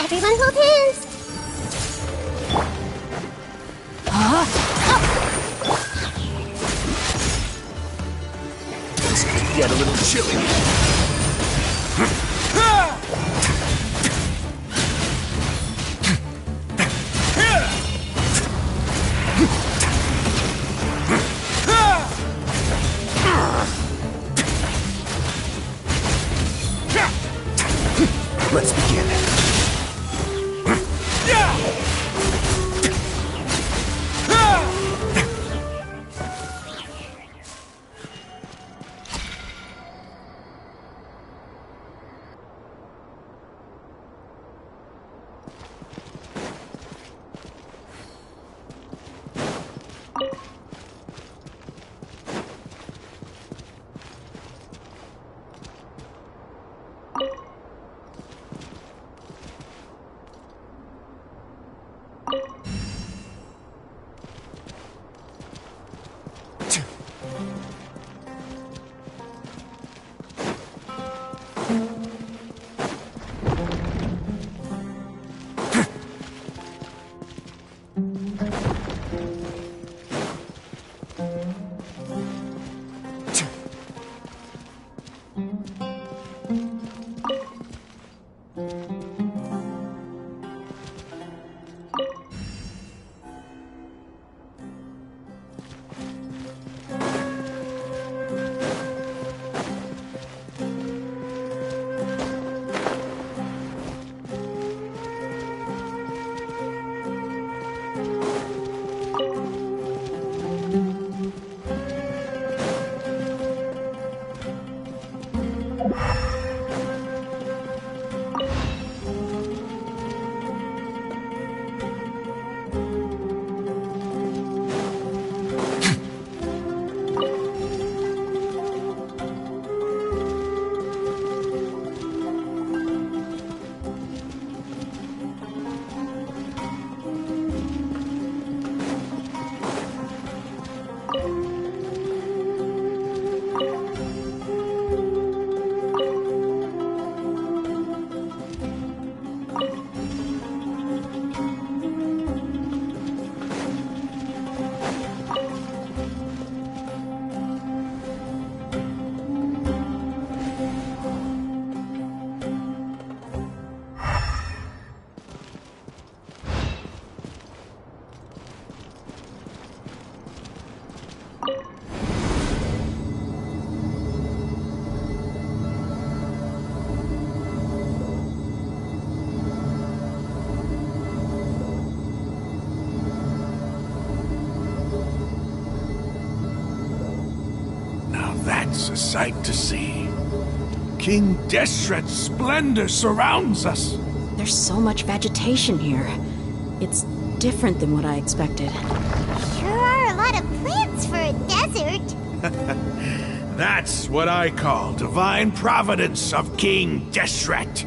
Everyone hold hands! little chilly. Let's begin. That's a sight to see. King Deshret's splendor surrounds us. There's so much vegetation here. It's different than what I expected. Sure are a lot of plants for a desert. That's what I call divine providence of King Deshret.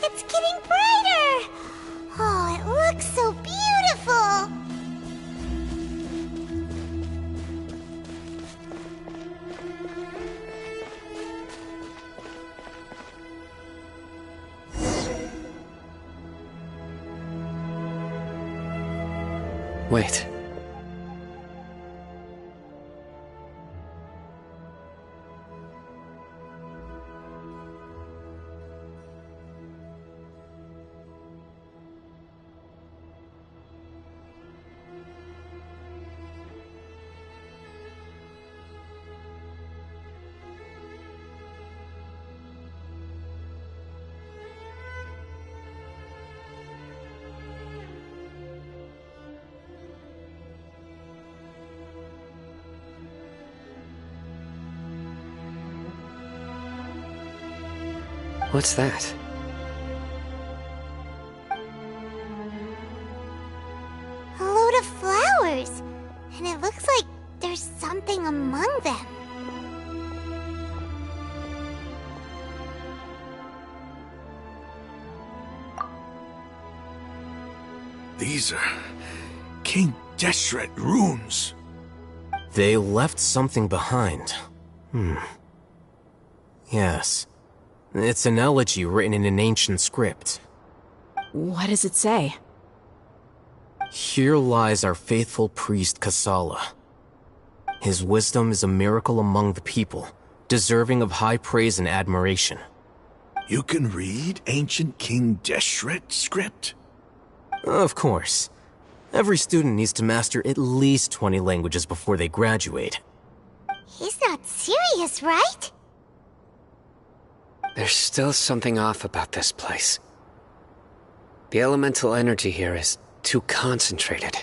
It's getting brighter! Oh, it looks so beautiful! Wait. What's that? A load of flowers. And it looks like there's something among them. These are King Deshret runes. They left something behind. Yes. It's an elegy written in an ancient script. What does it say? Here lies our faithful priest Kasala. His wisdom is a miracle among the people, deserving of high praise and admiration. You can read ancient King Deshret script? Of course. Every student needs to master at least 20 languages before they graduate. He's not serious, right? There's still something off about this place. The elemental energy here is too concentrated.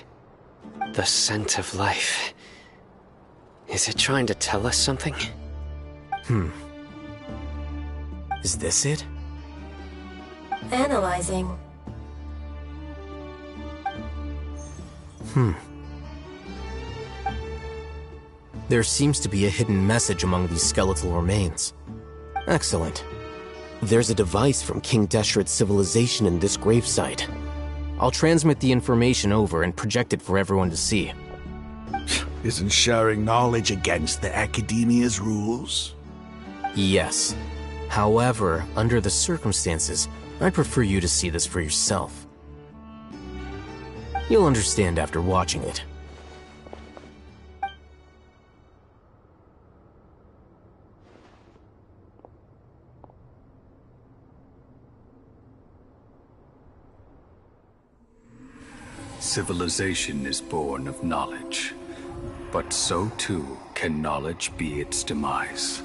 The scent of life. Is it trying to tell us something? Is this it? Analyzing. There seems to be a hidden message among these skeletal remains. Excellent. There's a device from King Deshret's civilization in this gravesite. I'll transmit the information over and project it for everyone to see. Isn't sharing knowledge against the Academia's rules? Yes. However, under the circumstances, I'd prefer you to see this for yourself. You'll understand after watching it. Civilization is born of knowledge, but so too can knowledge be its demise.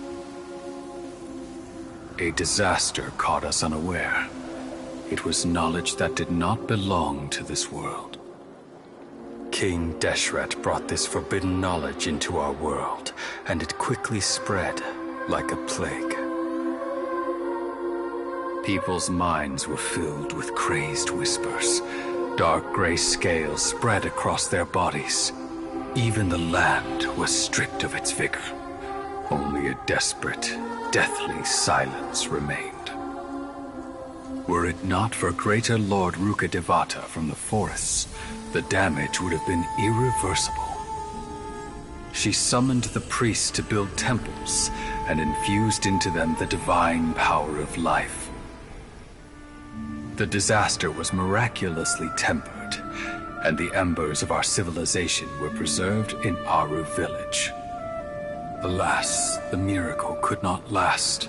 A disaster caught us unaware. It was knowledge that did not belong to this world. King Deshret brought this forbidden knowledge into our world, and it quickly spread like a plague. People's minds were filled with crazed whispers. Dark gray scales spread across their bodies. Even the land was stripped of its vigor. Only a desperate, deathly silence remained. Were it not for Greater Lord Rukkhadevata from the forests, the damage would have been irreversible. She summoned the priests to build temples and infused into them the divine power of life. The disaster was miraculously tempered, and the embers of our civilization were preserved in Aru village. Alas, the miracle could not last.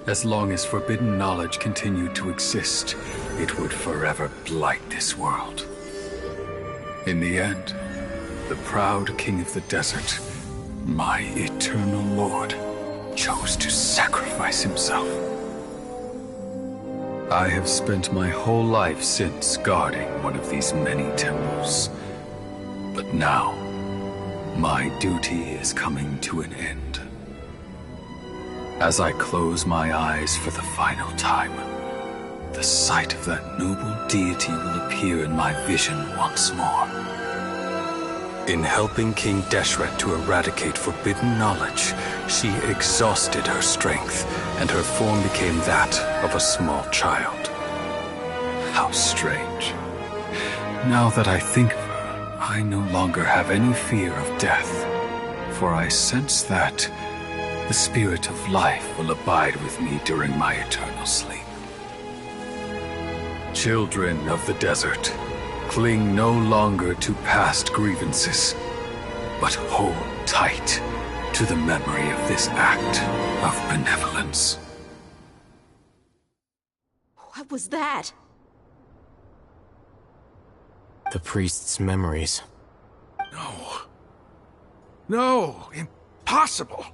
As long as forbidden knowledge continued to exist, it would forever blight this world. In the end, the proud king of the desert, my eternal lord, chose to sacrifice himself. I have spent my whole life since guarding one of these many temples. But now, my duty is coming to an end. As I close my eyes for the final time, the sight of that noble deity will appear in my vision once more. In helping King Deshret to eradicate forbidden knowledge, she exhausted her strength, and her form became that of a small child. How strange. Now that I think of her, I no longer have any fear of death, for I sense that the spirit of life will abide with me during my eternal sleep. Children of the desert, cling no longer to past grievances, but hold tight to the memory of this act of benevolence. What was that? The priest's memories. No, impossible.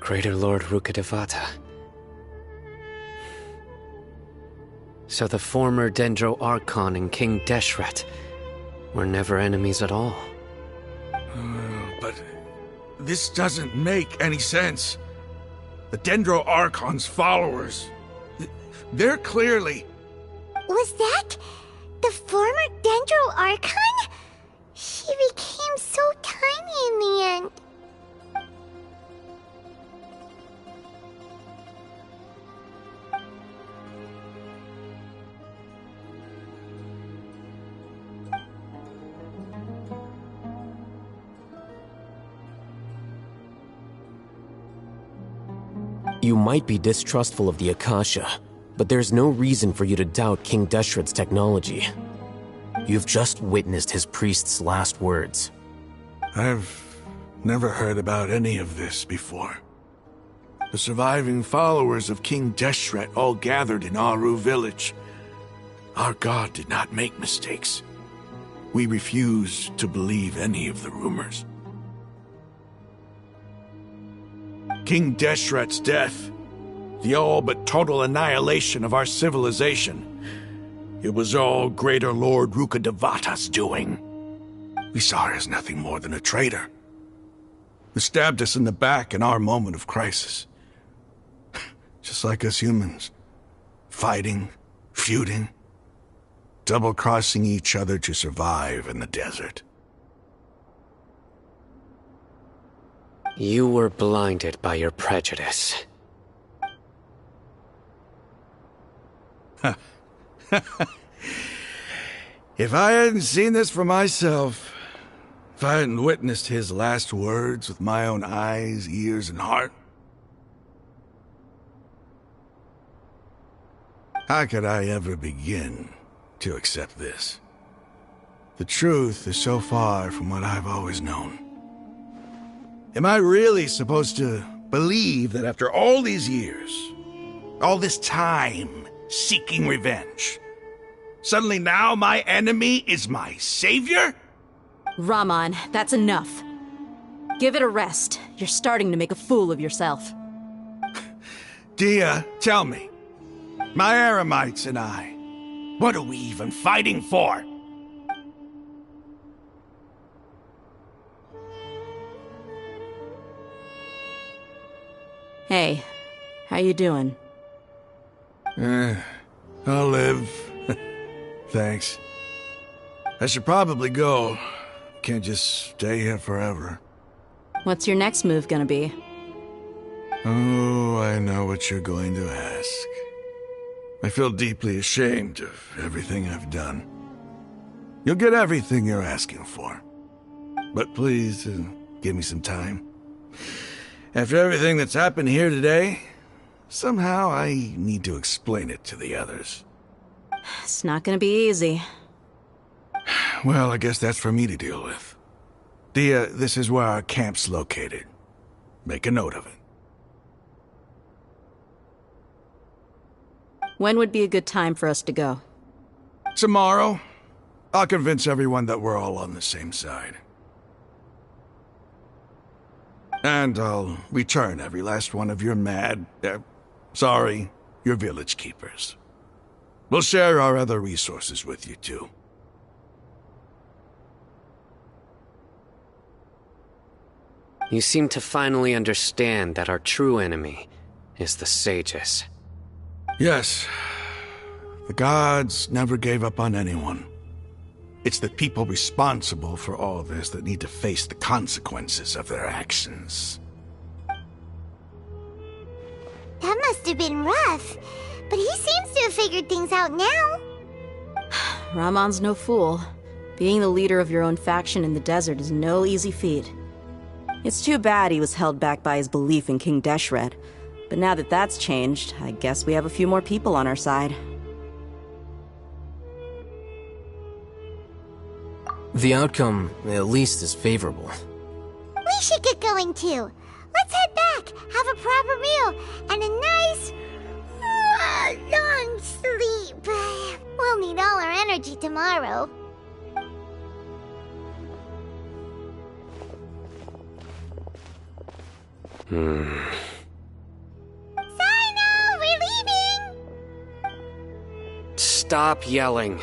Greater Lord Rukkhadevata. So the former Dendro Archon and King Deshret were never enemies at all. But this doesn't make any sense. The Dendro Archon's followers, They're clearly... Was that the former Dendro Archon? She became so tiny in the end. You might be distrustful of the Akasha, but there's no reason for you to doubt King Deshret's technology. You've just witnessed his priest's last words. I've never heard about any of this before. The surviving followers of King Deshret all gathered in Aru village. Our god did not make mistakes. We refuse to believe any of the rumors. King Deshret's death, the all but total annihilation of our civilization, it was all Greater Lord Rukkhadevata's doing. We saw her as nothing more than a traitor, who stabbed us in the back in our moment of crisis. Just like us humans, fighting, feuding, double-crossing each other to survive in the desert. You were blinded by your prejudice. If I hadn't seen this for myself, if I hadn't witnessed his last words with my own eyes, ears, and heart, how could I ever begin to accept this? The truth is so far from what I've always known. Am I really supposed to believe that after all these years, all this time seeking revenge, suddenly now my enemy is my savior? Raman, that's enough. Give it a rest. You're starting to make a fool of yourself. Dia, tell me, my Eremites and I, what are we even fighting for? Hey, how you doing? I'll live. Thanks. I should probably go. Can't just stay here forever. What's your next move gonna be? Oh, I know what you're going to ask. I feel deeply ashamed of everything I've done. You'll get everything you're asking for. But please, give me some time. After everything that's happened here today, somehow I need to explain it to the others. It's not gonna be easy. Well, I guess that's for me to deal with. Dia, this is where our camp's located. Make a note of it. When would be a good time for us to go? Tomorrow. I'll convince everyone that we're all on the same side. And I'll return every last one of your your village keepers. We'll share our other resources with you, too. You seem to finally understand that our true enemy is the sages. Yes. The gods never gave up on anyone. It's the people responsible for all this that need to face the consequences of their actions. That must have been rough, but he seems to have figured things out now. Raman's no fool. Being the leader of your own faction in the desert is no easy feat. It's too bad he was held back by his belief in King Deshret, but now that that's changed, I guess we have a few more people on our side. The outcome, at least, is favorable. We should get going too. Let's head back, have a proper meal, and a nice, long sleep. We'll need all our energy tomorrow. Sino, we're leaving! Stop yelling.